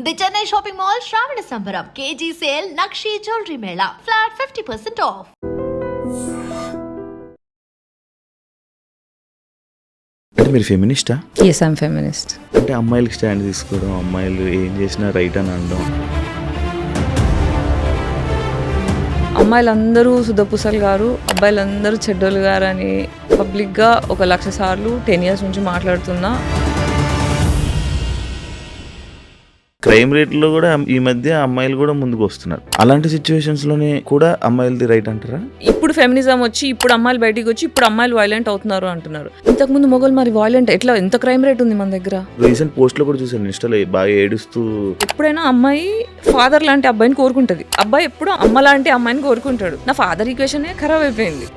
The Chennai shopping mall శ్రావణ సంబరం KG sale nakshi jewellery Mela flat 50% of. అంటే మీరు ఫెమినిస్టా? Yes, I'm feminist. అంటే అమ్మాయిలకి స్టాండ్ తీసుకోవడం, అమ్మాయిలు ఏం చేసినా రైట్ అని అనడం. అమ్మాయిలందరూ సుధపూసలు గారు, అబ్బాయిలందరూ చెడ్డోళ్ళు గారు అని పబ్లిక్గా 1,00,000 సార్లు 10 years నుంచి మాట్లాడుతున్నా. క్రైమ్ రేట్లో కూడా ఈ మధ్య అమ్మాయిలు కూడా ముందుకు వస్తున్నారు. అలాంటి సిచ్యువేషన్స్ లోనే కూడా అమ్మాయిలది రైట్ అంటారా? ఇప్పుడు ఫెమినిజం వచ్చి ఇప్పుడు అమ్మాయిలు బయటికి వచ్చి ఇప్పుడు అమ్మాయిలు వైలెంట్ అవుతున్నారు అంటున్నారు. ఇంతకుముందు మొగలు మరి వైలెంట్ ఎట్లా, ఎంత క్రైమ్ రేట్ ఉంది మన దగ్గర? రీసెంట్ పోస్ట్ లో కూడా చూసాను ఇన్స్టాలో, బాగా ఏడుస్తూ. ఎప్పుడైనా అమ్మాయి ఫాదర్ లాంటి అబ్బాయిని కోరుకుంటది, అబ్బాయి ఎప్పుడు అమ్మ లాంటి అమ్మాయిని కోరుకుంటాడు. నా ఫాదర్ ఈక్వేషనే ఖరాబ్ అయిపోయింది.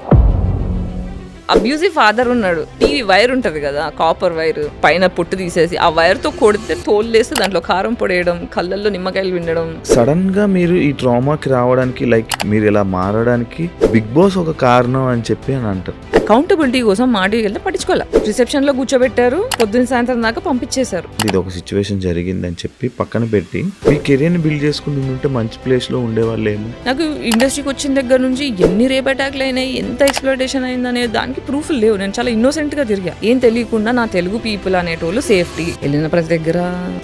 అబ్యూజివ్ ఫాదర్ ఉన్నాడు. టీవీ వైర్ ఉంటుంది కదా, కాపర్ వైర్, పైన పుట్టు తీసేసి ఆ వైర్తో కొడితే తోలేస్తే దాంట్లో కారం పొడేయడం, కళ్ళల్లో నిమ్మకాయలు వినడం. సడన్ గా మీరు ఈ ట్రామాకి రావడానికి, లైక్ మీరు ఇలా మారడానికి బిగ్ బాస్ ఒక కారణం అని చెప్పి అని అంటారు. అకౌంటబిలిటీ కోసం మాటికి వెళ్తే పట్టించుకోవాలి. రిసెప్షన్ లో కూర్చోబెట్టారు, పొద్దున్న సాయంత్రం దాకా పంపించేశారు. ఇది ఒక సిచ్యువేషన్ జరిగిందని చెప్పి పక్కన పెట్టి మీ కెరీర్ ని బిల్డ్ చేసుకుంటుంటే మంచి ప్లేస్ లో ఉండేవాళ్ళేమో. నాకు ఇండస్ట్రీకి వచ్చిన దగ్గర నుంచి ఎన్ని రేప్ అటాక్లు అయినాయి, ఎంత ఎక్స్ప్లోటేషన్ అయిందనే దానికి ప్రూఫ్ లేవు. నేను చాలా ఇన్నోసెంట్ గా తిరిగా. ఏం తెలియకుండా నా తెలుగు పీపుల్ అనేటోళ్ళు సేఫ్టీ, వెళ్ళిన ప్రతి దగ్గర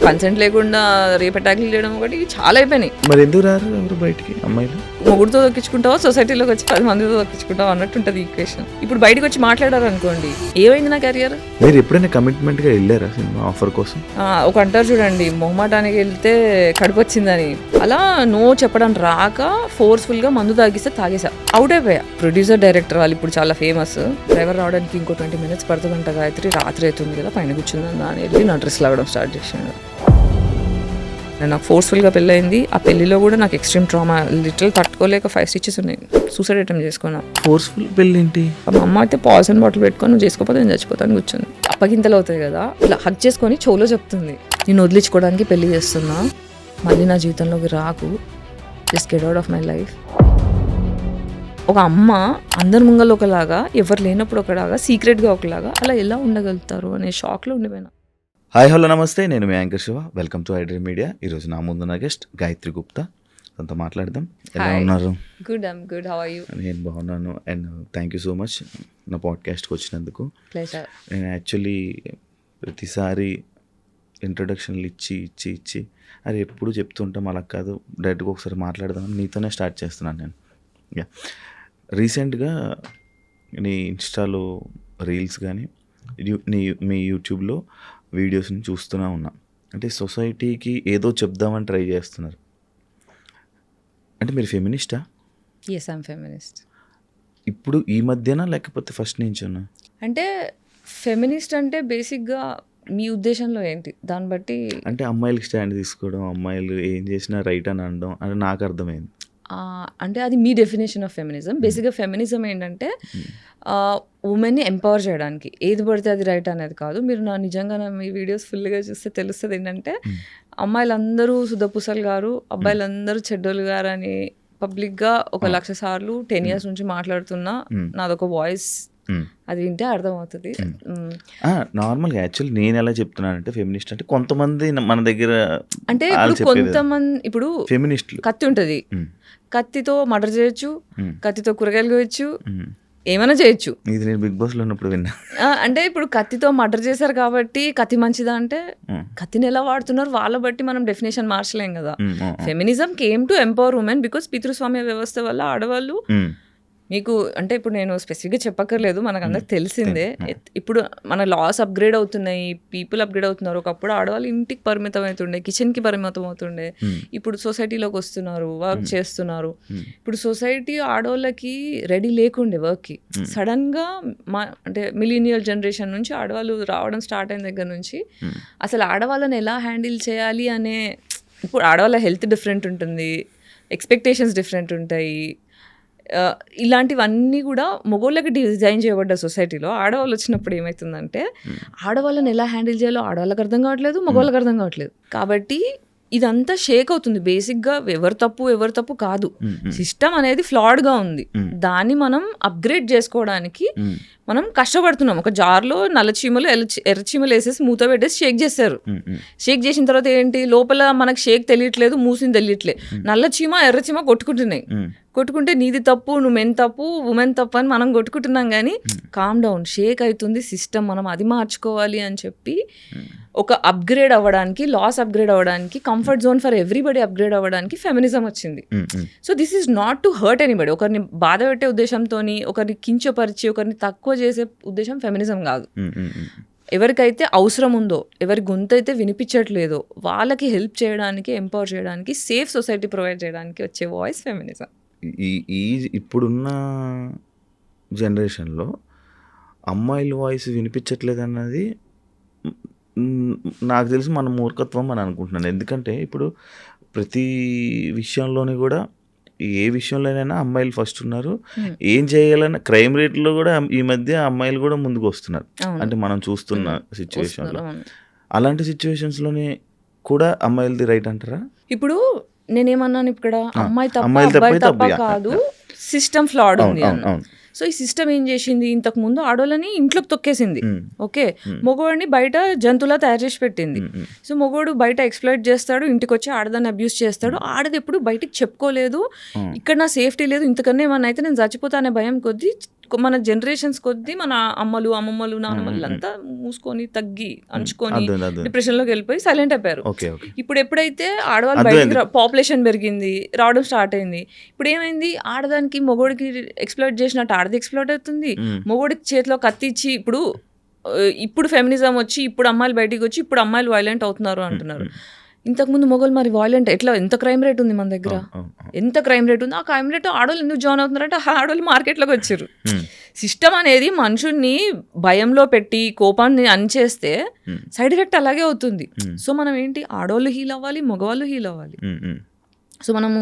కన్సెంట్ లేకుండా రేప్ అటాక్లు చేయడం ఒకటి చాలా అయిపోయినాయి. మరి ఎందుకు రారు ఎవరు బయటికి? అమ్మాయిలు మొగుడుతో దొక్కించుకుంటావా, సొసైటీలోకి వచ్చి 10 మందితో దొక్కించుకుంటావా అన్నట్టు ఉంటుంది ఈక్వేషన్. ఇప్పుడు బయటకు వచ్చి మాట్లాడారు అనుకోండి, ఏమైంది నా కెరియర్? మీరు ఎప్పుడైనా కమిట్మెంట్ గా వెళ్ళారా సినిమా ఆఫర్ కోసం? ఒక అంటారు చూడండి, మొహమాటానికి వెళ్తే కడుపు వచ్చిందని. అలా నో చెప్పడం రాక ఫోర్స్ఫుల్ గా మందు తాగిస్తే తాగేసా, అవుట్ అయిపోయా. ప్రొడ్యూసర్ డైరెక్టర్ వాళ్ళు ఇప్పుడు చాలా ఫేమస్. డ్రైవర్ రావడానికి ఇంకో 20 minutes పడుతుందంట. గాయత్రి రాత్రి అవుతుంది కదా, పైన కూర్చుందా అని వెళ్ళి నా డ్రెస్ లాగడం స్టార్ట్ చేసాను. నాకు ఫోర్స్ఫుల్గా పెళ్ళయింది. ఆ పెళ్లిలో కూడా నాకు ఎక్స్ట్రీమ్ ట్రామా, లిటరల్ తట్టుకోలేక 5 stitches ఉన్నాయి. సూసైడ్ అటెంప్ట్ చేసుకున్నా. ఫోర్స్ఫుల్ పెళ్ళి ఏంటి? మా అమ్మ అయితే పాయిజన్ బాటిల్ పెట్టుకొని నువ్వు చేసుకోకపోతే నేను చచ్చిపోతాను కూర్చుంది. అప్పగింతలు అవుతాయి కదా, ఇలా హక్ చేసుకొని చెవులో చెప్తుంది, నేను వదిలించుకోవడానికి పెళ్లి చేస్తున్నా, మళ్ళీ నా జీవితంలోకి రాకు, just get out of my life. ఒక అమ్మ అందరి ముంగలు ఒకలాగా, ఎవరు లేనప్పుడు ఒకలాగా, సీక్రెట్గా ఒకలాగా, అలా ఎలా ఉండగలుగుతారు అనే షాక్లో ఉండిపోయినా. హాయ్ హలో నమస్తే, నేను మీ anchor Shiva. Welcome to iDream media. ఈరోజు నా ముందు నా గెస్ట్ గాయత్రి గుప్తా. తనతో మాట్లాడదాం. ఎలా ఉన్నారు? Good, I'm good. How are you? నేను బాగున్నాను. And thank you so much నా పాడ్కాస్ట్కి వచ్చినందుకు. ప్లెజర్. నేను యాక్చువల్లీ ప్రతిసారి ఇంట్రొడక్షన్లు ఇచ్చి అది ఎప్పుడు చెప్తుంటాం, అలా కాదు, డైరెక్ట్గా ఒకసారి మాట్లాడదాం, నీతోనే స్టార్ట్ చేస్తున్నాను నేను. యా, రీసెంట్గా నీ ఇన్స్టాలో రీల్స్ కానీ మీ యూట్యూబ్లో వీడియోస్ని చూస్తూనే ఉన్నా. అంటే సొసైటీకి ఏదో చెప్దామని ట్రై చేస్తున్నారు. అంటే మీరు ఫెమినిస్టా? Yes, I'm feminist. ఇప్పుడు ఈ మధ్యన లేకపోతే ఫస్ట్ నుంచి ఉన్నా? అంటే ఫెమినిస్ట్ అంటే బేసిక్గా మీ ఉద్దేశంలో ఏంటి, దాన్ని బట్టి. అంటే అమ్మాయిలకి స్టాండ్ తీసుకోవడం, అమ్మాయిలు ఏం చేసినా రైట్ అని అనడం అని నాకు అర్థమైంది. అంటే అది మీ డెఫినేషన్ ఆఫ్ ఫెమినిజం. బేసిక్గా ఫెమినిజం ఏంటంటే ఉమెన్ని ఎంపవర్ చేయడానికి, ఏది పడితే అది రైట్ అనేది కాదు. మీరు నిజంగా మీ వీడియోస్ ఫుల్గా చూస్తే తెలుస్తుంది ఏంటంటే, అమ్మాయిలందరూ సుధపూసలు గారు, అబ్బాయిలందరూ చెడ్డోళ్ళు గారు అని పబ్లిక్గా 1,00,000 సార్లు 10 years నుంచి మాట్లాడుతున్నా. నాదొక వాయిస్, అది వింటే అర్థమవుతుంది. నార్మల్గా యాక్చువల్లీ నేను ఎలా చెప్తున్నానంటే, ఫెమినిస్ట్ అంటే కొంతమంది మన దగ్గర, అంటే కొంతమంది ఇప్పుడు ఫెమినిస్టులు, కత్తి ఉంటుంది, కత్తితో మర్డర్ చేయొచ్చు, కత్తితో కూరగాయలు కోయచ్చు, ఏమైనా చేయొచ్చు. ఇది నేను బిగ్ బాస్ లో ఉన్నప్పుడు విన్నా. అంటే ఇప్పుడు కత్తితో మర్డర్ చేశారు కాబట్టి కత్తి మంచిదా అంటే, కత్తిని ఎలా వాడుతున్నారు వాళ్ళ బట్టి మనం డెఫినేషన్ మార్చలేం కదా. Feminism came to empower women because పితృస్వామ్య వ్యవస్థ వల్ల ఆడవాళ్ళు, మీకు అంటే ఇప్పుడు నేను స్పెసిఫిక్గా చెప్పక్కర్లేదు, మనకు అందరికి తెలిసిందే. ఇప్పుడు మన లాస్ అప్గ్రేడ్ అవుతున్నాయి, పీపుల్ అప్గ్రేడ్ అవుతున్నారు. ఒకప్పుడు ఆడవాళ్ళు ఇంటికి పరిమితం అవుతుండే, కిచెన్కి పరిమితం అవుతుండే. ఇప్పుడు సొసైటీలోకి వస్తున్నారు, వర్క్ చేస్తున్నారు. ఇప్పుడు సొసైటీ ఆడవాళ్ళకి రెడీ లేకుండే వర్క్కి. సడన్గా అంటే మిలీనియల్ జనరేషన్ నుంచి ఆడవాళ్ళు రావడం స్టార్ట్ అయిన దగ్గర నుంచి అసలు ఆడవాళ్ళని ఎలా హ్యాండిల్ చేయాలి అనే, ఇప్పుడు ఆడవాళ్ళ హెల్త్ డిఫరెంట్ ఉంటుంది, ఎక్స్పెక్టేషన్స్ డిఫరెంట్ ఉంటాయి. ఇలాంటివన్నీ కూడా మగవాళ్ళకి డిజైన్ చేయబడ్డ సొసైటీలో ఆడవాళ్ళు వచ్చినప్పుడు ఏమవుతుందంటే, ఆడవాళ్ళని ఎలా హ్యాండిల్ చేయాలో ఆడవాళ్ళకి అర్థం కావట్లేదు, మగవాళ్ళకి అర్థం కావట్లేదు. కాబట్టి ఇదంతా షేక్ అవుతుంది. బేసిక్గా ఎవరు తప్పు కాదు, సిస్టమ్ అనేది ఫ్లాడ్గా ఉంది. దాన్ని మనం అప్గ్రేడ్ చేసుకోవడానికి మనం కష్టపడుతున్నాం. ఒక జార్లో నల్ల చీమలు ఎర్ర చీమలు వేసేసి మూత పెట్టేసి షేక్ చేస్తారు. షేక్ చేసిన తర్వాత ఏంటి, లోపల మనకు షేక్ తెలియట్లేదు, మూసింది తెలియట్లేదు. నల్ల చీమ ఎర్ర చీమ కొట్టుకుంటే నీది తప్పు, నువ్వు మెన్ తప్పు, ఉమెన్ తప్పు అని మనం కొట్టుకుంటున్నాం. కానీ కామ్ డౌన్, షేక్ అవుతుంది సిస్టమ్, మనం అది మార్చుకోవాలి అని చెప్పి ఒక అప్గ్రేడ్ అవ్వడానికి, లాస్ అప్గ్రేడ్ అవ్వడానికి, comfort zone for everybody upgrade అవ్వడానికి ఫెమినిజం వచ్చింది. So this is not to hurt anybody. ఒకరిని బాధ పెట్టే ఉద్దేశంతో, ఒకరిని కించపరిచి, ఒకరిని తక్కువ చేసే ఉద్దేశం ఫెమినిజం కాదు. ఎవరికైతే అవసరం ఉందో, ఎవరి గొంతు అయితే వినిపించట్లేదో వాళ్ళకి హెల్ప్ చేయడానికి, ఎంపవర్ చేయడానికి, సేఫ్ సొసైటీ ప్రొవైడ్ చేయడానికి వచ్చే వాయిస్ ఫెమినిజం. ఈ ఇప్పుడున్న జనరేషన్లో అమ్మాయిల వాయిస్ వినిపించట్లేదు అన్నది నాకు తెలిసి మన మూర్ఖత్వం అని అనుకుంటున్నాను. ఎందుకంటే ఇప్పుడు ప్రతి విషయంలోని కూడా, ఏ విషయంలోనైనా అమ్మాయిలు ఫస్ట్ ఉన్నారు. ఏం చేయాలన్నా క్రైమ్ రేట్లో కూడా ఈ మధ్య అమ్మాయిలు కూడా ముందుకు వస్తున్నారు. అంటే మనం చూస్తున్న సిచ్యువేషన్లో, అలాంటి సిచ్యువేషన్స్లోనే కూడా అమ్మాయిలది రైట్ అంటారా? ఇప్పుడు నేనేమన్నాను, ఇక్కడ అమ్మాయి తప్ప కాదు, సిస్టమ్ ఫ్లాడ్ ఉంది అన్న. సో ఈ సిస్టమ్ ఏం చేసింది, ఇంతకు ముందు ఆడోళ్ళని ఇంట్లోకి తొక్కేసింది. ఓకే, మగవాడిని బయట జంతువులా తయారు చేసి పెట్టింది. సో మగవాడు బయట ఎక్స్ప్లాయిట్ చేస్తాడు, ఇంటికి వచ్చి ఆడదాన్ని అబ్యూస్ చేస్తాడు. ఆడది ఎప్పుడు బయటికి చెప్పుకోలేదు, ఇక్కడ నా సేఫ్టీ లేదు, ఇంతకన్నా ఏమన్నా అయితే నేను చచ్చిపోతా అనే భయం కొద్దీ మన జనరేషన్స్ కొద్దీ మన అమ్మలు, అమ్మమ్మలు, నాన్నమ్మలు అంతా మూసుకొని, తగ్గి, అంచుకొని, డిప్రెషన్లోకి వెళ్ళిపోయి సైలెంట్ అయిపోయారు. ఇప్పుడు ఎప్పుడైతే ఆడవాళ్ళు బయటికి పాపులేషన్ పెరిగింది, రావడం స్టార్ట్ అయింది, ఇప్పుడు ఏమైంది, ఆడదానికి మొగోడికి ఎక్స్ప్లాయిట్ చేసినట్టు ఆడది ఎక్స్ప్లాయిట్ అవుతుంది. మొగోడికి చేతిలో కత్తి ఇచ్చి, ఇప్పుడు ఫెమినిజం వచ్చి, ఇప్పుడు అమ్మాయిలు బయటికి వచ్చి, ఇప్పుడు అమ్మాయిలు వైలెంట్ అవుతున్నారు అంటున్నారు. ఇంతకుముందు మొగలు మరి వాయిలెంట్ ఎట్లా, ఎంత క్రైమ్ రేట్ ఉంది మన దగ్గర, ఎంత క్రైమ్ రేట్ ఉంది. ఆ క్రైమ్ రేట్ ఆడవాళ్ళు ఎందుకు జాయిన్ అవుతున్నారంటే ఆడవాళ్ళు మార్కెట్లోకి వచ్చారు. సిస్టమ్ అనేది మనుషుల్ని భయంలో పెట్టి కోపాన్ని అణిచేస్తే సైడ్ ఎఫెక్ట్ అలాగే అవుతుంది. సో మనం ఏంటి, ఆడవాళ్ళు హీల్ అవ్వాలి, మగవాళ్ళు హీల్ అవ్వాలి. సో మనము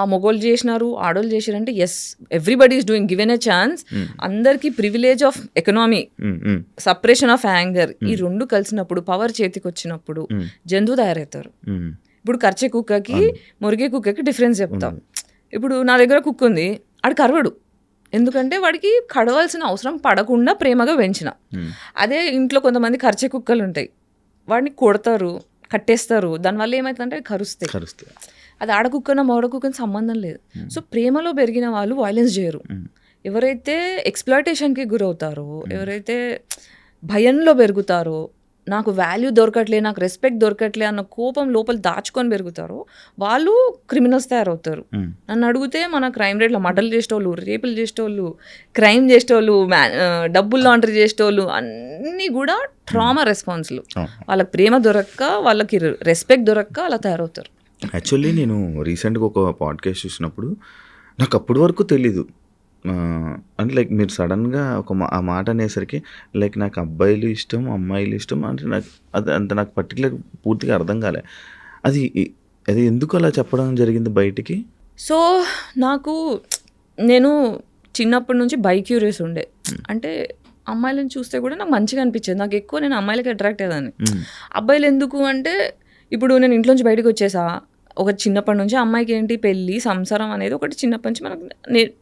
మొగోళ్ళు చేసినారు, ఆడోళ్ళు చేసినారంటే yes, everybody is doing, given a chance. అందరికీ privilege of economy, separation of anger, ఈ రెండు కలిసినప్పుడు, పవర్ చేతికి వచ్చినప్పుడు జంతువు తయారవుతారు. ఇప్పుడు కర్చే కుక్కకి మురిగే కుక్కకి డిఫరెన్స్ చెప్తాం. ఇప్పుడు నా దగ్గర కుక్క ఉంది, ఆడు కరవడు, ఎందుకంటే వాడికి కడవలసిన అవసరం పడకుండా ప్రేమగా పెంచిన. అదే ఇంట్లో కొంతమంది కర్చే కుక్కలు ఉంటాయి, వాడిని కొడతారు, కట్టేస్తారు, దానివల్ల ఏమవుతుందంటే కరుస్తాయి. అది ఆడ కుక్కన మగ కుక్కని సంబంధం లేదు. సో ప్రేమలో పెరిగిన వాళ్ళు వైలెన్స్ చేయరు. ఎవరైతే ఎక్స్ప్లాయిటేషన్కి గురవుతారో, ఎవరైతే భయంలో పెరుగుతారో, నాకు వాల్యూ దొరకట్లే, నాకు రెస్పెక్ట్ దొరకట్లే అన్న కోపం లోపల దాచుకొని పెరుగుతారో వాళ్ళు క్రిమినల్స్ తయారవుతారు. నన్ను అడిగితే మన క్రైమ్ రేట్లో మర్డర్లు చేసేటోళ్ళు, రేపులు చేసేటోళ్ళు, క్రైమ్ చేసేటోళ్ళు, డబ్బులు లాండరీ చేసేటోళ్ళు అన్నీ కూడా ట్రామా రెస్పాన్స్లు. వాళ్ళకి ప్రేమ దొరక్క, వాళ్ళకి రెస్పెక్ట్ దొరక్క అలా తయారవుతారు. యాక్చువల్లీ నేను రీసెంట్గా ఒక పాడ్కాస్ట్ చూసినప్పుడు నాకు అప్పటి వరకు తెలీదు, అంటే లైక్ మీరు సడన్గా ఆ మాట అనేసరికి లైక్ నాకు అబ్బాయిలు ఇష్టం, అమ్మాయిలు ఇష్టం అంటే నాకు అది అంత నాకు పర్టికులర్ పూర్తిగా అర్థం కాలే. అది ఎందుకు అలా చెప్పడం జరిగింది బయటికి? సో నేను చిన్నప్పటి నుంచి బైక్యూరియస్ ఉండే, అంటే అమ్మాయిలను చూస్తే కూడా నాకు మంచిగా అనిపించేది. నాకు ఎక్కువ నేను అమ్మాయిలకి అట్రాక్ట్ అయ్యేదాన్ని. అబ్బాయిలు ఎందుకు అంటే, ఇప్పుడు నేను ఇంట్లోంచి బయటకు వచ్చేసా, ఒక చిన్నప్పటి నుంచి అమ్మాయికి ఏంటి పెళ్ళి, సంసారం అనేది ఒకటి చిన్నప్పటి నుంచి మనకు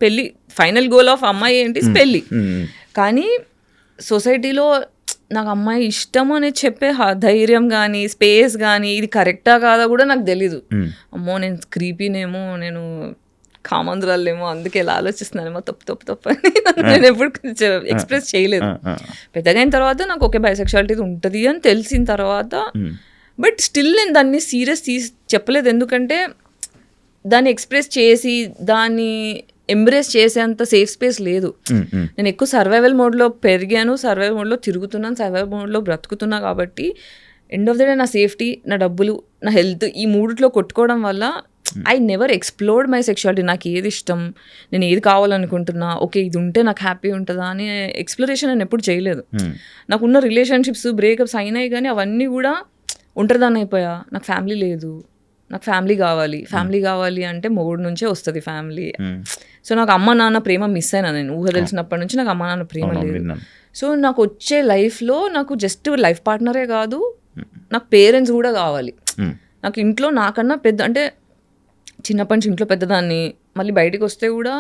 పెళ్ళి, ఫైనల్ గోల్ ఆఫ్ అమ్మాయి ఏంటి పెళ్ళి. కానీ సొసైటీలో నాకు అమ్మాయి ఇష్టము అనేది చెప్పే ధైర్యం కానీ, స్పేస్ కానీ, ఇది కరెక్టా కాదా కూడా నాకు తెలీదు. అమ్మో నేను క్రీపీనేమో, నేను కామందురాలేమో, అందుకే ఇలా ఆలోచిస్తున్నానేమో, తప్పు అని నేను ఎప్పుడు ఎక్స్ప్రెస్ చేయలేదు. పెద్దగా అయిన తర్వాత నాకు ఓకే బైసెక్షువాలిటీ ఉంటుంది అని తెలిసిన తర్వాత, బట్ స్టిల్ నేను దాన్ని సీరియస్ చెప్పలేదు. ఎందుకంటే దాన్ని ఎక్స్ప్రెస్ చేసి దాన్ని ఎంబ్రేస్ చేసేంత సేఫ్ స్పేస్ లేదు. నేను ఎక్కువ సర్వైవల్ మోడ్లో పెరిగాను, సర్వైవల్ మోడ్లో తిరుగుతున్నాను, సర్వైవల్ మోడ్లో బ్రతుకుతున్నా. కాబట్టి ఎండ్ ఆఫ్ ద డే నా సేఫ్టీ, నా డబ్బులు, నా హెల్త్, ఈ మూడిట్లో కొట్టుకోవడం వల్ల I never explored my sexuality. నాకు ఏది ఇష్టం, నేను ఏది కావాలనుకుంటున్నా, ఓకే ఇది ఉంటే నాకు హ్యాపీ ఉంటుందా అని ఎక్స్ప్లోరేషన్ నేను ఎప్పుడు చేయలేదు. నాకున్న రిలేషన్షిప్స్ బ్రేకప్స్ అయినాయి, కానీ అవన్నీ కూడా ఒంటరిదాన్ని అయిపోయా. నాకు ఫ్యామిలీ లేదు, నాకు ఫ్యామిలీ కావాలి అంటే మొగుడు నుంచే వస్తుంది ఫ్యామిలీ. సో నాకు అమ్మ నాన్న ప్రేమ మిస్ అయినా, నేను ఊహ తెలిసినప్పటి నుంచి నాకు అమ్మ నాన్న ప్రేమ లేదు. సో నాకు వచ్చే లైఫ్లో నాకు జస్ట్ లైఫ్ పార్ట్నరే కాదు, నాకు పేరెంట్స్ కూడా కావాలి. నాకు ఇంట్లో నాకన్నా పెద్ద అంటే చిన్నప్పటి నుంచి ఇంట్లో పెద్దదాన్ని, మళ్ళీ బయటికి వస్తే కూడా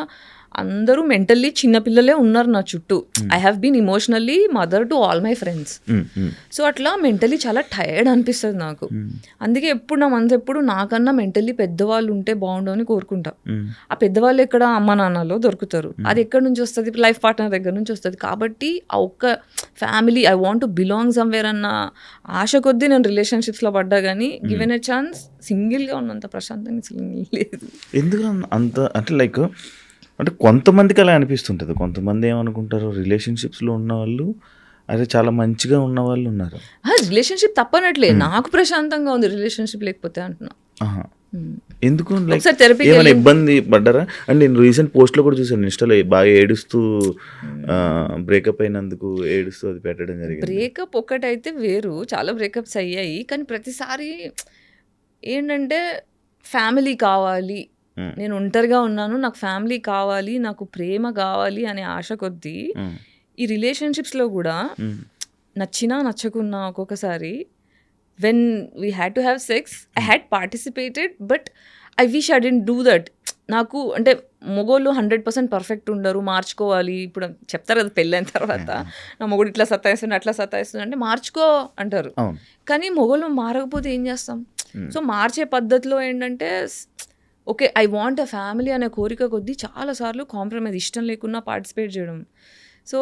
అందరూ మెంటల్లీ చిన్నపిల్లలే ఉన్నారు నా చుట్టూ. I have been emotionally mother to all my friends. So అట్లా మెంటల్లీ చాలా టైర్డ్ అనిపిస్తుంది నాకు. అందుకే ఎప్పుడు నా మనసు ఎప్పుడు నాకన్నా మెంటల్లీ పెద్దవాళ్ళు ఉంటే బాగుండు అని కోరుకుంటా. ఆ పెద్దవాళ్ళు ఎక్కడ అమ్మ నాన్నలో దొరుకుతారు, అది ఎక్కడి నుంచి వస్తుంది, లైఫ్ పార్ట్నర్ దగ్గర నుంచి వస్తుంది. కాబట్టి ఆ ఒక్క family I want to belong somewhere అన్న ఆశ కొద్దీ నేను రిలేషన్షిప్స్లో పడ్డా, కానీ గివెన్ ఎ ఛాన్స్ సింగిల్గా ఉన్నంత ప్రశాంతంగా లేదు. ఎందుకు అంత అంటే లైక్ అంటే కొంతమందికి అలా అనిపిస్తుంటుంది. కొంతమంది ఏమనుకుంటారు, రిలేషన్షిప్స్లో ఉన్న వాళ్ళు అదే చాలా మంచిగా ఉన్న వాళ్ళు ఉన్నారు. రిలేషన్షిప్ తప్పనట్లే, నాకు ప్రశాంతంగా ఉంది రిలేషన్షిప్ లేకపోతే అంటున్నా. ఎందుకు ఏమైనా ఇబ్బంది పడ్డారా? అంటే నేను రీసెంట్ పోస్ట్లో కూడా చూసాను ఇన్స్టాలో, బాగా ఏడుస్తూ బ్రేకప్ అయినందుకు ఏడుస్తూ అది పెట్టడం జరిగింది. బ్రేకప్ ఒకటైతే వేరు, చాలా బ్రేకప్స్ అయ్యాయి. కానీ ప్రతిసారి ఏంటంటే ఫ్యామిలీ కావాలి, నేను ఒంటరిగా ఉన్నాను, నాకు ఫ్యామిలీ కావాలి, నాకు ప్రేమ కావాలి అనే ఆశ కొద్దీ ఈ రిలేషన్షిప్స్లో కూడా నచ్చినా నచ్చకున్నా ఒక్కొక్కసారి when we had to have sex I had participated, but I wish I didn't do that. నాకు అంటే మొగోళ్ళు 100% పర్ఫెక్ట్ ఉండరు, మార్చుకోవాలి. ఇప్పుడు చెప్తారు కదా పెళ్ళైన తర్వాత, నా మొగుడు ఇట్లా సతాయిస్తుంది అట్లా సతాయిస్తుంది అంటే మార్చుకో అంటారు. కానీ మొగోళ్ళు మారకపోతే ఏం చేస్తాం? సో మార్చే పద్ధతిలో ఏంటంటే okay I want a family అనే కోరిక కొద్దీ చాలాసార్లు కాంప్రమైజ్, ఇష్టం లేకున్నా పార్టిసిపేట్ చేయడం. సో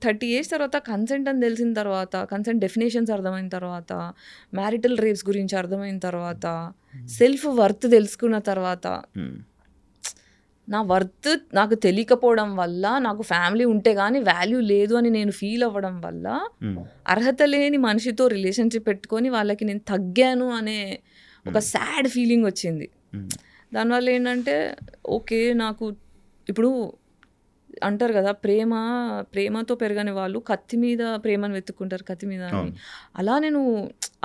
30 years తర్వాత కన్సెంట్ అని తెలిసిన తర్వాత, కన్సెంట్ డెఫినేషన్స్ అర్థమైన తర్వాత, మ్యారిటల్ రేప్స్ గురించి అర్థమైన తర్వాత, సెల్ఫ్ వర్త్ తెలుసుకున్న తర్వాత, నా వర్త్ నాకు తెలియకపోవడం వల్ల, నాకు ఫ్యామిలీ ఉంటే కానీ వాల్యూ లేదు అని నేను ఫీల్ అవ్వడం వల్ల, అర్హత లేని మనిషితో రిలేషన్షిప్ పెట్టుకొని వాళ్ళకి నేను తగ్గాను అనే ఒక సాడ్ ఫీలింగ్ వచ్చింది. దానివల్ల ఏంటంటే ఓకే నాకు ఇప్పుడు అంటారు కదా, ప్రేమతో పెరగని వాళ్ళు కత్తి మీద ప్రేమను వెతుక్కుంటారు, కత్తి మీద అని. అలా నేను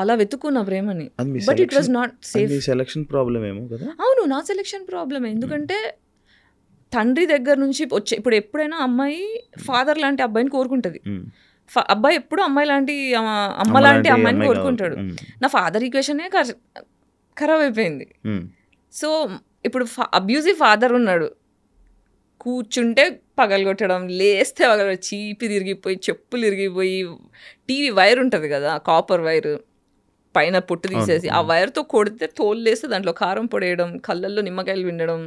అలా వెతుక్కున్న ప్రేమని, but it was not safe. Selection problem ఏమో కదా? అవును, నా సెలక్షన్ ప్రాబ్లమ్. ఎందుకంటే తండ్రి దగ్గర నుంచి వచ్చే, ఇప్పుడు ఎప్పుడైనా అమ్మాయి ఫాదర్ లాంటి అబ్బాయిని కోరుకుంటుంది, అబ్బాయి ఎప్పుడు అమ్మ లాంటి అమ్మాయిని కోరుకుంటాడు. నా ఫాదర్ ఈక్వేషనే ఖరాబ్ అయిపోయింది. సో ఇప్పుడు అబ్యూజివ్ ఫాదర్ ఉన్నాడు, కూర్చుంటే పగలగొట్టడం, లేస్తే పగలగొట్టడం, చీపి తిరిగిపోయి, చెప్పులు ఇరిగిపోయి, టీవీ వైర్ ఉంటుంది కదా, కాపర్ వైర్ పైన పొట్టు తీసేసి ఆ వైర్తో కొడితే తోలు లేస్తే దాంట్లో కారం పొడేయడం, కళ్ళల్లో నిమ్మకాయలు వినడం,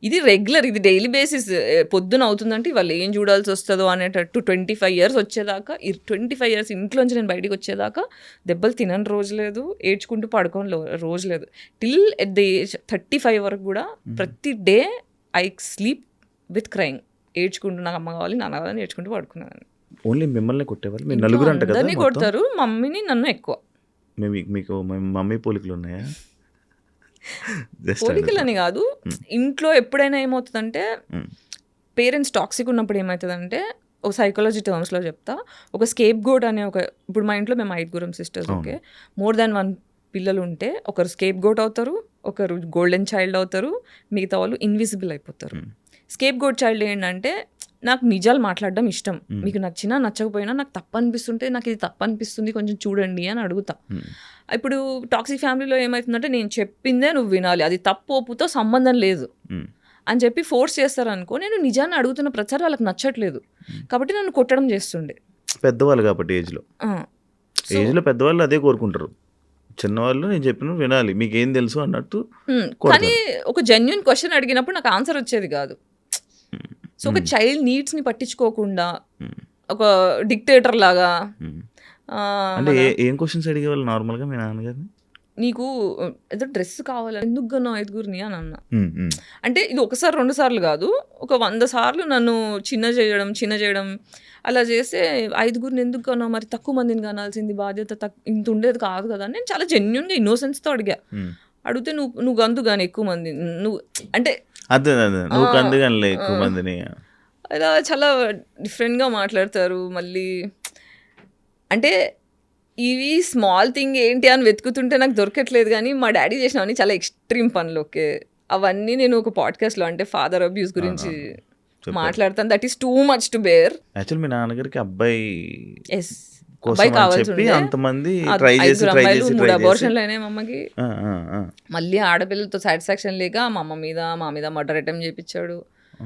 ఇది రెగ్యులర్, ఇది డైలీ బేసిస్. పొద్దున అవుతుందంటే వాళ్ళు ఏం చూడాల్సి వస్తుందో అనేటట్టు 25 years వచ్చేదాకా, 25 years ఇంట్లోంచి నేను బయటికి వచ్చేదాకా దెబ్బలు తినని రోజు లేదు, ఏడ్చుకుంటూ పడుకోని రోజు లేదు. టిల్ ఎట్ ద ఏజ్ 35 వరకు కూడా ప్రతి day I sleep with crying, ఏడ్చుకుంటూ నాకు అమ్మ కావాలి నాన్న కావాలని ఏడ్చుకుంటూ పడుకున్నాను. ఓన్లీ మిమ్మల్ని కొట్టేవాళ్ళు? మీరు నలుగురు అంట కదా? అందరినీ కొడతారు, మమ్మీని నన్ను ఎక్కువ. మీకు మమ్మీ పోలికలు ఉన్నాయా? పోలికలని కాదు, ఇంట్లో ఎప్పుడైనా ఏమవుతుందంటే పేరెంట్స్ టాక్సిక్ ఉన్నప్పుడు ఏమవుతుందంటే, ఒక సైకాలజీ టర్మ్స్లో చెప్తా, ఒక స్కేప్ గోట్ అనే ఇప్పుడు మా ఇంట్లో మేము 5 సిస్టర్స్, ఓకే, మోర్ దాన్ 1 పిల్లలు ఉంటే ఒకరు స్కేప్ గోట్ అవుతారు, ఒకరు గోల్డెన్ చైల్డ్ అవుతారు, మిగతా వాళ్ళు ఇన్విజిబుల్ అయిపోతారు. స్కేప్ గోట్ చైల్డ్ ఏంటంటే, నాకు నిజాలు మాట్లాడడం ఇష్టం, మీకు నచ్చినా నచ్చకపోయినా నాకు తప్పు అనిపిస్తుంటే, నాకు ఇది తప్పు అనిపిస్తుంది కొంచెం చూడండి అని అడుగుతా. ఇప్పుడు టాక్సిక్ ఫ్యామిలీలో ఏమవుతుందంటే, నేను చెప్పిందే నువ్వు వినాలి, అది తప్పు ఒప్పుతో సంబంధం లేదు అని చెప్పి ఫోర్స్ చేస్తారనుకో, నేను నిజాన్ని అడుగుతున్న ప్రచారం వాళ్ళకి నచ్చట్లేదు కాబట్టి నన్ను కొట్టడం చేస్తుండే. పెద్దవాళ్ళు కాబట్టి ఏజ్లో పెద్దవాళ్ళు అదే కోరుకుంటారు, చిన్నవాళ్ళు నేను చెప్పిన వినాలి, మీకేం తెలుసు అన్నట్టు. కానీ ఒక జెన్యూన్ క్వశ్చన్ అడిగినప్పుడు నాకు ఆన్సర్ వచ్చేది కాదు. సో ఒక చైల్డ్ నీడ్స్ని పట్టించుకోకుండా ఒక డిక్టేటర్ లాగా. అంటే ఏం క్వశ్చన్స్ అడిగేవాళ్ళు నార్మల్గా మీ నాన్నగారిని? నీకు ఏదో డ్రెస్ కావాలి, ఎందుకు కొన్నావు 5గురిని అని అన్న. అంటే ఇది 1 సారి 2 సార్లు కాదు, ఒక 100 సార్లు నన్ను చిన్న చేయడం అలా చేస్తే, 5గురిని ఎందుకు కొన్నావు, మరి తక్కువ మందిని కనాల్సింది, బాధ్యత ఇంత ఉండేది కాదు కదా. నేను చాలా జెన్యూన్గా ఇన్నోసెన్స్తో అడిగితే నువ్వు గంతు కానీ ఎక్కువ మంది నువ్వు అంటే అదే నువ్వు కందుగానిలే ఎక్కువ మందిని, అలా చాలా డిఫరెంట్గా మాట్లాడతారు. మళ్ళీ అంటే ఇవి స్మాల్ థింగ్ ఏంటి అని వెతుకుతుంటే నాకు దొరకట్లేదు, కానీ మా డాడీ చేసినవన్నీ చాలా ఎక్స్ట్రీమ్ పనులు. ఓకే, అవన్నీ నేను ఒక పాడ్కాస్ట్లో అంటే ఫాదర్ అబ్యూస్ గురించి మాట్లాడతాను. That is too much to bear. Actual మీ నాన్నగారికి అబ్బాయి కోసం అబ్బాయి అని కావాల్సి చెప్పి ఉండే. అంతమంది ఆ ట్రై 5 చేసి అమ్మాయిలు 3 అబార్షన్లు అయినాయి మా అమ్మకి. ఆ, ఆ, ఆ, మళ్ళీ ఆడపిల్లలతో సాటిస్ఫాక్షన్ లేక మా అమ్మ మీద మా మీద మర్డర్ అటెంప్ట్ చేయించాడు. ఆ.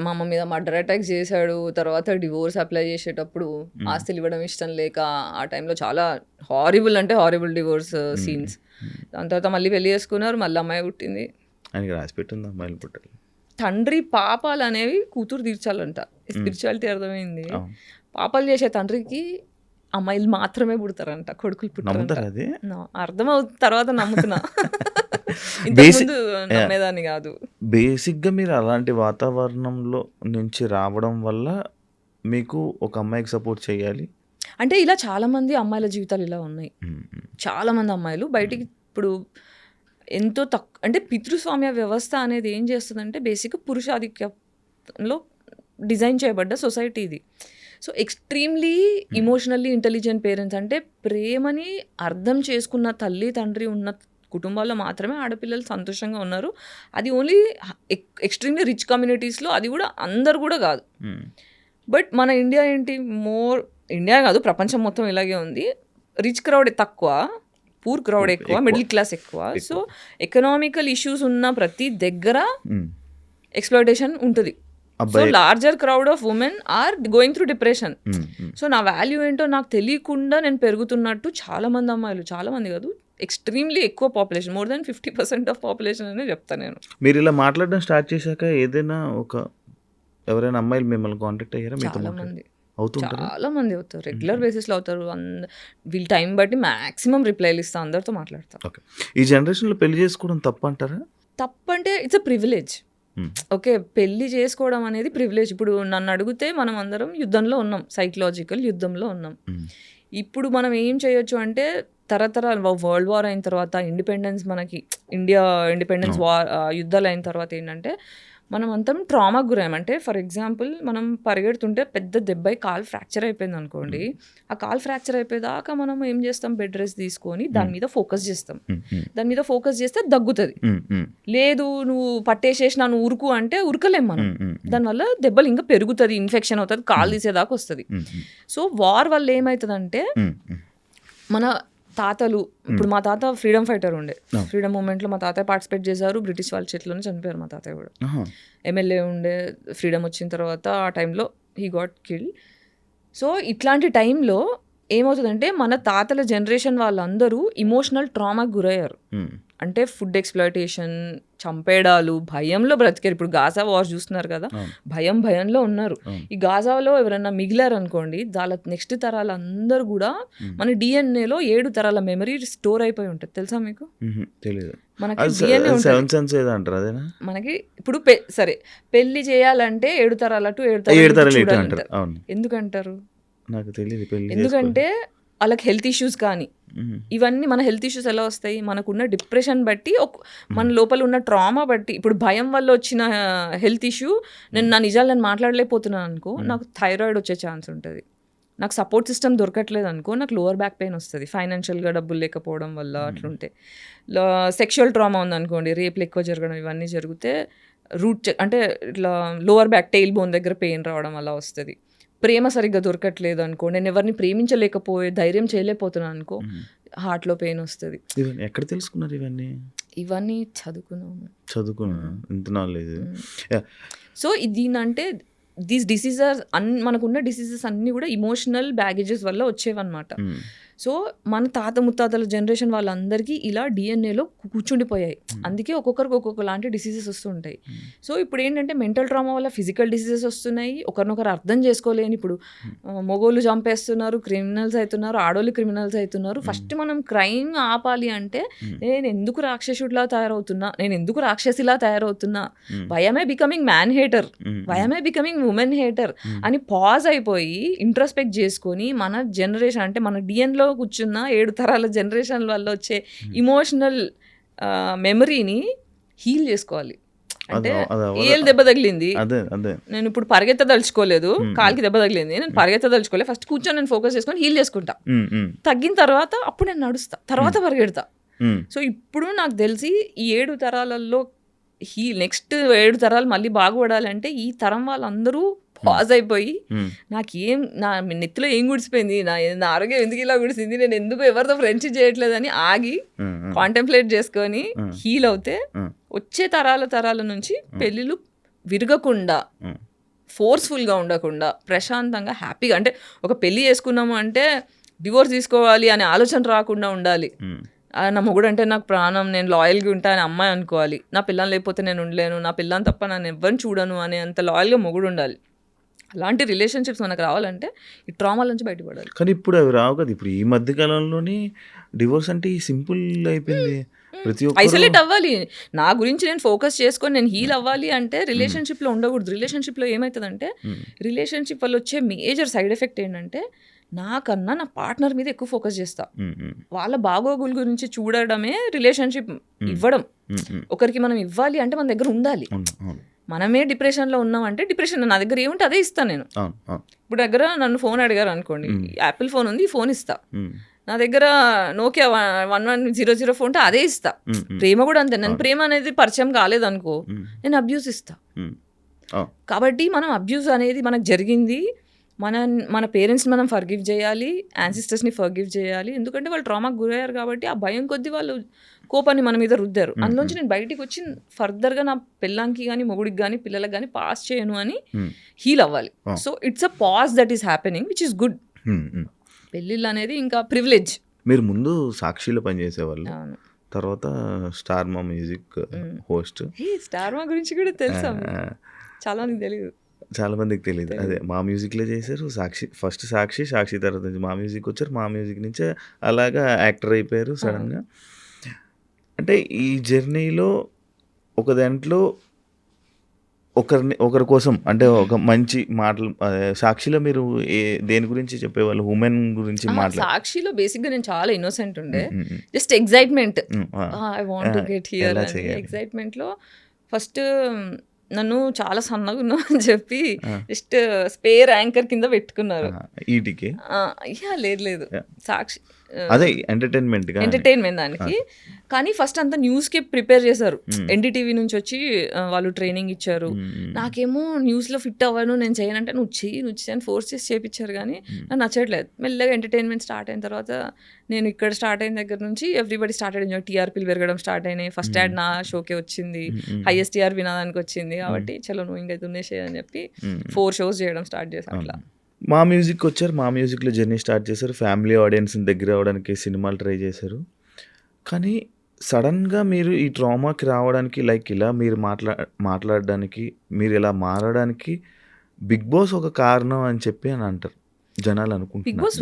మా అమ్మ మీద మర్డర్ అటాక్ చేశాడు. తర్వాత డివోర్స్ అప్లై చేసేటప్పుడు ఆస్తులు ఇవ్వడం ఇష్టం లేక ఆ టైంలో చాలా హారిబుల్ అంటే హారిబుల్ డివోర్స్ సీన్స్. దాని తర్వాత మళ్ళీ పెళ్లి చేసుకున్నారు, మళ్ళీ అమ్మాయి పుట్టింది. ఆయనకి రాసి పెట్టింది అమ్మాయిలు పుట్టాలి. తండ్రి పాపాలు అనేవి కూతురు తీర్చాలంట. స్పిరిచువాలిటీ అర్థమైంది. అవును. పాపాలు చేసే తండ్రికి అమ్మాయిలు మాత్రమే పుడతారంట, కొడుకులు పుట్టారంట. నమ్ముతారు అది. అర్థమవుతుంది తర్వాత నమ్ముతున్నా. Basic- ఇంతకుముందు నమ్మేదాన్ని కాదు. బేసిక్గా మీరు అలాంటి వాతావరణంలో నుంచి రావడం వల్ల మీకు ఒక అమ్మాయికి సపోర్ట్ చేయాలి. అంటే ఇలా చాలా మంది అమ్మాయిల జీవితాలు ఇలా ఉన్నాయి. చాలా మంది అమ్మాయిలు బయటికి ఇప్పుడు ఎంతో అంటే పితృస్వామ్య వ్యవస్థ అనేది ఏం చేస్తుందంటే బేసిక్గా పురుషాధిక్యంలో డిజైన్ చేయబడ్డ సొసైటీ ఇది. So extremely emotionally intelligent parents, అంటే ప్రేమని అర్థం చేసుకున్న తల్లి తండ్రి ఉన్న కుటుంబాల్లో మాత్రమే ఆడపిల్లలు సంతోషంగా ఉన్నారు. అది ఓన్లీ ఎక్స్ట్రీమ్లీ రిచ్ కమ్యూనిటీస్లో, అది కూడా అందరు కూడా కాదు. బట్ మన ఇండియా ఏంటి, ఇండియా కాదు ప్రపంచం మొత్తం ఇలాగే ఉంది. రిచ్ క్రౌడ్ తక్కువ, పూర్ క్రౌడ్ ఎక్కువ, మిడిల్ క్లాస్ ఎక్కువ. సో ఎకనామికల్ ఇష్యూస్ ఉన్న ప్రతి దగ్గర ఎక్స్ప్లాయిటేషన్ ఉంటుంది. So larger crowd of women are going through depression. So నా వాల్యూ ఏంటో నాకు తెలియకుండా నేను పెరుగుతున్నట్టు చాలా మంది అమ్మాయిలు, చాలా మంది కాదు, ఎక్స్ట్రీమ్లీ ఎక్కువ population, more than 50% of population అనే చెప్తాను నేను. మీరు ఇలా మాట్లాడడం స్టార్ట్ చేశాక ఏదైనా ఎవరైనా అమ్మాయిలు మిమ్మల్ని కాంటాక్ట్ అయ్యారా? చాలా మంది అవుతుంటారా? చాలా మంది అవుతారు, రెగ్యులర్ బేసిస్లో అవుతారు. వీళ్ళ టైం బట్టి మ్యాక్సిమం రిప్లైలు ఇస్తా, అందరితో మాట్లాడతారు. ఓకే. ఈ జనరేషన్లో పెళ్లి చేసుకోవడం తప్పు అంటారా? తప్పంటే ఇట్స్ అ ప్రివిలేజ్. ఓకే, పెళ్లి చేసుకోవడం అనేది ప్రివిలేజ్. ఇప్పుడు నన్ను అడిగితే మనం అందరం యుద్ధంలో ఉన్నాం, సైకలాజికల్ యుద్ధంలో ఉన్నాం. ఇప్పుడు మనం ఏం చేయొచ్చు అంటే తరతరాలు వరల్డ్ వార్ అయిన తర్వాత ఇండిపెండెన్స్, మనకి ఇండియా ఇండిపెండెన్స్ వార్ యుద్ధాలు అయిన తర్వాత ఏంటంటే మనం అంతా ట్రామాకు గురాం. అంటే ఫర్ ఎగ్జాంపుల్ మనం పరిగెడుతుంటే పెద్ద దెబ్బై కాలు ఫ్రాక్చర్ అయిపోయింది అనుకోండి, ఆ కాలు ఫ్రాక్చర్ అయిపోయేదాకా మనం ఏం చేస్తాం, బెడ్ రెస్ట్ తీసుకొని దాని మీద ఫోకస్ చేస్తాం. దాని మీద ఫోకస్ చేస్తే దగ్గుతుంది. లేదు నువ్వు పట్టేసేసి నన్ను ఉరుకు అంటే ఉరకలేం మనం. దానివల్ల దెబ్బలు ఇంకా పెరుగుతుంది, ఇన్ఫెక్షన్ అవుతుంది, కాలు తీసేదాకా వస్తుంది. సో వార్ వల్ల ఏమవుతుందంటే మన తాతలు, ఇప్పుడు మా తాత ఫ్రీడమ్ ఫైటర్ ఉండే, ఫ్రీడమ్ మూమెంట్లో మా తాతయ్య పార్టిసిపేట్ చేశారు. బ్రిటిష్ వాళ్ళ చేతిలోనే చనిపోయారు మా తాతయ్య కూడా. ఎమ్మెల్యే ఉండే, ఫ్రీడమ్ వచ్చిన తర్వాత ఆ టైంలో హీ గాట్ కిల్డ్. సో ఇట్లాంటి టైంలో ఏమవుతుందంటే మన తాతల జనరేషన్ వాళ్ళందరూ ఇమోషనల్ ట్రామాకి గురయ్యారు. అంటే ఫుడ్ ఎక్స్ప్లాయిటేషన్, చంపేడాలు, భయంలో బ్రతికారు. ఇప్పుడు గాజా వార్ చూస్తున్నారు కదా, భయంలో ఉన్నారు. ఈ గాజాలో ఎవరైనా మిగిలారు అనుకోండి, దాని నెక్స్ట్ తరాలు అందరూ కూడా మన డిఎన్ఏలో 7 తరాల మెమరీ స్టోర్ అయిపోయి ఉంటుంది. తెలుసా మీకు? తెలియదు. మనకి డిఎన్ఏ మనకి ఇప్పుడు సరే పెళ్లి చేయాలంటే 7 తరాల టు 7 తరాలు ఎందుకంటారు నాకు తెలియదు. ఎందుకంటే వాళ్ళకి హెల్త్ ఇష్యూస్ కానీ ఇవన్నీ, మన హెల్త్ ఇష్యూస్ ఎలా వస్తాయి, మనకున్న డిప్రెషన్ బట్టి, మన లోపల ఉన్న ట్రామా బట్టి. ఇప్పుడు భయం వల్ల వచ్చిన హెల్త్ ఇష్యూ, నా నిజాలు నేను మాట్లాడలేకపోతున్నాను అనుకో, నాకు థైరాయిడ్ వచ్చే ఛాన్స్ ఉంటుంది. నాకు సపోర్ట్ సిస్టమ్ దొరకట్లేదు అనుకో, నాకు లోవర్ బ్యాక్ పెయిన్ వస్తుంది, ఫైనాన్షియల్గా డబ్బులు లేకపోవడం వల్ల. అట్లుంటే సెక్షువల్ ట్రామా ఉందనుకోండి, రేపులు ఎక్కువ జరగడం, ఇవన్నీ జరిగితే అంటే ఇట్లా లోవర్ బ్యాక్ టెయిల్ బోన్ దగ్గర పెయిన్ రావడం అలా వస్తుంది. ప్రేమ సరిగ్గా దొరకట్లేదు అనుకో, నేను ఎవరిని ప్రేమించలేకపోయే ధైర్యం చేయలేకపోతున్నాను అనుకో, హార్ట్లో పెయిన్ వస్తుంది. ఎక్కడ తెలుసుకున్నారు ఇవన్నీ? చదువుకున్నాను. ఇంత నాలెడ్జ్. సో దీనంటే దీస్ డిసీజెస్ మనకున్న డిసీజెస్ అన్నీ కూడా ఇమోషనల్ బ్యాగేజెస్ వల్ల వచ్చేవన్నమాట. సో మన తాత ముత్తాతల జనరేషన్ వాళ్ళందరికీ ఇలా డిఎన్ఏలో కూర్చుండిపోయాయి. అందుకే ఒక్కొక్కరికి ఒక్కొక్క లాంటి డిసీజెస్ వస్తుంటాయి. సో ఇప్పుడు ఏంటంటే మెంటల్ ట్రామా వల్ల ఫిజికల్ డిసీజెస్ వస్తున్నాయి. ఒకరినొకరు అర్థం చేసుకోలేని, ఇప్పుడు మొగోళ్ళు చంపేస్తున్నారు, క్రిమినల్స్ అవుతున్నారు, ఆడోళ్ళు క్రిమినల్స్ అవుతున్నారు. ఫస్ట్ మనం క్రైమ్ ఆపాలి అంటే నేను ఎందుకు రాక్షసుడిలా తయారవుతున్నా, నేను ఎందుకు రాక్షసిలా తయారవుతున్నా, why becoming man hater, why becoming women hater అని పాజ్ అయిపోయి ఇంట్రోస్పెక్ట్ చేసుకొని మన జనరేషన్, అంటే మన డిఎన్లో కూర్చున్న 7 తరాల జనరేషన్ వల్ల వచ్చే ఇమోషనల్ మెమరీని హీల్ చేసుకోవాలి. అంటే ఏళ్ళు దెబ్బ తగిలింది, నేను ఇప్పుడు పరిగెత్తదలుచుకోలేదు, కాలికి దెబ్బ తగిలింది, నేను పరిగెత్తదలుచుకోలేదు, ఫస్ట్ కూర్చొని నేను ఫోకస్ చేసుకొని హీల్ చేసుకుంటా. తగ్గిన తర్వాత అప్పుడు నేను నడుస్తా, తర్వాత పరిగెడతా. సో ఇప్పుడు నాకు తెలిసి ఈ 7 తరాలలో నెక్స్ట్ 7 తరాలు మళ్ళీ బాగుపడాలంటే ఈ తరం వాళ్ళందరూ పాజ్ అయిపోయి నాకేం నా నెత్తిలో ఏం గుడిసిపోయింది, నా ఆరోగ్యం ఎందుకు ఇలా గుడిసింది, నేను ఎందుకు ఎవరితో ఫ్రెండ్షిప్ చేయట్లేదని ఆగి కాంటెంప్లేట్ చేసుకొని హీల్ అవుతే వచ్చే తరాల నుంచి పెళ్ళిళ్ళు విరగకుండా, ఫోర్స్ఫుల్గా ఉండకుండా, ప్రశాంతంగా హ్యాపీగా, అంటే ఒక పెళ్ళి చేసుకున్నాము అంటే డివోర్స్ తీసుకోవాలి అనే ఆలోచన రాకుండా ఉండాలి. నా మొగుడు అంటే నాకు ప్రాణం, నేను లాయల్గా ఉంటా అని అమ్మాయి అనుకోవాలి. నా పిల్లని లేకపోతే నేను ఉండలేను, నా పిల్లని తప్ప నన్ను ఎవరిని చూడను అనే అంత లాయల్గా మొగుడు ఉండాలి. అలాంటి రిలేషన్షిప్స్ మనకు రావాలంటే ఈ ట్రామాల నుంచి బయటపడాలి. కానీ ఇప్పుడు అవి రావు కదా. ఇప్పుడు ఈ మధ్య కాలంలోనే డివోర్స్ అంటే సింపుల్ అయిపోయింది. ప్రతి ఒక్క ఐసోలేట్ అవ్వాలి. నా గురించి నేను ఫోకస్ చేసుకొని నేను హీల్ అవ్వాలి అంటే రిలేషన్షిప్లో ఉండకూడదు. రిలేషన్షిప్లో ఏమవుతుందంటే రిలేషన్షిప్ వల్ల వచ్చే మేజర్ సైడ్ ఎఫెక్ట్ ఏంటంటే నాకన్నా నా పార్ట్నర్ మీద ఎక్కువ ఫోకస్ చేస్తా. వాళ్ళ బాగోగుల గురించి చూడడమే రిలేషన్షిప్ ఇవ్వడం. ఒకరికి మనం ఇవ్వాలి అంటే మన దగ్గర ఉండాలి. మనమే డిప్రెషన్లో ఉన్నామంటే డిప్రెషన్ నా దగ్గర ఏముంటే అదే ఇస్తాను నేను. ఇప్పుడు దగ్గర నన్ను ఫోన్ అడిగారు అనుకోండి, యాపిల్ ఫోన్ ఉంది, ఈ ఫోన్ ఇస్తా. నా దగ్గర నోకియా 1100 ఫోన్ ఉంటే అదే ఇస్తా. ప్రేమ కూడా అంతే. నేను ప్రేమ అనేది పరిచయం కాలేదనుకో, నేను అబ్యూస్ ఇస్తా. కాబట్టి మనం అబ్యూస్ అనేది మనకు జరిగింది, మన పేరెంట్స్ని మనం ఫర్గివ్ చేయాలి, యాన్సిస్టర్స్ని ఫర్గివ్ చేయాలి. ఎందుకంటే వాళ్ళు ట్రామాకు గురయ్యారు కాబట్టి ఆ భయం కొద్దీ వాళ్ళు కోపాన్ని మన మీద రుద్దారు. అందులోంచి నేను బయటికి వచ్చి ఫర్దర్గా నా పిల్లానికి కానీ మొగుడికి కానీ పిల్లలకు కానీ పాస్ చేయను అని హీల్ అవ్వాలి. So it's a pause that is happening which is good. పెళ్ళిళ్ళు అనేది ఇంకా ప్రివిలేజ్. మీరు ముందు సాక్షిలో పనిచేసేవాళ్ళు, తర్వాత స్టార్ మా మ్యూజిక్ హోస్ట్. స్టార్ మా గురించి కూడా తెలుసా? చాలా మందికి తెలియదు. చాలా మందికి తెలియదు. అదే మా మ్యూజిక్లో చేశారు. ఫస్ట్ సాక్షి తర్వాత నుంచి మా మ్యూజిక్ వచ్చారు. మా మ్యూజిక్ నుంచే అలాగా యాక్టర్ అయిపోయారు సడన్గా. అంటే ఈ జర్నీలో ఒక దాంట్లో ఒకరి కోసం అంటే ఒక మంచి మాటలు సాక్షిలో మీరు దేని గురించి చెప్పేవాళ్ళు? ఉమెన్ గురించి మాట్లాడు. సాక్షిలో బేసిక్గా నేను చాలా ఇన్నోసెంట్ ఉండే, just excitement, I want to get here. ఎగ్జైట్మెంట్లో ఫస్ట్ నన్ను చాలా సన్నగా ఉన్నా అని చెప్పి జస్ట్ స్పేర్ యాంకర్ కింద పెట్టుకున్నారు. ఈటీకి లేదు సాక్షి అదే ఎంటర్టైన్మెంట్ దానికి. కానీ ఫస్ట్ అంతా న్యూస్కి ప్రిపేర్ చేశారు. ఎన్డీటీవీ నుంచి వచ్చి వాళ్ళు ట్రైనింగ్ ఇచ్చారు. నాకేమో న్యూస్లో ఫిట్ అవ్వను, నేను చేయనంటే నువ్వు చేయని ఫోర్స్ చేసి చేయించారు. కానీ నాకు నచ్చట్లేదు. మెల్లగా ఎంటర్టైన్మెంట్ స్టార్ట్ అయిన తర్వాత నేను ఇక్కడ స్టార్ట్ అయిన దగ్గర నుంచి ఎవ్రీబడి స్టార్ట్ అయ్యింది. టీఆర్పీలు పెరగడం స్టార్ట్ అయినాయి. ఫస్ట్ యాడ్ నా షోకే వచ్చింది, హైయెస్ట్ టీఆర్పీ నాదానికి వచ్చింది. కాబట్టి చలో నువ్వు ఇంకా దున్నేసే అని చెప్పి 4 షోస్ చేయడం స్టార్ట్ చేశాను. అట్లా మా మ్యూజిక్ వచ్చారు. మా మ్యూజిక్లో జర్నీ స్టార్ట్ చేశారు. ఫ్యామిలీ ఆడియన్స్ని దగ్గర అవ్వడానికి సినిమాలు ట్రై చేశారు. కానీ సడన్గా మీరు ఈ ట్రామాకి రావడానికి లైక్ ఇలా మీరు మాట్లాడడానికి మీరు ఇలా మారడానికి బిగ్ బాస్ ఒక కారణం అని చెప్పి అని అంటారు జనాలు అనుకుంటున్నారు. Big boss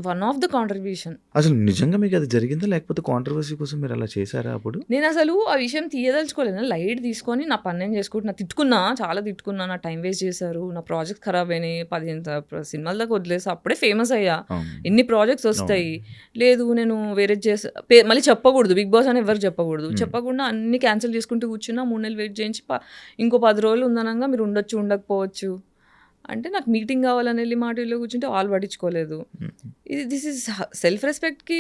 one of the contribution. అసలు నిజంగా మీకు అది జరిగిందా లేకపోతే కాంట్రవర్సీ కోసం మీరు అలా చేశారా? అప్పుడు నేను అసలు ఆ విషయం తీయదలుచుకోలేదు. లైట్ తీసుకొని నా పని నేను చేసుకుంటున్నా. చాలా తిట్టుకున్నా, నా టైం వేస్ట్ చేశారు, నా ప్రాజెక్ట్ ఖరాబ్ అయినాయి, 15 సినిమాల దాకా వదిలేసి అప్పుడే ఫేమస్ అయ్యా. ఎన్ని ప్రాజెక్ట్స్ వస్తాయి. లేదు నేను వేరే మళ్ళీ చెప్పకూడదు, బిగ్ బాస్ అని ఎవరు చెప్పకూడదు. చెప్పకుండా అన్ని క్యాన్సిల్ చేసుకుంటూ కూర్చున్నా. 3 నెలలు వెయిట్ చేయించి ఇంకో 10 రోజులు ఉందనంగా మీరు ఉండొచ్చు ఉండకపోవచ్చు అంటే నాకు మీటింగ్ కావాలని వెళ్ళి మాటిలో కూర్చుంటే వాళ్ళు పట్టించుకోలేదు. దిస్ ఈజ్ సెల్ఫ్ రెస్పెక్ట్కి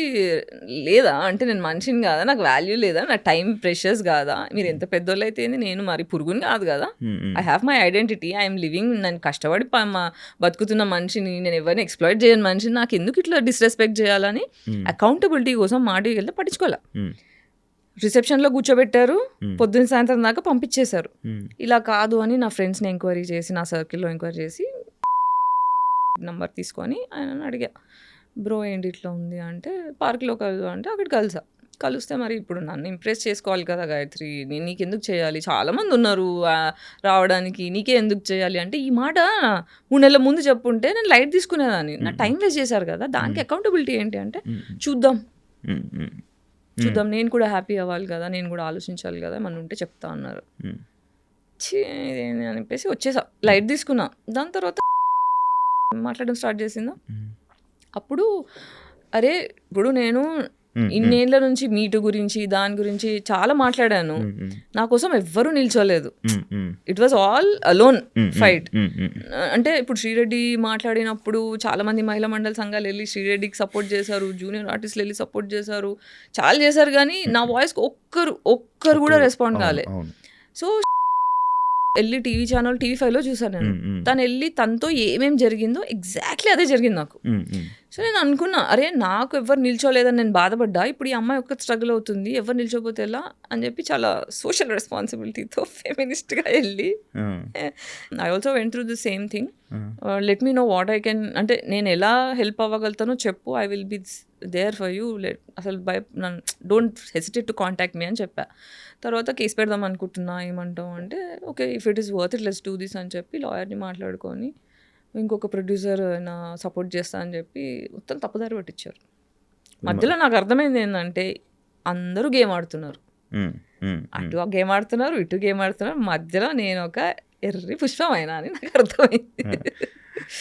లేదా? అంటే నేను మనిషిని కాదా? నాకు వాల్యూ లేదా? నా టైం ప్రెషర్స్ కాదా? మీరు ఎంత పెద్దోళ్ళు అయితే నేను మరి పురుగుని కాదు కదా. I have my identity, I'm living. నేను కష్టపడి బతుకుతున్న మనిషిని, నేను ఎవరిని ఎక్స్ప్లాయిట్ చేయని మనిషిని నాకు ఎందుకు ఇట్లా డిస్రెస్పెక్ట్ చేయాలని అకౌంటబిలిటీ కోసం మాటికి వెళ్తే పట్టించుకోలే. రిసెప్షన్లో కూర్చోబెట్టారు, పొద్దున్న సాయంత్రం దాకా పంపించేశారు. ఇలా కాదు అని నా ఫ్రెండ్స్ని ఎంక్వైరీ చేసి, నా సర్కిల్లో ఎంక్వైరీ చేసి నెంబర్ తీసుకొని ఆయన అడిగా, బ్రో ఏంటి ఇట్లా ఉంది అంటే పార్క్లో కలుసు అంటే అక్కడ కలిస్తే మరి ఇప్పుడు నన్ను ఇంప్రెస్ చేసుకోవాలి కదా గాయత్రి, నేను నీకెందుకు చేయాలి, చాలామంది ఉన్నారు రావడానికి, నీకే ఎందుకు చేయాలి అంటే ఈ మాట 3 నెలల ముందు చెప్పుంటే నేను లైట్ తీసుకునేదాన్ని. నా టైం వేస్ట్ చేశారు కదా, దానికి అకౌంటబిలిటీ ఏంటి అంటే చూద్దాం, నేను కూడా హ్యాపీ అవ్వాలి కదా, నేను కూడా ఆలోచించాలి కదా, మన ఉంటే చెప్తా అన్నారు. అని చెప్పేసి వచ్చేసా, లైట్ తీసుకున్నా. దాని తర్వాత మాట్లాడడం స్టార్ట్ చేసిందా. అప్పుడు అరే ఇప్పుడు నేను ఇన్నేళ్ల నుంచి మీటు గురించి దాని గురించి చాలా మాట్లాడాను, నా కోసం ఎవ్వరూ నిల్చోలేదు. It was all alone fight. అంటే ఇప్పుడు శ్రీరెడ్డి మాట్లాడినప్పుడు చాలా మంది మహిళా మండలి సంఘాలు వెళ్ళి శ్రీరెడ్డికి సపోర్ట్ చేశారు, జూనియర్ ఆర్టిస్టులు వెళ్ళి సపోర్ట్ చేశారు, చాలా చేశారు. కానీ నా వాయిస్కి ఒక్కరు కూడా రెస్పాండ్ కాలే. సో వెళ్ళి టీవీ ఛానల్ TV5లో చూసాను నేను. తను వెళ్ళి తనతో ఏమేం జరిగిందో ఎగ్జాక్ట్లీ అదే జరిగింది నాకు. సో నేను అనుకున్నా, అరే నాకు ఎవరు నిల్చోలేదని నేను బాధపడ్డా, ఇప్పుడు ఈ అమ్మాయి ఒక్క స్ట్రగుల్ అవుతుంది, ఎవరు నిల్చోపోతే ఎలా అని చెప్పి చాలా సోషల్ రెస్పాన్సిబిలిటీతో ఫెమినిస్ట్గా వెళ్ళి I also went through the same thing. Let me know what I can, అంటే నేను ఎలా హెల్ప్ అవ్వగలుగుతానో చెప్పు, ఐ విల్ బి దేర్ ఫర్ యూ, అసలు don't hesitate to contact me అని చెప్పా. తర్వాత కేసు పెడదాం అనుకుంటున్నా, ఏమంటావు అంటే okay if it is worth it let's do this అని చెప్పి లాయర్ని మాట్లాడుకొని ఇంకొక ప్రొడ్యూసర్ ఆయన సపోర్ట్ చేస్తా అని చెప్పి మొత్తం తప్పుదారి పట్టించారు. మధ్యలో నాకు అర్థమైంది ఏంటంటే అందరూ గేమ్ ఆడుతున్నారు, అటు గేమ్ ఆడుతున్నారు ఇటు గేమ్ ఆడుతున్నారు, మధ్యలో నేను ఒక ఎర్రి పుష్పమైనా అని నాకు అర్థమైంది.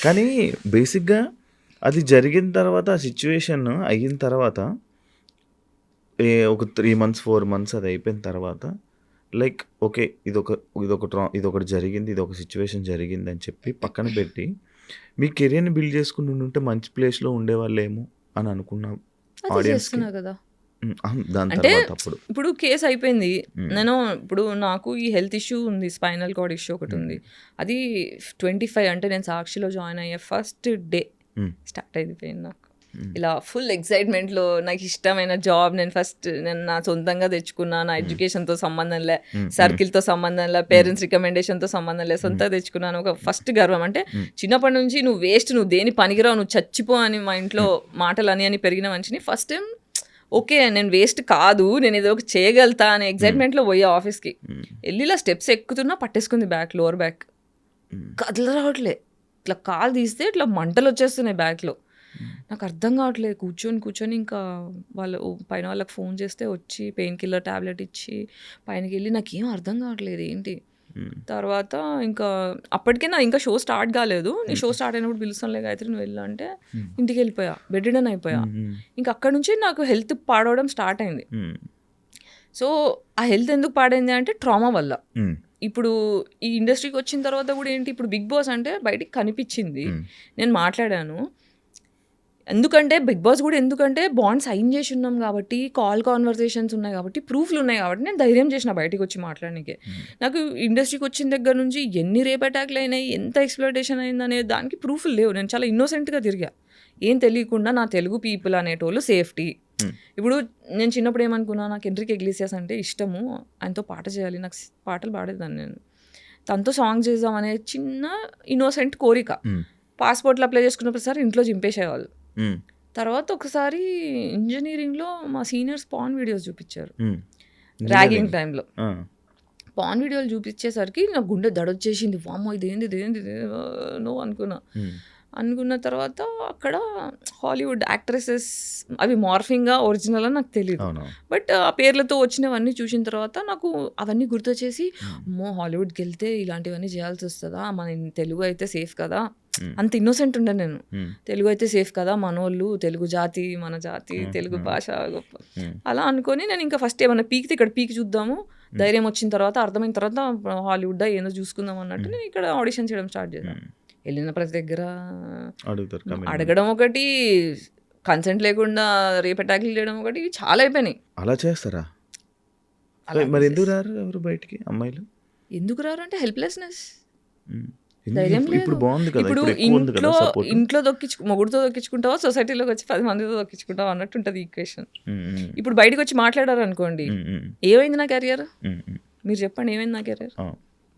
కానీ బేసిక్గా అది జరిగిన తర్వాత ఆ సిచ్యువేషన్ అయిన తర్వాత ఒక 3 months 4 months అది అయిపోయిన తర్వాత లైక్ ఓకే ఇదొకటి జరిగింది, ఇది ఒక సిచ్యువేషన్ జరిగింది అని చెప్పి పక్కన పెట్టి మీ కెరియర్ని బిల్డ్ చేసుకుని ఉంటే మంచి ప్లేస్లో ఉండేవాళ్ళేమో అని అనుకున్నా ఆడియన్స్ కదా. దాని అంటే తర్వాత అప్పుడు ఇప్పుడు కేసు అయిపోయింది, నేను ఇప్పుడు నాకు ఈ హెల్త్ ఇష్యూ ఉంది, స్పైనల్ కార్డ్ ఇష్యూ ఒకటి ఉంది, అది 25 అంటే నేను సాక్షిలో జాయిన్ అయ్యే ఫస్ట్ డే స్టార్ట్ అయిపోయింది నాకు. ఇలా ఫుల్ ఎక్సైట్మెంట్లో నాకు ఇష్టమైన జాబ్ నేను నా సొంతంగా తెచ్చుకున్నా, నా ఎడ్యుకేషన్తో సంబంధం లే, సర్కిల్తో సంబంధం లే, పేరెంట్స్ రికమెండేషన్తో సంబంధం లే, సొంతంగా తెచ్చుకున్నాను. ఒక ఫస్ట్ గర్వం అంటే చిన్నప్పటి నుంచి నువ్వు వేస్ట్, నువ్వు దేని పనికిరావు, నువ్వు చచ్చిపో అని మా ఇంట్లో మాటలు అని పెరిగిన మనిషిని ఫస్ట్ టైం ఓకే నేను వేస్ట్ కాదు, నేను ఏదో ఒక చేయగలుగుతా అనే ఎక్సైట్మెంట్లో పోయా ఆఫీస్కి. వెళ్ళి ఇలా స్టెప్స్ ఎక్కుతున్నా పట్టేసుకుంది బ్యాక్, లోవర్ బ్యాక్ కదల రావట్లే, ఇట్లా కాలు తీస్తే ఇట్లా మంటలు వచ్చేస్తున్నాయి బ్యాక్లో. నాకు అర్థం కావట్లేదు, కూర్చొని ఇంకా వాళ్ళు పైన వాళ్ళకి ఫోన్ చేస్తే వచ్చి పెయిన్ కిల్లర్ ట్యాబ్లెట్ ఇచ్చి పైనకి వెళ్ళి నాకేం అర్థం కావట్లేదు ఏంటి. తర్వాత ఇంకా అప్పటికే నా ఇంకా షో స్టార్ట్ కాలేదు, నీ షో స్టార్ట్ అయినప్పుడు పిలుస్తానులే గాయత్రి నువ్వు వెళ్ళా అంటే ఇంటికి వెళ్ళిపోయా, బెడ్ రిడన్ అయిపోయా. ఇంకా అక్కడ నుంచి నాకు హెల్త్ పాడవడం స్టార్ట్ అయింది. సో ఆ హెల్త్ ఎందుకు పాడైంది అంటే ట్రామా వల్ల. ఇప్పుడు ఈ ఇండస్ట్రీకి వచ్చిన తర్వాత కూడా ఏంటి, ఇప్పుడు బిగ్ బాస్ అంటే బయటికి కనిపించింది, నేను మాట్లాడాను. ఎందుకంటే బిగ్ బాస్ కూడా ఎందుకంటే బాండ్ సైన్ చేసి ఉన్నాం కాబట్టి, కాల్ కాన్వర్సేషన్స్ ఉన్నాయి కాబట్టి, ప్రూఫ్లు ఉన్నాయి కాబట్టి నేను ధైర్యం చేసిన బయటికి వచ్చి మాట్లాడడానికి. నాకు ఇండస్ట్రీకి వచ్చిన దగ్గర నుంచి ఎన్ని రేప్ అటాక్లు అయినాయి, ఎంత ఎక్స్ప్లోటేషన్ అయింది అనే దానికి ప్రూఫ్లు లేవు. నేను చాలా ఇన్నోసెంట్గా తిరిగా, ఏం తెలియకుండా నా తెలుగు పీపుల్ అనేటోళ్ళు సేఫ్టీ. ఇప్పుడు నేను చిన్నప్పుడు ఏమనుకున్నా, నాకు ఎంట్రీకి ఇగ్లీసియాస్ అంటే ఇష్టము, ఆయనతో పాట చేయాలి, నాకు పాటలు పాడేదాన్ని, నేను తనతో సాంగ్ చేద్దాం అనే చిన్న ఇన్నోసెంట్ కోరిక. పాస్పోర్ట్లు అప్లై చేసుకున్నప్పుడు సార్ ఇంట్లో చింపేసేవాళ్ళు. తర్వాత ఒకసారి ఇంజనీరింగ్లో మా సీనియర్స్ పాన్ వీడియోస్ చూపించారు, ర్యాగింగ్ టైంలో పాన్ వీడియోలు చూపించేసరికి నాకు గుండె దడొచ్చేసింది, వామ్మో ఇదేంది నో అనుకున్న తర్వాత అక్కడ హాలీవుడ్ యాక్ట్రెసెస్ అవి మార్ఫింగ్గా ఒరిజినల్ అని నాకు తెలియదు, బట్ ఆ పేర్లతో వచ్చినవన్నీ చూసిన తర్వాత నాకు అవన్నీ గుర్తొచ్చేసి హాలీవుడ్కి వెళ్తే ఇలాంటివన్నీ చేయాల్సి వస్తుందా, మన తెలుగు అయితే సేఫ్ కదా, అంత ఇన్నోసెంట్ ఉండే నేను, తెలుగు అయితే సేఫ్ కదా, మనోళ్ళు తెలుగు జాతి, మన జాతి, తెలుగు భాష గొప్ప అలా అనుకొని నేను ఇంకా ఫస్ట్ ఏమన్నా పీక్తే ఇక్కడ పీక్ చూద్దాము, ధైర్యం వచ్చిన తర్వాత అర్థమైన తర్వాత హాలీవుడ్ ఏదో చూసుకుందాం అన్నట్టు నేను ఇక్కడ ఆడిషన్ చేయడం స్టార్ట్ చేశాను. వెళ్ళిన ప్రతి దగ్గర అడగడం ఒకటి, కన్సెంట్ లేకుండా రేప్ అటాక్లు చేయడం ఒకటి, చాలా అయిపోయినాయి. అలా చేస్తారా? మరి ఎందుకు రారు ఎవరు బయటికి అమ్మాయిలు? ఎందుకు రారు అంటే హెల్ప్లెస్నెస్, ఇప్పుడు బాగుంది కదా, ఇప్పుడు ఇంట్లో మొగుడుతో దొక్కించుకుంటావా, సొసైటీలోకి వచ్చి 10 మందితో దొక్కించుకుంటావా అన్నట్టు ఉంటుంది ఈక్వేషన్. ఇప్పుడు బయటకు వచ్చి మాట్లాడారు అనుకోండి, ఏమైంది నా కెరియర్, మీరు చెప్పండి ఏమైంది నా కెరియర్,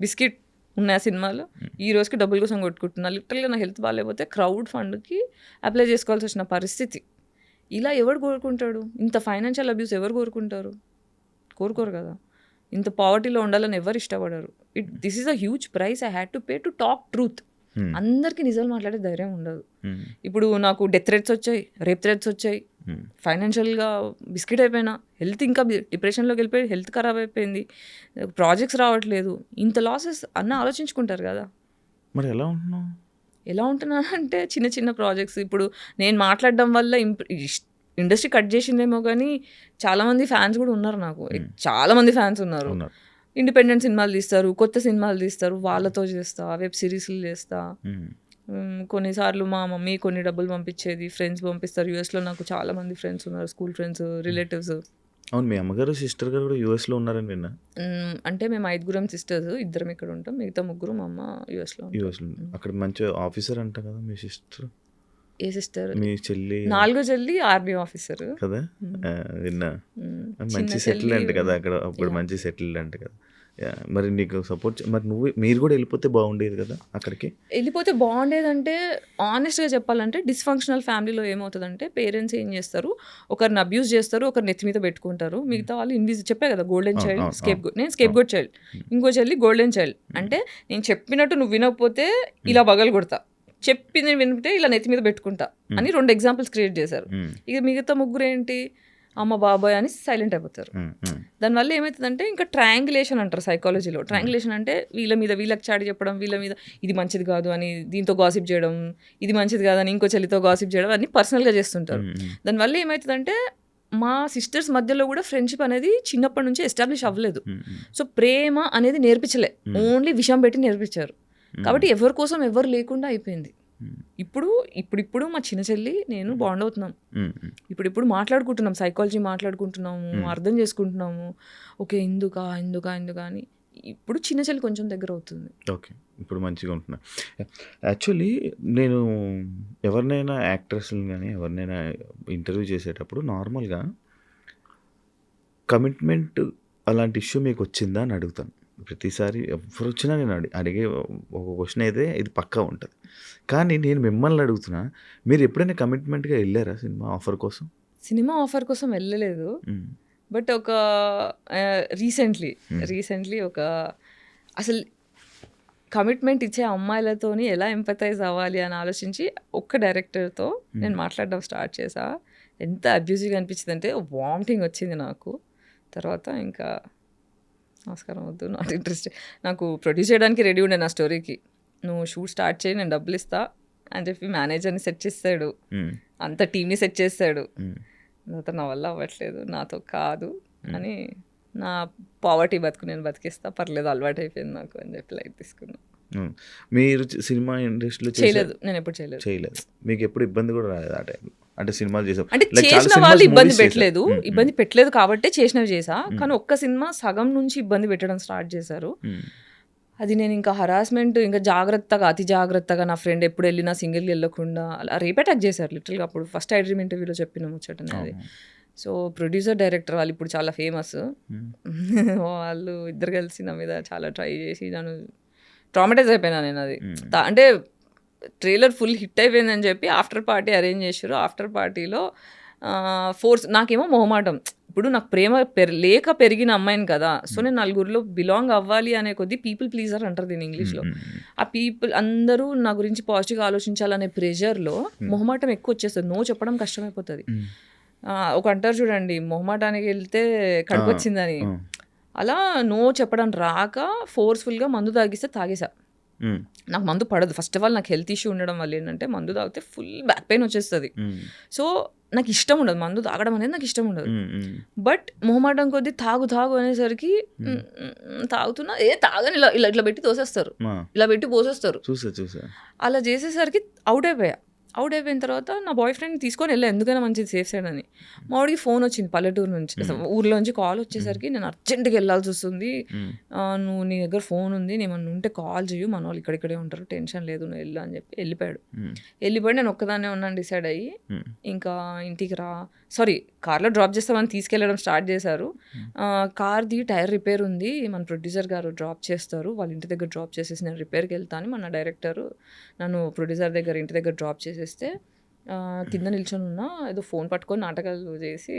బిస్కెట్ ఉన్నాయి సినిమాలో, ఈ రోజుకి డబ్బుల కోసం కొట్టుకుంటున్నా, లిటరల్గా నా హెల్త్ బాగాలేకపోతే క్రౌడ్ ఫండ్కి అప్లై చేసుకోవాల్సి వచ్చిన పరిస్థితి. ఇలా ఎవరు కోరుకుంటాడు? ఇంత ఫైనాన్షియల్ అబ్యూస్ ఎవరు కోరుకోరు కదా. ఇంత పావర్టీలో ఉండాలని ఎవరు ఇష్టపడరు. This is a huge price I had to pay to talk truth. అందరికీ నిజాలు మాట్లాడే ధైర్యం ఉండదు. ఇప్పుడు నాకు డెత్ థ్రెట్స్ వచ్చాయి, రేప్ థ్రెట్స్ వచ్చాయి, ఫైనాన్షియల్గా బిస్కెట్ అయిపోయినా, హెల్త్ ఇంకా డిప్రెషన్లోకి వెళ్ళిపోయి హెల్త్ ఖరాబ్ అయిపోయింది, ప్రాజెక్ట్స్ రావట్లేదు, ఇంత లాసెస్ అన్న ఆలోచించుకుంటారు కదా. మరి ఎలా ఉంటున్నా అంటే చిన్న చిన్న ప్రాజెక్ట్స్. ఇప్పుడు నేను మాట్లాడడం వల్ల ఇండస్ట్రీ కట్ చేసిందేమో కానీ చాలామంది ఫ్యాన్స్ కూడా ఉన్నారు, నాకు చాలామంది ఫ్యాన్స్ ఉన్నారు. ఇండిపెండెంట్ సినిమాలు తీస్తారు, కొత్త సినిమాలు తీస్తారు, వాళ్ళతో చేస్తా, వెబ్ సిరీస్లు చేస్తా. కొన్నిసార్లు మా మమ్మీ కొన్ని డబ్బులు పంపించేది, ఫ్రెండ్స్ పంపిస్తారు. యూఎస్లో నాకు చాలామంది ఫ్రెండ్స్ ఉన్నారు, స్కూల్ ఫ్రెండ్స్, రిలేటివ్స్. అవును, మీ అమ్మగారు సిస్టర్ గారు కూడా యూఎస్లో ఉన్నారని విన్నా. అంటే మేము 5 సిస్టర్స్, ఇద్దరం ఇక్కడ ఉంటాం, మిగతా 3 మా అమ్మ యూఎస్లో ఉంటాం. యూఎస్లో అక్కడ మంచి ఆఫీసర్ అంట కదా మీ సిస్టర్. ఏ సిస్టర్? మీ చెల్లి 4 చెల్లి ఆర్మీ ఆఫీసర్ కదా, విన్నా. మంచి చిన్న సెటిల్ అంట చెల్లి కదా అక్కడ, అప్పుడు మంచి సెటిల్డ్ అంట కదా. మరి నీకు సపోర్ట్, మరి మీరు కూడా వెళ్ళిపోతే బాగుండేది కదా అక్కడికి. వెళ్ళిపోతే బాగుండేదంటే ఆనెస్ట్గా చెప్పాలంటే డిస్ఫంక్షనల్ ఫ్యామిలీలో ఏమవుతుందంటే పేరెంట్స్ ఏం చేస్తారు, ఒకరిని అబ్యూస్ చేస్తారు, ఒకరిని నెత్తి మీద పెట్టుకుంటారు, మిగతా వాళ్ళు చెప్పే కదా గోల్డెన్ చైల్డ్, స్కేప్ గోట్. నేను స్కేప్ గోట్ చైల్డ్, ఇంకో చెల్లి గోల్డెన్ చైల్డ్. అంటే నేను చెప్పినట్టు నువ్వు వినకపోతే ఇలా బగలు కొడతా, చెప్పింది వింటే ఇలా నెత్తి మీద పెట్టుకుంటా అని 2 ఎగ్జాంపుల్స్ క్రియేట్ చేశారు. ఇక మిగతా 3 ఏంటి, అమ్మ బాబాయ్ అని సైలెంట్ అయిపోతారు. దానివల్ల ఏమవుతుందంటే ఇంకా ట్రయాంగులేషన్ అంటారు సైకాలజీలో. ట్రయాంగులేషన్ అంటే వీళ్ళ మీద వీళ్ళకి చాటి చెప్పడం, వీళ్ళ మీద ఇది మంచిది కాదు అని దీంతో గాసిప్ చేయడం, ఇది మంచిది కాదని ఇంకో చెల్లితో గాసిప్ చేయడం, అన్ని పర్సనల్గా చేస్తుంటారు. దానివల్ల ఏమవుతుందంటే మా సిస్టర్స్ మధ్యలో కూడా ఫ్రెండ్షిప్ అనేది చిన్నప్పటి నుంచి ఎస్టాబ్లిష్ అవ్వలేదు. సో ప్రేమ అనేది నేర్పించలే, ఓన్లీ విషయం పెట్టి నేర్పించారు. కాబట్టి ఎవరి కోసం ఎవరు లేకుండా అయిపోయింది. ఇప్పుడు మా చిన్న చెల్లి నేను బాండ్ అవుతున్నాం, ఇప్పుడు మాట్లాడుకుంటున్నాం, సైకాలజీ మాట్లాడుకుంటున్నాము, అర్థం చేసుకుంటున్నాము. ఓకే ఎందుకా అని ఇప్పుడు చిన్న చెల్లి కొంచెం దగ్గర అవుతుంది. ఓకే, ఇప్పుడు మంచిగా ఉంటున్నా. యాక్చువల్లీ నేను ఎవరినైనా యాక్ట్రెస్ని కానీ ఎవరినైనా ఇంటర్వ్యూ చేసేటప్పుడు నార్మల్గా కమిట్మెంట్ అలాంటి ఇష్యూ మీకు వచ్చిందా అని అడుగుతాను. ప్రతిసారి ఎవరు వచ్చినా నేను అడిగే ఒక క్వశ్చన్ అయితే ఇది పక్కా ఉంటుంది. కానీ నేను మిమ్మల్ని అడుగుతున్నా, మీరు ఎప్పుడైనా కమిట్మెంట్గా వెళ్ళారా సినిమా ఆఫర్ కోసం? సినిమా ఆఫర్ కోసం వెళ్ళలేదు, బట్ ఒక రీసెంట్లీ ఒక అసలు కమిట్మెంట్ ఇచ్చే అమ్మాయిలతోని ఎలా ఎంపథైజ్ అవ్వాలి అని ఆలోచించి ఒక్క డైరెక్టర్తో నేను మాట్లాడడం స్టార్ట్ చేసా. ఎంత అబ్యూజివ్గా అనిపించింది అంటే వామిటింగ్ వచ్చింది నాకు. తర్వాత ఇంకా నమస్కారం వద్దు, నాట్ ఇంట్రెస్ట్. నాకు ప్రొడ్యూస్ చేయడానికి రెడీ ఉండే నా స్టోరీకి, నువ్వు షూట్ స్టార్ట్ చేయి నేను డబ్బులు ఇస్తా అని చెప్పి మేనేజర్ని సెట్ చేస్తాడు, అంత టీమ్ని సెట్ చేస్తాడు. తర్వాత నా వల్ల అవ్వట్లేదు, నాతో కాదు అని నా పావర్టీ బతుకు నేను బతికిస్తా, పర్లేదు అలవాటు అయిపోయింది నాకు అని చెప్పి లైట్ తీసుకున్నాను. మీరు సినిమా ఇండస్ట్రీలో చేయలేదు, నేను ఎప్పుడు చేయలేదు. మీకు ఎప్పుడు ఇబ్బంది కూడా రాలేదు ఆ టైంలో? అంటే సినిమాలు చేసాం అంటే చేసిన వాళ్ళు ఇబ్బంది పెట్టలేదు కాబట్టి చేసినవి చేసా. కానీ ఒక్క సినిమా సగం నుంచి ఇబ్బంది పెట్టడం స్టార్ట్ చేశారు. అది నేను ఇంకా హరాస్మెంట్, ఇంకా జాగ్రత్తగా అతి జాగ్రత్తగా నా ఫ్రెండ్ ఎప్పుడు వెళ్ళినా సింగిల్గా వెళ్ళకుండా అలా రేప్ అటాక్ చేశారు లిటరల్గా. అప్పుడు ఫస్ట్ ఐ డ్రీమ్ ఇంటర్వ్యూలో చెప్పిన ముచ్చటనే అది. సో ప్రొడ్యూసర్ డైరెక్టర్ వాళ్ళు ఇప్పుడు చాలా ఫేమస్, వాళ్ళు ఇద్దరు కలిసి నా మీద చాలా ట్రై చేసి నన్ను ట్రామటైజ్ అయిపోయినా నేను. అది అంటే ట్రైలర్ ఫుల్ హిట్ అయిపోయిందని చెప్పి ఆఫ్టర్ పార్టీ అరేంజ్ చేశారు. ఆఫ్టర్ పార్టీలో ఫోర్స్, నాకేమో మొహమాటం, ఇప్పుడు నాకు ప్రేమ లేక పెరిగిన అమ్మాయిని కదా, సో నేను నలుగురిలో బిలాంగ్ అవ్వాలి అనే కొద్దీ పీపుల్ ప్లీజర్ అంటారు దీన్ని ఇంగ్లీష్లో. ఆ పీపుల్ అందరూ నా గురించి పాజిటివ్గా ఆలోచించాలనే ప్రెషర్లో మొహమాటం ఎక్కువ వచ్చేస్తుంది, నో చెప్పడం కష్టమైపోతుంది. ఒక అంటారు చూడండి, మొహమాటానికి వెళ్తే కడుపు వచ్చిందని, అలా నో చెప్పడం రాక ఫోర్స్ఫుల్గా మందు తాగేసా. నాకు మందు పడదు. ఫస్ట్ ఆఫ్ ఆల్ నాకు హెల్త్ ఇష్యూ ఉండడం వల్ల ఏంటంటే మందు తాగితే ఫుల్ బ్యాక్ పెయిన్ వచ్చేస్తుంది. సో నాకు ఇష్టం ఉండదు మందు తాగడం అనేది, నాకు ఇష్టం ఉండదు. బట్ మొహమాటం కొద్దీ తాగు అనేసరికి తాగుతున్నా, తాగని ఇట్లా పెట్టి తోసేస్తారు, ఇలా పెట్టి పోసేస్తారు. అలా చేసేసరికి అవుట్ అయిపోయిన తర్వాత నా బాయ్ ఫ్రెండ్ తీసుకొని వెళ్ళా, ఎందుకైనా మంచిది సేఫ్ సైడ్ అని. మా వాడికి ఫోన్ వచ్చింది పల్లెటూరు నుంచి, ఊర్లోంచి కాల్ వచ్చేసరికి నేను అర్జెంట్గా వెళ్ళాల్సి వస్తుంది, నువ్వు నీ దగ్గర ఫోన్ ఉంది, నేను ఉంటే కాల్ చేయు, మన వాళ్ళు ఇక్కడిక్కడే ఉంటారు, టెన్షన్ లేదు, నువ్వు వెళ్ళు అని చెప్పి వెళ్ళిపోయాడు. నేను ఒక్కదాన్నే ఉన్నాను డిసైడ్ అయ్యి. ఇంకా ఇంటికి కార్లో డ్రాప్ చేస్తామని తీసుకెళ్ళడం స్టార్ట్ చేశారు. కార్ది టైర్ రిపేర్ ఉంది, మన ప్రొడ్యూసర్ గారు డ్రాప్ చేస్తారు, వాళ్ళ ఇంటి దగ్గర డ్రాప్ చేసేసి నేను రిపేర్కి వెళ్తాను. మన డైరెక్టర్ నన్ను ప్రొడ్యూసర్ దగ్గర ఇంటి దగ్గర డ్రాప్ చేసేస్తే కింద నిల్చొని ఉన్నా, ఏదో ఫోన్ పట్టుకొని నాటకాలు చేసి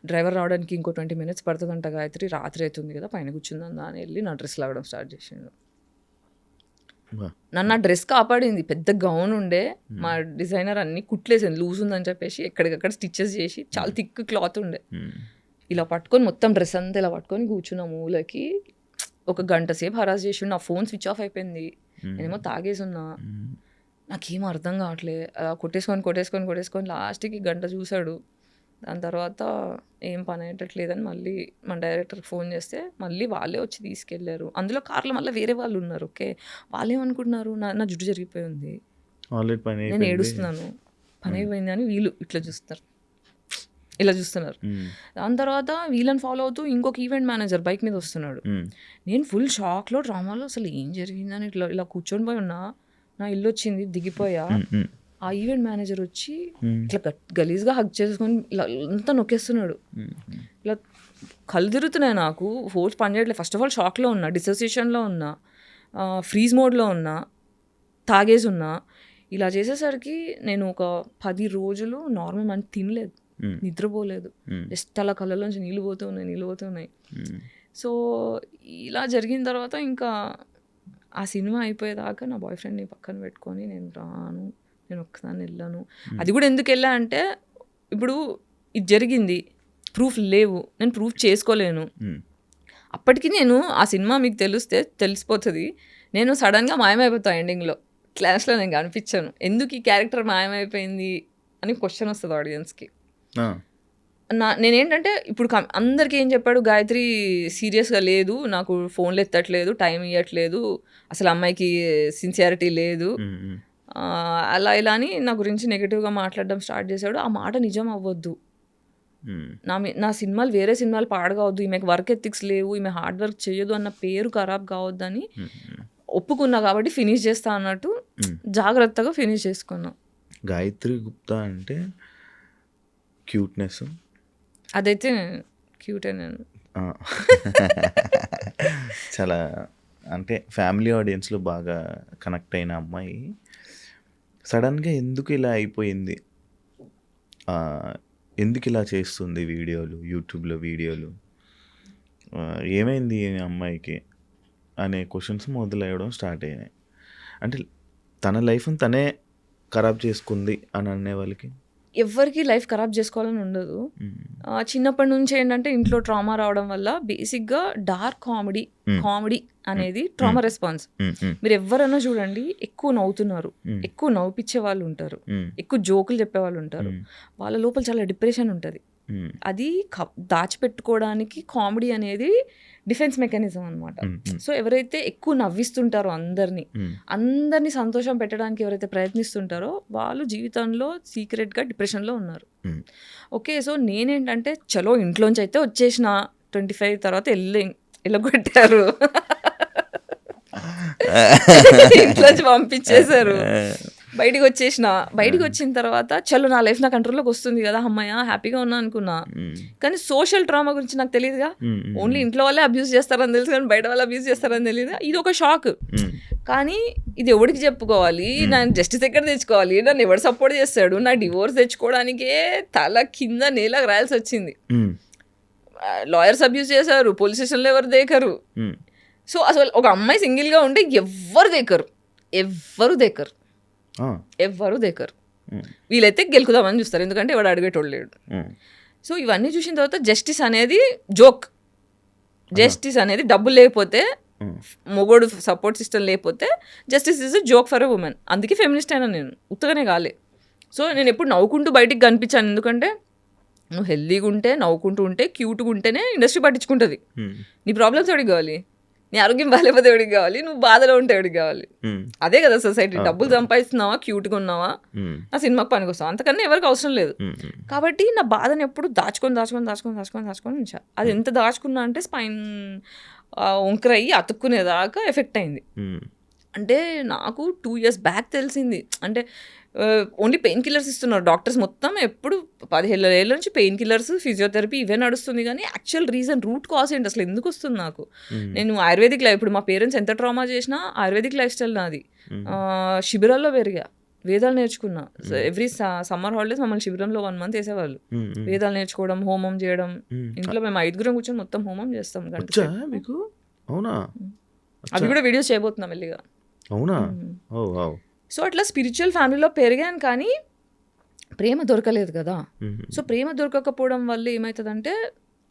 డ్రైవర్ రావడానికి ఇంకో 20 minutes పడుతుందంట గాయత్రి, రాత్రి అవుతుంది కదా, పైన కూర్చుందా అని వెళ్ళి నా డ్రెస్ లాగడం స్టార్ట్ చేసిండు. నన్ను ఆ డ్రెస్ కాపాడింది. పెద్ద గౌన్ ఉండే, మా డిజైనర్ అన్ని కుట్లేసింది, లూజ్ ఉందని చెప్పేసి ఎక్కడికక్కడ స్టిచ్చెస్ చేసి, చాలా థిక్ క్లాత్ ఉండే, ఇలా పట్టుకొని మొత్తం డ్రెస్ అంతా ఇలా పట్టుకొని కూర్చున్న మూలకి 1 గంట సేపు హరాస్ చేసి, నా ఫోన్ స్విచ్ ఆఫ్ అయిపోయింది, నేనేమో తాగేసున్నా, నాకేం అర్థం కావట్లే, కొట్టేసుకొని లాస్ట్కి 1 గంట చూశాడు. దాని తర్వాత ఏం పని అయ్యేటట్లేదని మళ్ళీ మన డైరెక్టర్కి ఫోన్ చేస్తే మళ్ళీ వాళ్ళే వచ్చి తీసుకెళ్లారు. అందులో కార్లో మళ్ళీ వేరే వాళ్ళు ఉన్నారు. ఓకే, వాళ్ళు ఏమనుకుంటున్నారు, నా జుట్టు జరిగిపోయి ఉంది, నేను ఏడుస్తున్నాను, పని అయిపోయింది అని వీళ్ళు ఇట్లా చూస్తారు. ఇలా చూస్తున్నారు. దాని తర్వాత వీళ్ళని ఫాలో అవుతూ ఇంకొక ఈవెంట్ మేనేజర్ బైక్ మీద వస్తున్నాడు. నేను ఫుల్ షాక్లో డ్రామాలో అసలు ఏం జరిగిందని ఇట్లా ఇలా కూర్చొని పోయి ఉన్నా. నా ఇల్లు వచ్చింది, దిగిపోయా. ఆ ఈవెంట్ మేనేజర్ వచ్చి ఇట్లా గలీజ్గా హగ్ చేసుకొని ఇలా అంతా నొక్కేస్తున్నాడు. ఇలా కళ్ళు తిరుగుతున్నాయి నాకు, ఫోర్స్ పని చేయట్లేదు. ఫస్ట్ ఆఫ్ ఆల్ షాక్లో ఉన్నా, డిసోసియేషన్లో ఉన్నా, ఫ్రీజ్ మోడ్లో ఉన్నా, తాగేసి ఉన్నా. ఇలా చేసేసరికి నేను ఒక 10 రోజులు నార్మల్ మంచి తినలేదు, నిద్రపోలేదు. జస్ట్ అలా కళ్ళలోంచి నీళ్ళు పోతూ ఉన్నాయి. సో ఇలా జరిగిన తర్వాత ఇంకా ఆ సినిమా అయిపోయేదాకా నా బాయ్ ఫ్రెండ్ని పక్కన పెట్టుకొని నేను రాను, నేను ఒక్కసారి వెళ్ళాను. అది కూడా ఎందుకు వెళ్ళా అంటే, ఇప్పుడు ఇది జరిగింది, ప్రూఫ్ లేవు, నేను ప్రూఫ్ చేసుకోలేను. అప్పటికి నేను ఆ సినిమా మీకు తెలిసిపోతుంది. నేను సడన్గా మాయమైపోతాను ఎండింగ్లో. క్లాస్లో నేను కనిపించాను. ఎందుకు ఈ క్యారెక్టర్ మాయమైపోయింది అని క్వశ్చన్ వస్తుంది ఆడియన్స్కి. నేనేంటంటే ఇప్పుడు అందరికీ ఏం చెప్పాడు, గాయత్రి సీరియస్గా లేదు, నాకు ఫోన్లు ఎత్తట్లేదు, టైం ఇవ్వట్లేదు, అసలు అమ్మాయికి సిన్సియారిటీ లేదు, అలా ఇలా అని నా గురించి నెగిటివ్గా మాట్లాడడం స్టార్ట్ చేశాడు. ఆ మాట నిజం అవ్వద్దు. నా సినిమాలు వేరే సినిమాలు పాడగావద్దు, ఈమెకు వర్క్ ఎథిక్స్ లేవు, ఈమె హార్డ్ వర్క్ చేయదు అన్న పేరు ఖరాబ్ కావద్దని ఒప్పుకున్నా. కాబట్టి ఫినిష్ చేస్తా అన్నట్టు జాగ్రత్తగా ఫినిష్ చేసుకున్నా. గాయత్రి గుప్తా అంటే క్యూట్నెస్, అదైతే క్యూటే. నేను చాలా అంటే ఫ్యామిలీ ఆడియన్స్లో బాగా కనెక్ట్ అయిన అమ్మాయి సడన్గా ఎందుకు ఇలా అయిపోయింది, ఎందుకు ఇలా చేస్తుంది వీడియోలు, యూట్యూబ్లో వీడియోలు, ఏమైంది ఈ అమ్మాయికి అనే క్వశ్చన్స్ మొదలయ్యడం స్టార్ట్ అయినాయి. అంటే తన లైఫ్ని తనే ఖరాబ్ చేసుకుంది అని అనే వాళ్ళకి ఎవరికి లైఫ్ ఖరాబ్ చేసుకోవాలని ఉండదు. చిన్నప్పటి నుంచి ఏంటంటే ఇంట్లో ట్రామా రావడం వల్ల బేసిక్గా డార్క్ కామెడీ అనేది ట్రామా రెస్పాన్స్. మీరు ఎవరైనా చూడండి, ఎక్కువ నవ్వుతున్నారు, ఎక్కువ నవ్విపించే వాళ్ళు ఉంటారు, ఎక్కువ జోకులు చెప్పే వాళ్ళు ఉంటారు, వాళ్ళ లోపల చాలా డిప్రెషన్ ఉంటుంది. అది దాచిపెట్టుకోవడానికి కామెడీ అనేది డిఫెన్స్ మెకానిజం అనమాట. సో ఎవరైతే ఎక్కువ నవ్విస్తుంటారో అందరినీ సంతోషం పెట్టడానికి ఎవరైతే ప్రయత్నిస్తుంటారో వాళ్ళు జీవితంలో సీక్రెట్గా డిప్రెషన్లో ఉన్నారు. ఓకే, సో నేనేంటంటే చలో ఇంట్లోంచి అయితే వచ్చేసిన 25 తర్వాత వెళ్ళగొట్టారు, ఇంట్లోంచి పంపించేశారు, బయటికి వచ్చిన తర్వాత చలో నా లైఫ్ నా కంట్రోల్లోకి వస్తుంది కదా, అమ్మాయ హ్యాపీగా ఉన్నా అనుకున్నా. కానీ సోషల్ ట్రామా గురించి నాకు తెలియదుగా. ఓన్లీ ఇంట్లో వాళ్ళే అబ్యూస్ చేస్తారని తెలుసు, కానీ బయట వాళ్ళు అబ్యూస్ చేస్తారని తెలియదు. ఇది ఒక షాక్. కానీ ఇది ఎవరికి చెప్పుకోవాలి, నేను జస్టిస్ ఎక్కడ తెచ్చుకోవాలి, నన్ను ఎవరు సపోర్ట్ చేస్తాడు, నా డివోర్స్ తెచ్చుకోవడానికే తల కింద నేలకు రాయాల్సి వచ్చింది. లాయర్స్ అబ్యూస్ చేశారు, పోలీస్ స్టేషన్లో ఎవరు దేకరు. సో అసలు ఒక అమ్మాయి సింగిల్గా ఉంటే ఎవ్వరు దేకరు. వీళ్ళైతే గెలుకుదామని చూస్తారు, ఎందుకంటే ఎవడు అడిగేటోళ్ళు లేడు. సో ఇవన్నీ చూసిన తర్వాత జస్టిస్ అనేది జోక్. జస్టిస్ అనేది డబ్బులు లేకపోతే, మొగోడు సపోర్ట్ సిస్టమ్ లేకపోతే justice is joke for a women. అందుకే ఫెమినిస్ట్ అయినా నేను, ఉత్తగానే కాలే. సో నేను ఎప్పుడు నవ్వుకుంటూ బయటికి కనిపించాను, ఎందుకంటే నువ్వు హెల్దీగా ఉంటే, నవ్వుకుంటూ ఉంటే, క్యూట్గా ఉంటేనే ఇండస్ట్రీ పట్టించుకుంటుంది. నీ ప్రాబ్లమ్స్ ఎవరికి కావాలి, నీ ఆరోగ్యం బాగాలేకపోతే ఎవరికి కావాలి, నువ్వు బాధలో ఉంటే ఎవరికి కావాలి. అదే కదా సొసైటీ. డబ్బులు సంపాదిస్తున్నావా, క్యూట్గా ఉన్నావా, నా సినిమాకి పనికి వస్తావా, అంతకన్నా ఎవరికి అవసరం లేదు. కాబట్టి నా బాధను ఎప్పుడు దాచుకొని ఉంచా. అది ఎంత దాచుకున్నా అంటే స్పైన్ వంకరయ్యి అతుక్కునేదాకా ఎఫెక్ట్ అయింది. అంటే నాకు 2 years బ్యాక్ తెలిసింది. అంటే ఓన్లీ పెయిన్ కిల్లర్స్ ఇస్తున్నారు డాక్టర్స్ మొత్తం. ఎప్పుడు 15 ఏళ్ళ నుంచి పెయిన్ కిల్లర్స్, ఫిజియోథెరపీ ఇవే నడుస్తుంది. కానీ యాక్చువల్ రీజన్, రూట్ కాజ్ ఏంటి, అసలు ఎందుకు వస్తుంది నాకు. నేను ఆయుర్వేదిక్ లైఫ్, ఇప్పుడు మా పేరెంట్స్ ఎంత ట్రామా చేసినా ఆయుర్వేదిక్ లైఫ్ స్టైల్ నాది. శిబిరాల్లో పెరిగా, వేదాలు నేర్చుకున్నా. ఎవ్రీ సమ్మర్ హాలిడేస్ మమ్మల్ని శిబిరంలో 1 month వేసేవాళ్ళు. వేదాలు నేర్చుకోవడం, హోమం చేయడం. ఇంట్లో మేము 5 కూర్చొని మొత్తం హోమం చేస్తాం. మీకు అవునా? అవి కూడా వీడియోస్ చేయబోతున్నాం మెల్లిగా. అవునా? సో అట్లా స్పిరిచువల్ ఫ్యామిలీలో పెరిగాను, కానీ ప్రేమ దొరకలేదు కదా. సో ప్రేమ దొరకకపోవడం వల్ల ఏమవుతుందంటే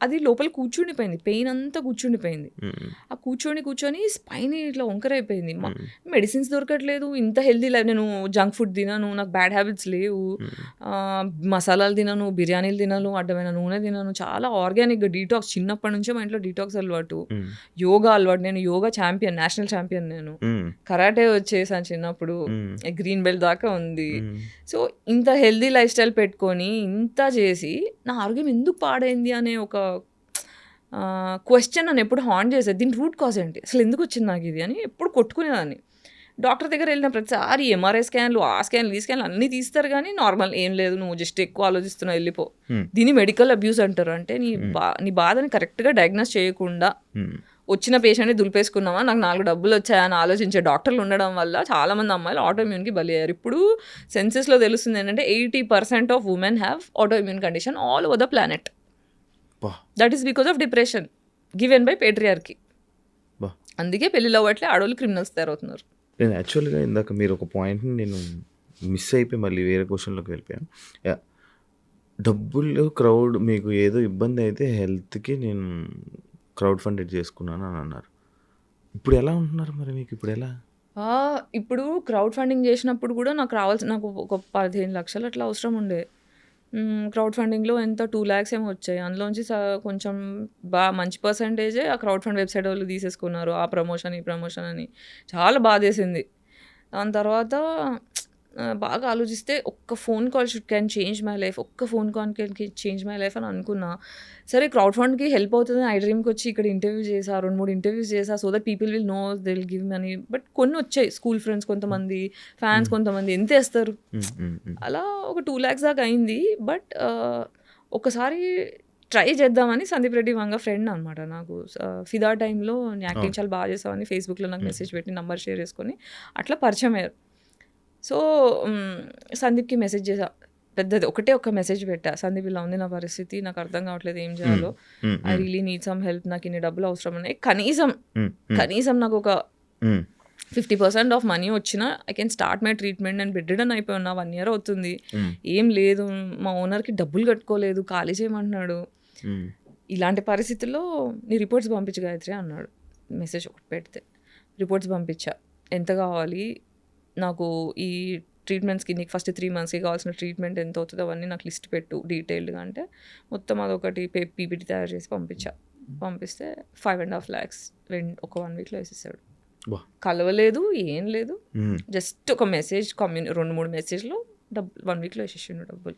అది లోపల కూర్చుండిపోయింది, పెయిన్ అంతా కూర్చుండిపోయింది. ఆ కూర్చొని స్పైన్ ఇట్లా వంకరైపోయింది. మెడిసిన్స్ దొరకట్లేదు, ఇంత హెల్దీ లైఫ్, నేను జంక్ ఫుడ్ తినను, నాకు బ్యాడ్ హ్యాబిట్స్ లేవు, మసాలాలు తినను, బిర్యానీలు తినను, అడ్డమైన నూనె తినను, చాలా ఆర్గానిక్గా డీటాక్స్, చిన్నప్పటి నుంచే మా ఇంట్లో డీటాక్స్ అలవాటు, యోగా అలవాటు. నేను యోగా ఛాంపియన్, నేషనల్ ఛాంపియన్, నేను కరాటే వచ్చేసాను చిన్నప్పుడు, గ్రీన్ బెల్ట్ దాకా ఉంది. సో ఇంత హెల్దీ లైఫ్ స్టైల్ పెట్టుకొని ఇంత చేసి నా ఆరోగ్యం ఎందుకు పాడైంది అనే ఒక క్వశ్చన్ నన్ను ఎప్పుడు హాంట్ చేసేది. దీని రూట్ కాజ్ ఏంటి, అసలు ఎందుకు వచ్చింది నాకు ఇది అని ఎప్పుడు కొట్టుకునేదాన్ని. డాక్టర్ దగ్గర వెళ్ళిన ప్రతిసారి ఎంఆర్ఐ స్కాన్లు, ఆ స్కాన్లు, ఈ స్కాన్లు అన్నీ తీస్తారు, కానీ నార్మల్ ఏం లేదు, నువ్వు జస్ట్ ఎక్కువ ఆలోచిస్తున్నావు, వెళ్ళిపో. దీన్ని మెడికల్ అబ్యూస్ అంటారు. అంటే నీ బాధని కరెక్ట్గా డయాగ్నోస్ చేయకుండా వచ్చిన పేషెంట్ని దులిపేసుకున్నావా, నాకు 4 డబ్బులు వచ్చాయని ఆలోచించే డాక్టర్లు ఉండడం వల్ల చాలామంది అమ్మాయిలు ఆటోఇమ్యూన్కి బలి అయ్యారు. ఇప్పుడు సెన్సెస్లో తెలుస్తుంది ఏంటంటే 80% of women have autoimmune condition all over the planet. That is because of depression given by patriarchy. అందుకే పెళ్ళిలో అవ్వట్లే, ఆడవాళ్ళు క్రిమినల్స్ తయారవుతున్నారు. నేను యాక్చువల్గా ఇందాక మీరు ఒక పాయింట్ని నేను మిస్ అయిపోయి మళ్ళీ వేరే క్వశ్చన్లోకి వెళ్ళిపోయాను. డబ్బులు క్రౌడ్ మీకు ఏదో ఇబ్బంది అయితే హెల్త్కి నేను క్రౌడ్ ఫండెడ్ చేసుకున్నాను అని అన్నారు. ఇప్పుడు ఎలా ఉంటున్నారు మరి, మీకు ఇప్పుడు ఎలా? ఇప్పుడు క్రౌడ్ ఫండింగ్ చేసినప్పుడు కూడా నాకు ఒక 15 లక్షలు అట్లా అవసరం ఉండే. క్రౌడ్ ఫండింగ్లో ఎంత 2 lakhs ఏమో వచ్చాయి. అందులోంచి కొంచెం మంచి పర్సంటేజే ఆ క్రౌడ్ ఫండ్ వెబ్సైట్ వాళ్ళు తీసేసుకున్నారు. ఆ ప్రమోషన్, ఈ ప్రమోషన్ అని చాలా బాధేసింది. దాని తర్వాత బాగా ఆలోచిస్తే ఒక్క phone call can change my life, ఒక్క phone call can change my life అని అనుకున్నా. సరే క్రౌడ్ ఫండ్కి హెల్ప్ అవుతుంది, ఐ డ్రీమ్కి వచ్చి ఇక్కడ ఇంటర్వ్యూ చేసా, 2-3 ఇంటర్వ్యూస్ చేసా, so that people will know, they will give money. But కొన్ని వచ్చాయి, స్కూల్ ఫ్రెండ్స్ కొంతమంది, ఫ్యాన్స్ కొంతమంది, ఎంత వేస్తారు, అలా ఒక 2 lakhs దాకా అయింది. బట్ ఒకసారి ట్రై చేద్దామని సందీప్ రెడ్డి వంగ ఫ్రెండ్ అనమాట నాకు, ఫిదా టైంలో యాక్టింగ్ చాలా బాగా చేసామని ఫేస్బుక్లో నాకు మెసేజ్ పెట్టి నంబర్ షేర్ చేసుకొని అట్లా పరిచయం అయ్యారు. సో సందీప్కి మెసేజ్ చేసా, పెద్దది ఒక మెసేజ్ పెట్టా, సందీప్ ఇలా ఉంది నా పరిస్థితి, నాకు అర్థం కావట్లేదు ఏం చేయాలో, I really need some help, నాకు ఇన్ని డబ్బులు అవసరం ఉన్నాయి, కనీసం నాకు ఒక 50% ఆఫ్ మనీ వచ్చినా I can start my treatment. నేను బెడ్ రిడన్ అయిపోయి ఉన్నా, 1 year అవుతుంది, ఏం లేదు, మా ఓనర్కి డబ్బులు కట్టుకోలేదు, ఖాళీ చేయమంటున్నాడు, ఇలాంటి పరిస్థితుల్లో నీ రిపోర్ట్స్ పంపించు గాయత్రి అన్నాడు. మెసేజ్ ఒకటి పెడితే రిపోర్ట్స్ పంపించా, ఎంత కావాలి నాకు ఈ ట్రీట్మెంట్స్కి, నీకు ఫస్ట్ 3 monthsకి కావాల్సిన ట్రీట్మెంట్ ఎంత అవుతుందో అవన్నీ నాకు లిస్ట్ పెట్టు డీటెయిల్డ్గా అంటే, మొత్తం అదొకటి పీపీటీ తయారు చేసి పంపిస్తే 5.5 lakhs ఒక 1 weekలో వేసేసాడు. కలవలేదు, ఏం లేదు, జస్ట్ ఒక మెసేజ్, 2-3 మెసేజ్లో 1 weekలో వేసేసిండు డబ్బులు.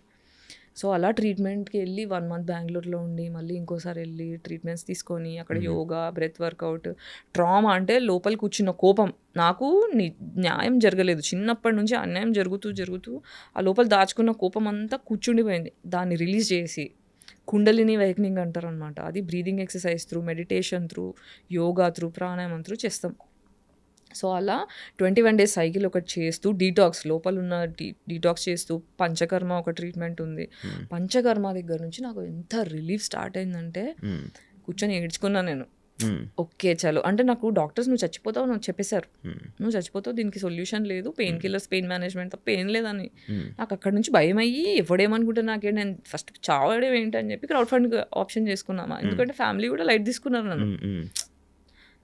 సో అలా ట్రీట్మెంట్కి వెళ్ళి 1 month బెంగళూరులో ఉండి, మళ్ళీ ఇంకోసారి వెళ్ళి ట్రీట్మెంట్స్ తీసుకొని, అక్కడ యోగా, బ్రెత్ వర్కౌట్. ట్రామా అంటే లోపల కూర్చున్న కోపం, నాకు న్యాయం జరగలేదు, చిన్నప్పటి నుంచి అన్యాయం జరుగుతూ ఆ లోపల దాచుకున్న కోపం అంతా కూర్చుండిపోయింది. దాన్ని రిలీజ్ చేసి కుండలిని వైక్నింగ్ అంటారు అనమాట, అది breathing exercise through, meditation through, yoga through, ప్రాణాయామం త్రూ చేస్తాం. సో అలా 21 days సైకిల్ ఒకటి చేస్తూ, డీటాక్స్ లోపల ఉన్న డీటాక్స్ చేస్తూ, పంచకర్మ ఒక ట్రీట్మెంట్ ఉంది. పంచకర్మ దగ్గర నుంచి నాకు ఎంత రిలీఫ్ స్టార్ట్ అయిందంటే కూర్చొని ఏడ్చుకున్నాను నేను. ఓకే చలో, అంటే నాకు డాక్టర్స్ నువ్వు చచ్చిపోతావు నాకు చెప్పేశారు, నువ్వు చచ్చిపోతావు, దీనికి సొల్యూషన్ లేదు, పెయిన్ కిల్లర్స్, పెయిన్ మేనేజ్మెంట్ తప్ప ఏం లేదని. నాకు అక్కడ నుంచి భయం అయ్యి ఎవడేమనుకుంటే నాకేంటి, నేను ఫస్ట్ చావడం ఏంటి అని చెప్పి క్రౌడ్ ఫండ్ ఆప్షన్ చేసుకున్నామా, ఎందుకంటే ఫ్యామిలీ కూడా లైట్ తీసుకున్నారు నన్ను.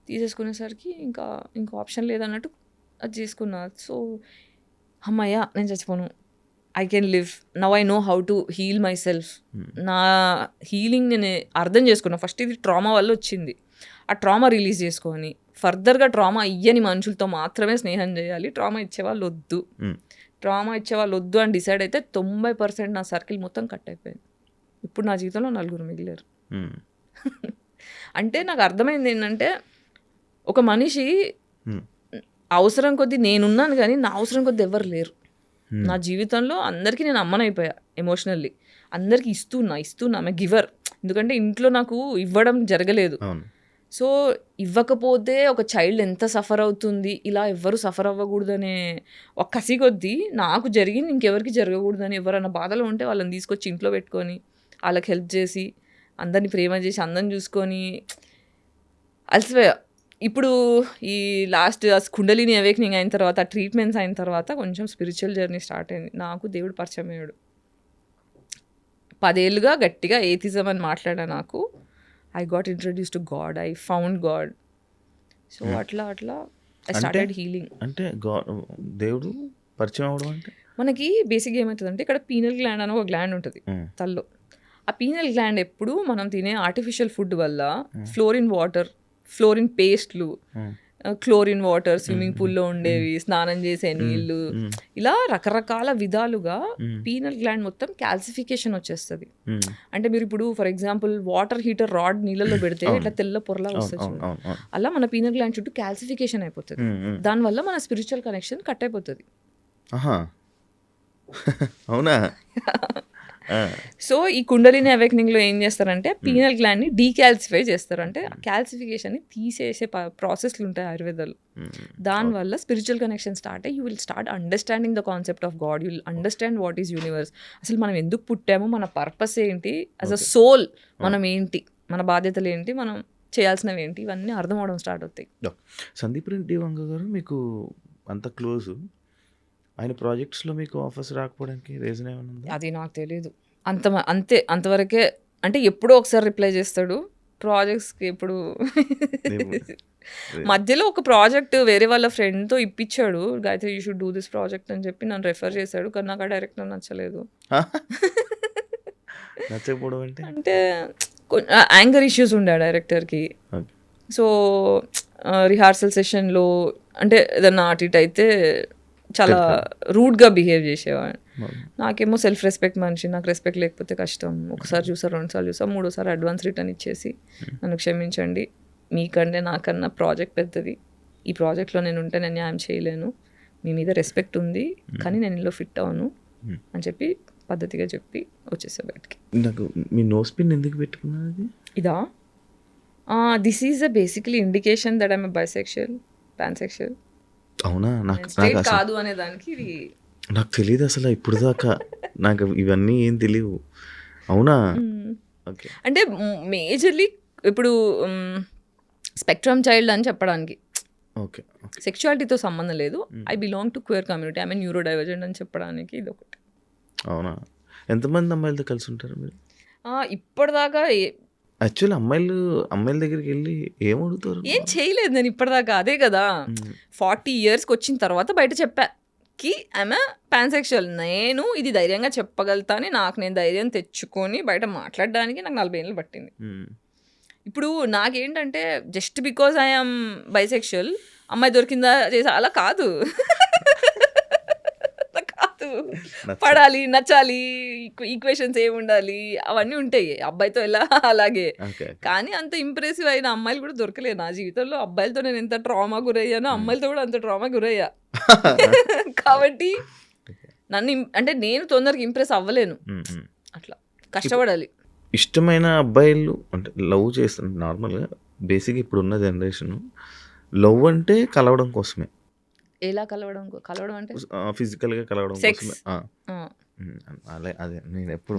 తీసేసుకునేసరికి ఇంకా ఆప్షన్ లేదన్నట్టు అది చేసుకున్నా. సో అమ్మయ్య నేను చచ్చిపోను, I can live, now I know how to heal myself. నా హీలింగ్ నేను అర్థం చేసుకున్నా. ఫస్ట్ ఇది ట్రామా వల్ల వచ్చింది, ఆ ట్రామా రిలీజ్ చేసుకొని ఫర్దర్గా ట్రామా ఇయ్యని మనుషులతో మాత్రమే స్నేహం చేయాలి, ట్రామా ఇచ్చేవాళ్ళు వద్దు అని డిసైడ్ అయితే 90% నా సర్కిల్ మొత్తం కట్ అయిపోయింది. ఇప్పుడు నా జీవితంలో 4 మిగిలారు. అంటే నాకు అర్థమైంది ఏంటంటే, ఒక మనిషి అవసరం కొద్దీ నేనున్నాను, కానీ నా అవసరం కొద్దీ ఎవరు లేరు నా జీవితంలో. అందరికీ నేను అమ్మనైపోయా ఎమోషనల్లీ, అందరికీ ఇస్తున్నా ఆమె గివర్. ఎందుకంటే ఇంట్లో నాకు ఇవ్వడం జరగలేదు. సో ఇవ్వకపోతే ఒక చైల్డ్ ఎంత సఫర్ అవుతుంది, ఇలా ఎవ్వరు సఫర్ అవ్వకూడదనే ఒక కసి కొద్దీ నాకు జరిగింది ఇంకెవరికి జరగకూడదని, ఎవరైనా బాధలో ఉంటే వాళ్ళని తీసుకొచ్చి ఇంట్లో పెట్టుకొని వాళ్ళకి హెల్ప్ చేసి, అందరినీ ప్రేమ చేసి, అందరిని చూసుకొని అలసిపోయా. ఇప్పుడు ఈ లాస్ట్ కుండలిని అవేక్నింగ్ అయిన తర్వాత, ట్రీట్మెంట్స్ అయిన తర్వాత కొంచెం స్పిరిచువల్ జర్నీ స్టార్ట్ అయింది. నాకు దేవుడు పరిచయం అయ్యాడు. 10 ఏళ్ళుగా గట్టిగా ఏథిజం అని మాట్లాడా, నాకు I got introduce to God, I found God. So అట్లా ఐ స్టార్టెడ్ హీలింగ్. అంటే దేవుడు పరిచయం అవ్వడం అంటే మనకి బేసిక్గా ఏమవుతుందంటే ఇక్కడ పీనల్ గ్లాండ్ అని ఒక గ్లాండ్ ఉంటుంది తల్లో. ఆ పీనల్ గ్లాండ్ ఎప్పుడు మనం తినే ఆర్టిఫిషియల్ ఫుడ్ వల్ల ఫ్లోరిన్ వాటర్, ఫ్లోరిన్ పేస్ట్లు, క్లోరిన్ వాటర్, స్విమ్మింగ్ పూల్లో ఉండేవి, స్నానం చేసే నీళ్ళు, ఇలా రకరకాల విధాలుగా పీనల్ గ్లాండ్ మొత్తం క్యాల్సిఫికేషన్ వచ్చేస్తుంది. అంటే మీరు ఇప్పుడు for example water heater rod నీళ్ళలో పెడితే ఇట్లా తెల్ల పొరలా వస్తుంది, అలా మన పీనల్ గ్లాండ్ చుట్టూ క్యాల్సిఫికేషన్ అయిపోతుంది. దానివల్ల మన స్పిరిచువల్ కనెక్షన్ కట్ అయిపోతుంది. అవునా? సో ఈ కుండలిని అవేకనింగ్లో ఏం చేస్తారంటే పీనల్ గ్లాండ్ని డీకాల్సిఫై చేస్తారు. అంటే క్యాల్సిఫికేషన్ని తీసేసే ప్రాసెస్లు ఉంటాయి ఆయుర్వేదాలు. దానివల్ల స్పిరిచువల్ కనెక్షన్ స్టార్ట్ అయ్యి you will start understanding the concept of God, you will understand what is universe, అసలు మనం ఎందుకు పుట్టామో, మన పర్పస్ ఏంటి, యాజ్ అ సోల్ మనం ఏంటి, మన బాధ్యతలు ఏంటి, మనం చేయాల్సినవి ఏంటి, ఇవన్నీ అర్థం అవడం స్టార్ట్ అవుతాయి. సందీప్ రెడ్డి వంగ గారు మీకు అంత క్లోజ్, ఆయన ప్రాజెక్ట్స్లో మీకు ఆఫర్స్ రాకపోవడానికి రీజన్ ఏమైనా ఉందా? అది నాకు తెలియదు. అంతవరకే. అంటే ఎప్పుడో ఒకసారి రిప్లై చేస్తాడు ప్రాజెక్ట్స్కి. ఎప్పుడు మధ్యలో ఒక ప్రాజెక్ట్ వేరే వాళ్ళ ఫ్రెండ్తో ఇప్పించాడు, Gayatri you should do this project అని చెప్పి నన్ను రెఫర్ చేశాడు. కానీ నాకు ఆ డైరెక్టర్ నచ్చలేదు. నచ్చకపోవడం అంటే యాంగర్ ఇష్యూస్ ఉండే ఆ డైరెక్టర్కి. సో రిహార్సల్ సెషన్లో అంటే ఏదన్నా అటు ఇటు అయితే చాలా రూడ్గా బిహేవ్ చేసేవాడు. నాకేమో సెల్ఫ్ రెస్పెక్ట్ మనిషి, నాకు రెస్పెక్ట్ లేకపోతే కష్టం. ఒకసారి చూసా, రెండుసార్లు చూసా, మూడోసారి అడ్వాన్స్ రిటర్న్ ఇచ్చేసి నన్ను క్షమించండి, మీకంటే నాకన్నా ప్రాజెక్ట్ పెద్దది, ఈ ప్రాజెక్ట్లో నేను ఉంటే నేను న్యాయం చేయలేను, మీ మీద రెస్పెక్ట్ ఉంది కానీ నేను ఇందులో ఫిట్ అవను అని చెప్పి పద్ధతిగా చెప్పి వచ్చేసా బయటికి. నాకు మీ నోస్ పిన్ ఎందుకు పెట్టుకున్నది? ఇదా? This is a basically indication that I'm bisexual, pansexual. అవునా? నాకు కాదు అనే దానికి ఇది నాకు తెలియదు అసలు ఇప్పుడు దాకా, నాకు ఇవన్నీ ఏం తెలియవు. అవునా? ఓకే. అంటే మేజర్లీ ఇప్పుడు స్పెక్ట్రమ్ చైల్డ్ అని చెప్పడానికి, ఓకే, సెక్షువాలిటీతో సంబంధం లేదు, I belong to queer community, I mean neuro divergent అని చెప్పడానికి ఇది ఒకటి. అవునా? ఎంతమంది అమ్మాయిలతో కలిసి ఉంటారు మీరు? ఇప్పటిదాకా యాక్చువల్లీ అమ్మాయిల దగ్గరికి వెళ్ళి ఏం అడుగుతారు? ఏం చేయలేదు నేను ఇప్పటిదాకా. అదే కదా 40 yearsకి వచ్చిన తర్వాత బయట చెప్పా కి ఐఎమ్ పాన్సెక్షువల్. నేను ఇది ధైర్యంగా చెప్పగలుగుతా అని నాకు నేను ధైర్యం తెచ్చుకొని బయట మాట్లాడడానికి నాకు 40 ఏళ్ళు పట్టింది. ఇప్పుడు నాకేంటంటే జస్ట్ బికాజ్ ఐఎమ్ బైసెక్షువల్ అమ్మాయి దొరికిందా చేసా అలా కాదు. పడాలి, నచ్చాలి, ఈక్వేషన్స్ ఏమి ఉండాలి అవన్నీ ఉంటాయి అబ్బాయితో ఎలా అలాగే. కానీ అంత ఇంప్రెసివ్ అయిన అమ్మాయిలు కూడా దొరకలేదు నా జీవితంలో. అబ్బాయిలతో నేను ఎంత ట్రామా గురయ్యానో అమ్మాయిలతో కూడా అంత ట్రామా గురయ్యా. కాబట్టి నన్ను అంటే నేను తొందరగా ఇంప్రెస్ అవ్వలేను, అట్లా కష్టపడాలి. ఇష్టమైన అబ్బాయిలు అంటే లవ్ చేస్తారు నార్మల్గా. బేసిక్ ఇప్పుడున్న జనరేషన్ లవ్ అంటే కలవడం కోసమే. ఎలా కలవడం అంటే ఫిజికల్గా కలవడం కోసమే. అదే నేను ఎప్పుడు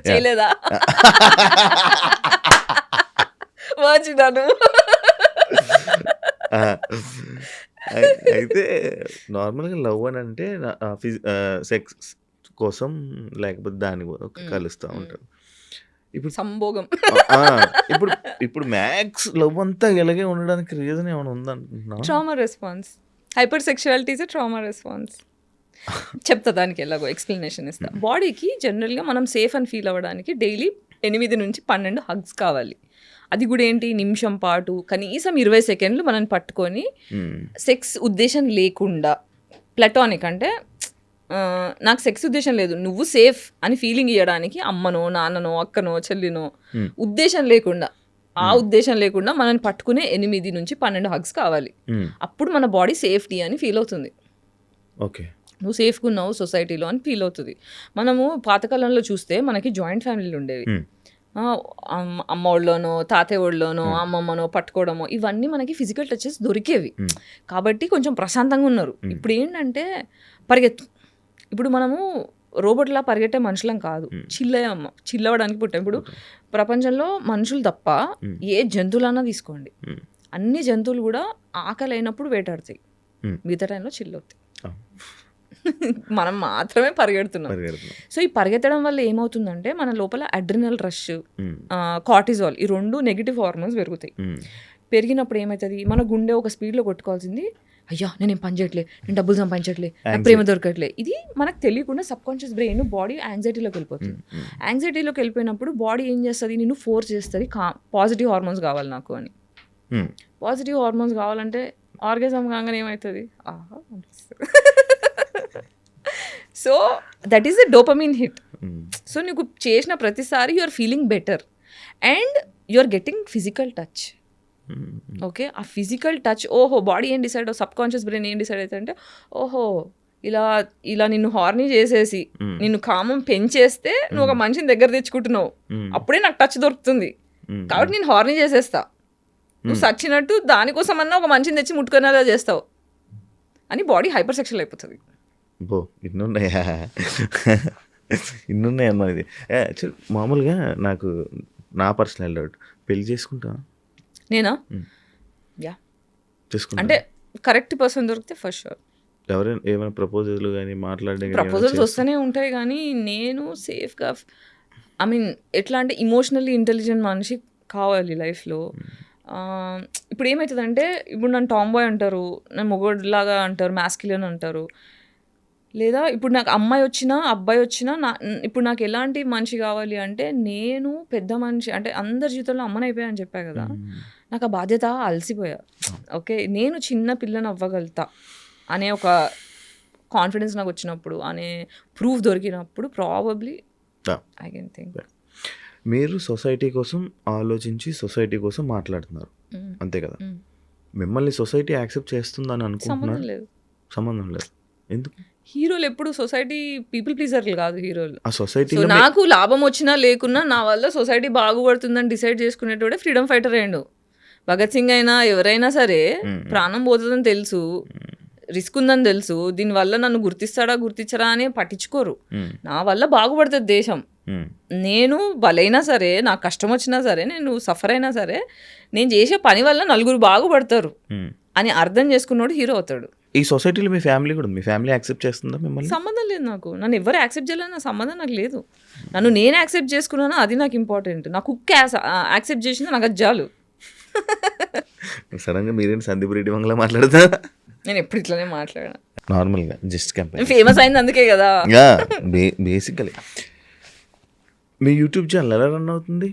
చేయలేదా? అయితే నార్మల్గా లవ్ అని అంటే సెక్స్ కోసం లేకపోతే దాని కలుస్తూ ఉంటారు. ఇప్పుడు సంభోగం. ఇప్పుడు మ్యాక్స్ లవ్ అంతా ఇలాగే ఉండడానికి రీజన్ ఏమైనా ఉందంటున్నా? Trauma response. Hyper sexuality is trauma response. చెప్తా దానికి ఎలాగో ఎక్స్ప్లెనేషన్ ఇస్తా. బాడీకి జనరల్గా మనం సేఫ్ అని ఫీల్ అవ్వడానికి డైలీ 8 నుంచి 12 హగ్స్ కావాలి. అది కూడా ఏంటి, నిమిషం పాటు కనీసం 20 సెకండ్లు మనం పట్టుకొని సెక్స్ ఉద్దేశం లేకుండా, ప్లటానిక్ అంటే నాకు సెక్స్ ఉద్దేశం లేదు, నువ్వు సేఫ్ అని ఫీలింగ్ ఇవ్వడానికి అమ్మనో నాన్ననో అక్కనో చెల్లినో ఉద్దేశం లేకుండా, ఆ ఉద్దేశం లేకుండా మనల్ని పట్టుకునే 8 నుంచి 12 హగ్స్ కావాలి. అప్పుడు మన బాడీ సేఫ్టీ అని ఫీల్ అవుతుంది. ఓకే, నువ్వు సేఫ్గా ఉన్నావు సొసైటీలో అని ఫీల్ అవుతుంది. మనము పాతకాలంలో చూస్తే మనకి జాయింట్ ఫ్యామిలీలు ఉండేవి. అమ్మ ఒళ్ళోనో తాతయ్య ఒళ్ళోనో అమ్మమ్మనో పట్టుకోవడమో ఇవన్నీ మనకి ఫిజికల్ టచెస్ దొరికేవి. కాబట్టి కొంచెం ప్రశాంతంగా ఉన్నారు. ఇప్పుడు ఏంటంటే పరిగెత్తు. ఇప్పుడు మనము రోబోట్లా పరిగెట్టే మనుషులం కాదు, చిల్లవడానికి పుట్టాం. ఇప్పుడు ప్రపంచంలో మనుషులు తప్ప ఏ జంతువులన్నా తీసుకోండి, అన్ని జంతువులు కూడా ఆకలి అయినప్పుడు వేటాడతాయి, మిగతా టైంలో చిల్లవుతాయి. మనం మాత్రమే పరిగెడుతున్నాం. పరిగెడుతున్నాం. సో ఈ పరిగెత్తడం వల్ల ఏమవుతుందంటే మన లోపల అడ్రినల్ రష్, కార్టిజాల్, ఈ 2 నెగిటివ్ హార్మోన్స్ పెరుగుతాయి. పెరిగినప్పుడు ఏమవుతుంది, మన గుండె ఒక స్పీడ్లో కొట్టుకోవాల్సింది, అయ్యా నేనేం పని చేయట్లే, నేను డబ్బులు సంపాదించట్లే, నాకు ప్రేమ దొరకట్లే, ఇది మనకు తెలియకుండా సబ్ కాన్షియస్ బ్రెయిన్ బాడీ యాంగ్జైటీలోకి వెళ్ళిపోతుంది. యాంగ్జైటీలోకి వెళ్ళిపోయినప్పుడు బాడీ ఏం చేస్తుంది, నిన్ను ఫోర్స్ చేస్తుంది పాజిటివ్ హార్మోన్స్ కావాలి నాకు అని. పాజిటివ్ హార్మోన్స్ కావాలంటే ఆర్గాజం కాగానే ఏమవుతుంది, ఆహా అనిపిస్తుంది. So that is the dopamine hit. So నీకు చేసిన ప్రతిసారి you are feeling better and you are getting physical touch. Okay, ఆ ఫిజికల్ టచ్, ఓహో బాడీ ఏం డిసైడ్, సబ్ కాన్షియస్ బ్రెయిన్ ఏం డిసైడ్ అవుతుంది అంటే, ఓహో ఇలా నిన్ను హార్నీ చేసేసి నిన్ను కామం పెంచేస్తే నువ్వు ఒక మనిషిని దగ్గర తెచ్చుకుంటున్నావు, అప్పుడే నాకు టచ్ దొరుకుతుంది కాబట్టి నేను హార్నీ చేసేస్తా, నువ్వు సచ్చినట్టు దానికోసం అన్నా ఒక మనిషిని తెచ్చి ముట్టుకునేలా చేస్తావు అని బాడీ హైపర్ సెక్షువల్ అయిపోతుంది. బో ఇన్నున్నాయా, ఇన్నున్నాయమ్మా. ఇది మామూలుగా నాకు నా పర్సనల్ డౌట్, పెళ్లి చేసుకుంటా నేనా? యా, చేసుకుంటా. అంటే కరెక్ట్ పర్సన్ దొరికితే ఫస్ట్ షూర్. ఎవరైనా ఏమైనా ప్రపోజల్ కానీ మాట్లాడే ప్రపోజల్స్ వస్తూనే ఉంటాయి, కానీ నేను సేఫ్గా, ఐ మీన్ ఎట్లా అంటే ఇమోషనల్లీ ఇంటెలిజెంట్ మనిషి కావాలి లైఫ్లో. ఇప్పుడు ఏమవుతుందంటే, ఇప్పుడు నన్ను టామ్ బాయ్ అంటారు, నన్ను మొగోడ్లాగా అంటారు, మ్యాస్క్యులిన్ అంటారు, లేదా ఇప్పుడు నాకు అమ్మాయి వచ్చినా అబ్బాయి వచ్చినా ఇప్పుడు నాకు ఎలాంటి మనిషి కావాలి అంటే, నేను పెద్ద మనిషి అంటే అందరి జీవితంలో అమ్మనైపోయా అని చెప్పా కదా, నాకు ఆ బాధ్యత అలసిపోయా. ఓకే, నేను చిన్న పిల్లని అవ్వగలుగుతా అనే ఒక కాన్ఫిడెన్స్ నాకు వచ్చినప్పుడు, అనే ప్రూఫ్ దొరికినప్పుడు ప్రాబబ్లీ ఐ కెన్ థింక్. మీరు సొసైటీ కోసం ఆలోచించి సొసైటీ కోసం మాట్లాడుతున్నారు అంతే కదా, మిమ్మల్ని సొసైటీ యాక్సెప్ట్ చేస్తుందని అనుకుంటున్నారు? సంబంధం లేదు. ఎందుకు? హీరోలు ఎప్పుడు సొసైటీ పీపుల్ ప్లీజర్లు కాదు హీరోలు. ఆ సొసైటీ నాకు లాభం వచ్చినా లేకున్నా నా వల్ల సొసైటీ బాగుపడుతుందని డిసైడ్ చేసుకునేటోడే ఫ్రీడమ్ ఫైటర్ అయ్యిండు. భగత్ సింగ్ అయినా ఎవరైనా సరే, ప్రాణం పోతుందని తెలుసు, రిస్క్ ఉందని తెలుసు, దీనివల్ల నన్ను గుర్తిస్తాడా గుర్తించరా అని పట్టించుకోరు. నా వల్ల బాగుపడుతుంది దేశం, నేను బలైనా సరే, నాకు కష్టం వచ్చినా సరే, నేను సఫర్ అయినా సరే, నేను చేసే పని వల్ల నలుగురు బాగుపడతారు అని అర్థం చేసుకున్నాడు హీరో అవుతాడు. ఈ సొసైటీలో మీ ఫ్యామిలీ కూడా, మీ ఫ్యామిలీ యాక్సెప్ట్ చేస్తుందా మిమ్మల్ని? సంబంధం లేదు నాకు, నన్ను ఎవరు యాక్సెప్ట్ చేయాలని నా సంబంధం నాకు లేదు. నన్ను నేను యాక్సెప్ట్ చేసుకున్నాను, అది నాకు ఇంపార్టెంట్. నా కుక్ యాక్సెప్ట్ చేసింది నాకు అది చాలు. సడన్గా మీరేంటి సందీప్ రెడ్డి వంగలా మాట్లాడతా? నేను ఎప్పుడు ఇట్లానే మాట్లాడాను నార్మల్గా, జస్ట్ కంపెనీ ఫేమస్ అయింది అందుకే కదా. బేసికలీ మీ యూట్యూబ్ ఛానల్ ఎలా రన్ అవుతుంది?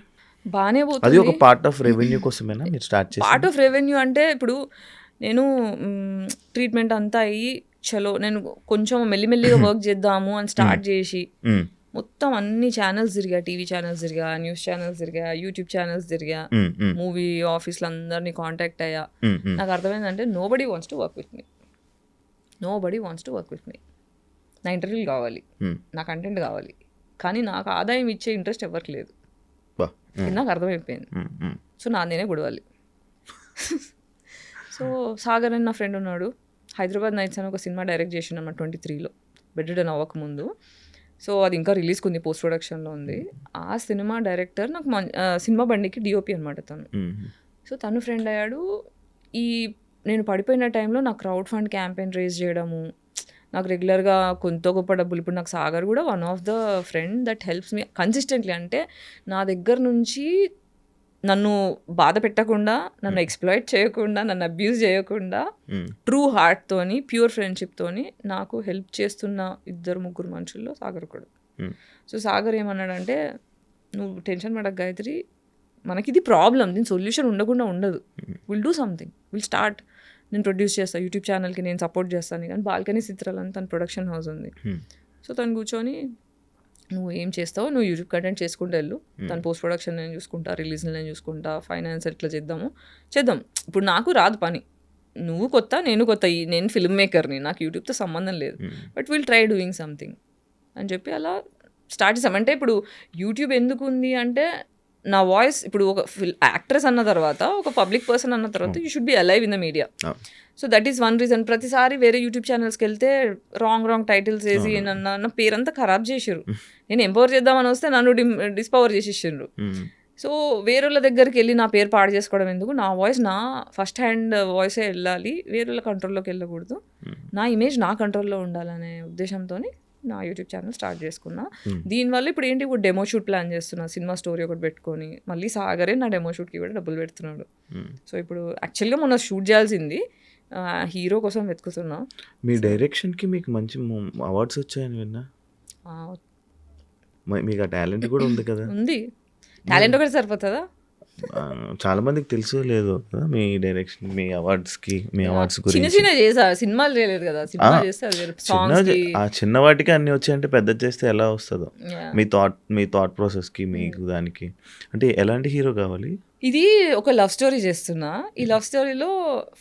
బాగానే పోతుంది. అది ఒక పార్ట్ ఆఫ్ రెవెన్యూ కోసమేనా మీరు స్టార్ట్ చేసి? పార్ట్ ఆఫ్ రెవెన్యూ అంటే, ఇప్పుడు నేను ట్రీట్మెంట్ అంతా అయ్యి చలో నేను కొంచెం మెల్లిమెల్లిగా వర్క్ చేద్దాము అని స్టార్ట్ చేసి మొత్తం అన్ని ఛానల్స్ తిరిగా, టీవీ ఛానల్స్ తిరిగా, న్యూస్ ఛానల్స్ తిరిగా, యూట్యూబ్ ఛానల్స్ తిరిగా, మూవీ ఆఫీస్లో అందరినీ కాంటాక్ట్ అయ్యా. నాకు అర్థమైందంటే nobody wants to work with me, nobody wants to work with me. నా ఇంటర్వ్యూలు కావాలి, నా కంటెంట్ కావాలి, కానీ నాకు ఆదాయం ఇచ్చే ఇంట్రెస్ట్ ఎవరికి లేదు. నాకు అర్థమైపోయింది. సో నేనే గొడవాలి. సో సాగర్ అని నా ఫ్రెండ్ ఉన్నాడు, హైదరాబాద్ నైట్స్ అని ఒక సినిమా డైరెక్ట్ చేసిండు అన్నమాట 23లో, బెడ్రిడన్ అవ్వకముందు. సో అది ఇంకా రిలీజ్కి ఉంది, పోస్ట్ ప్రొడక్షన్లో ఉంది. ఆ సినిమా డైరెక్టర్ నాకు సినిమా బండికి డిఓపి అనమాట తను. సో తను ఫ్రెండ్ అయ్యాడు. నేను పడిపోయిన టైంలో నాకు క్రౌడ్ ఫండ్ క్యాంపెయిన్ రేజ్ చేయడము, నాకు రెగ్యులర్గా కొంత గొప్ప డబ్బులు. ఇప్పుడు నాకు సాగర్ కూడా one of the friend that helps me consistently. అంటే నా దగ్గర నుంచి నన్ను బాధ పెట్టకుండా, నన్ను ఎక్స్ప్లాయిట్ చేయకుండా, నన్ను అబ్యూజ్ చేయకుండా, ట్రూ హార్ట్తోని, ప్యూర్ ఫ్రెండ్షిప్తోని నాకు హెల్ప్ చేస్తున్న 2-3 మనుషుల్లో సాగర్ కూడా. సో సాగర్ ఏమన్నాడంటే, నువ్వు టెన్షన్ పడక గాయత్రి, మనకి ఇది ప్రాబ్లం, దీని సొల్యూషన్ ఉండకుండా ఉండదు, will do something, will start. నేను ప్రొడ్యూస్ చేస్తాను యూట్యూబ్ ఛానల్కి, నేను సపోర్ట్ చేస్తాను. కానీ బాల్కనీ చిత్రాలు అని తన ప్రొడక్షన్ హౌస్ ఉంది. సో తను కూర్చొని, నువ్వు ఏం చేస్తావు, నువ్వు యూట్యూబ్ కంటెంట్ చేసుకుంటూ వెళ్ళు, తను పోస్ట్ ప్రొడక్షన్ నేను చూసుకుంటా, రిలీజ్ నేను చూసుకుంటా, ఫైనాన్స్ ఎట్లా చేద్దాం. ఇప్పుడు నాకు రాదు పని, నువ్వు కొత్త, నేను కొత్త, నేను ఫిల్మ్ మేకర్ని, నాకు యూట్యూబ్తో సంబంధం లేదు, but will try doing something అని చెప్పి అలా స్టార్ట్ చేసాం. అంటే ఇప్పుడు యూట్యూబ్ ఎందుకు ఉంది అంటే, నా వాయిస్ ఇప్పుడు ఒక యాక్ట్రెస్ అన్న తర్వాత, ఒక పబ్లిక్ పర్సన్ అన్న తర్వాత, you should be alive in the media. So that is one reason. ప్రతిసారి వేరే యూట్యూబ్ ఛానల్స్కి వెళ్తే రాంగ్ టైటిల్స్ వేసి నా పేరంతా ఖరాబ్ చేసారు. నేను ఎంపవర్ చేద్దామని వస్తే నన్ను డిస్పవర్ చేసేసారు. సో వేరేళ్ళ దగ్గరికి వెళ్ళి నా పేరు పాడు చేసుకోవడం ఎందుకు, నా వాయిస్, నా ఫస్ట్ హ్యాండ్ వాయిసే వెళ్ళాలి, వేరేళ్ళ కంట్రోల్లోకి వెళ్ళకూడదు. నా ఇమేజ్ నా కంట్రోల్లో ఉండాలనే ఉద్దేశంతో నా యూట్యూబ్ ఛానల్ స్టార్ట్ చేసుకున్నా. దీనివల్ల ఇప్పుడు ఏంటి, ఇప్పుడు డెమో షూట్ ప్లాన్ చేస్తున్నా, సినిమా స్టోరీ ఒకటి పెట్టుకొని. మళ్ళీ సాగరే నా డెమో షూట్కి కూడా డబ్బులు పెడుతున్నాడు. సో ఇప్పుడు యాక్చువల్గా మొన్న షూట్ చేయాల్సింది, హీరో కోసం వెతుకుతున్నా. మీ డైరెక్షన్కి మీకు మంచి అవార్డ్స్ వచ్చాయని విన్నా. మీకు ఆ టాలెంట్ కూడా ఉంది కదా. ఉంది, టాలెంట్ ఒకటి సరిపోతుందా? చాలా మందికి తెలుసు లేదు కదా మీ డైరెక్షన్, మీ అవార్డ్స్కి, మీ అవార్డ్స్ చిన్న గురించి. చిన్న చేసా, సినిమాలు చేయలేదు కదా. సినిమా చేస్తే ఆ చిన్న వాటికి అన్ని వచ్చాయంటే పెద్ద చేస్తే ఎలా వస్తుందో. మీ థాట్ ప్రాసెస్కి, మీకు దానికి అంటే ఎలాంటి హీరో కావాలి? ఇది ఒక లవ్ స్టోరీ చేస్తున్నా. ఈ లవ్ స్టోరీలో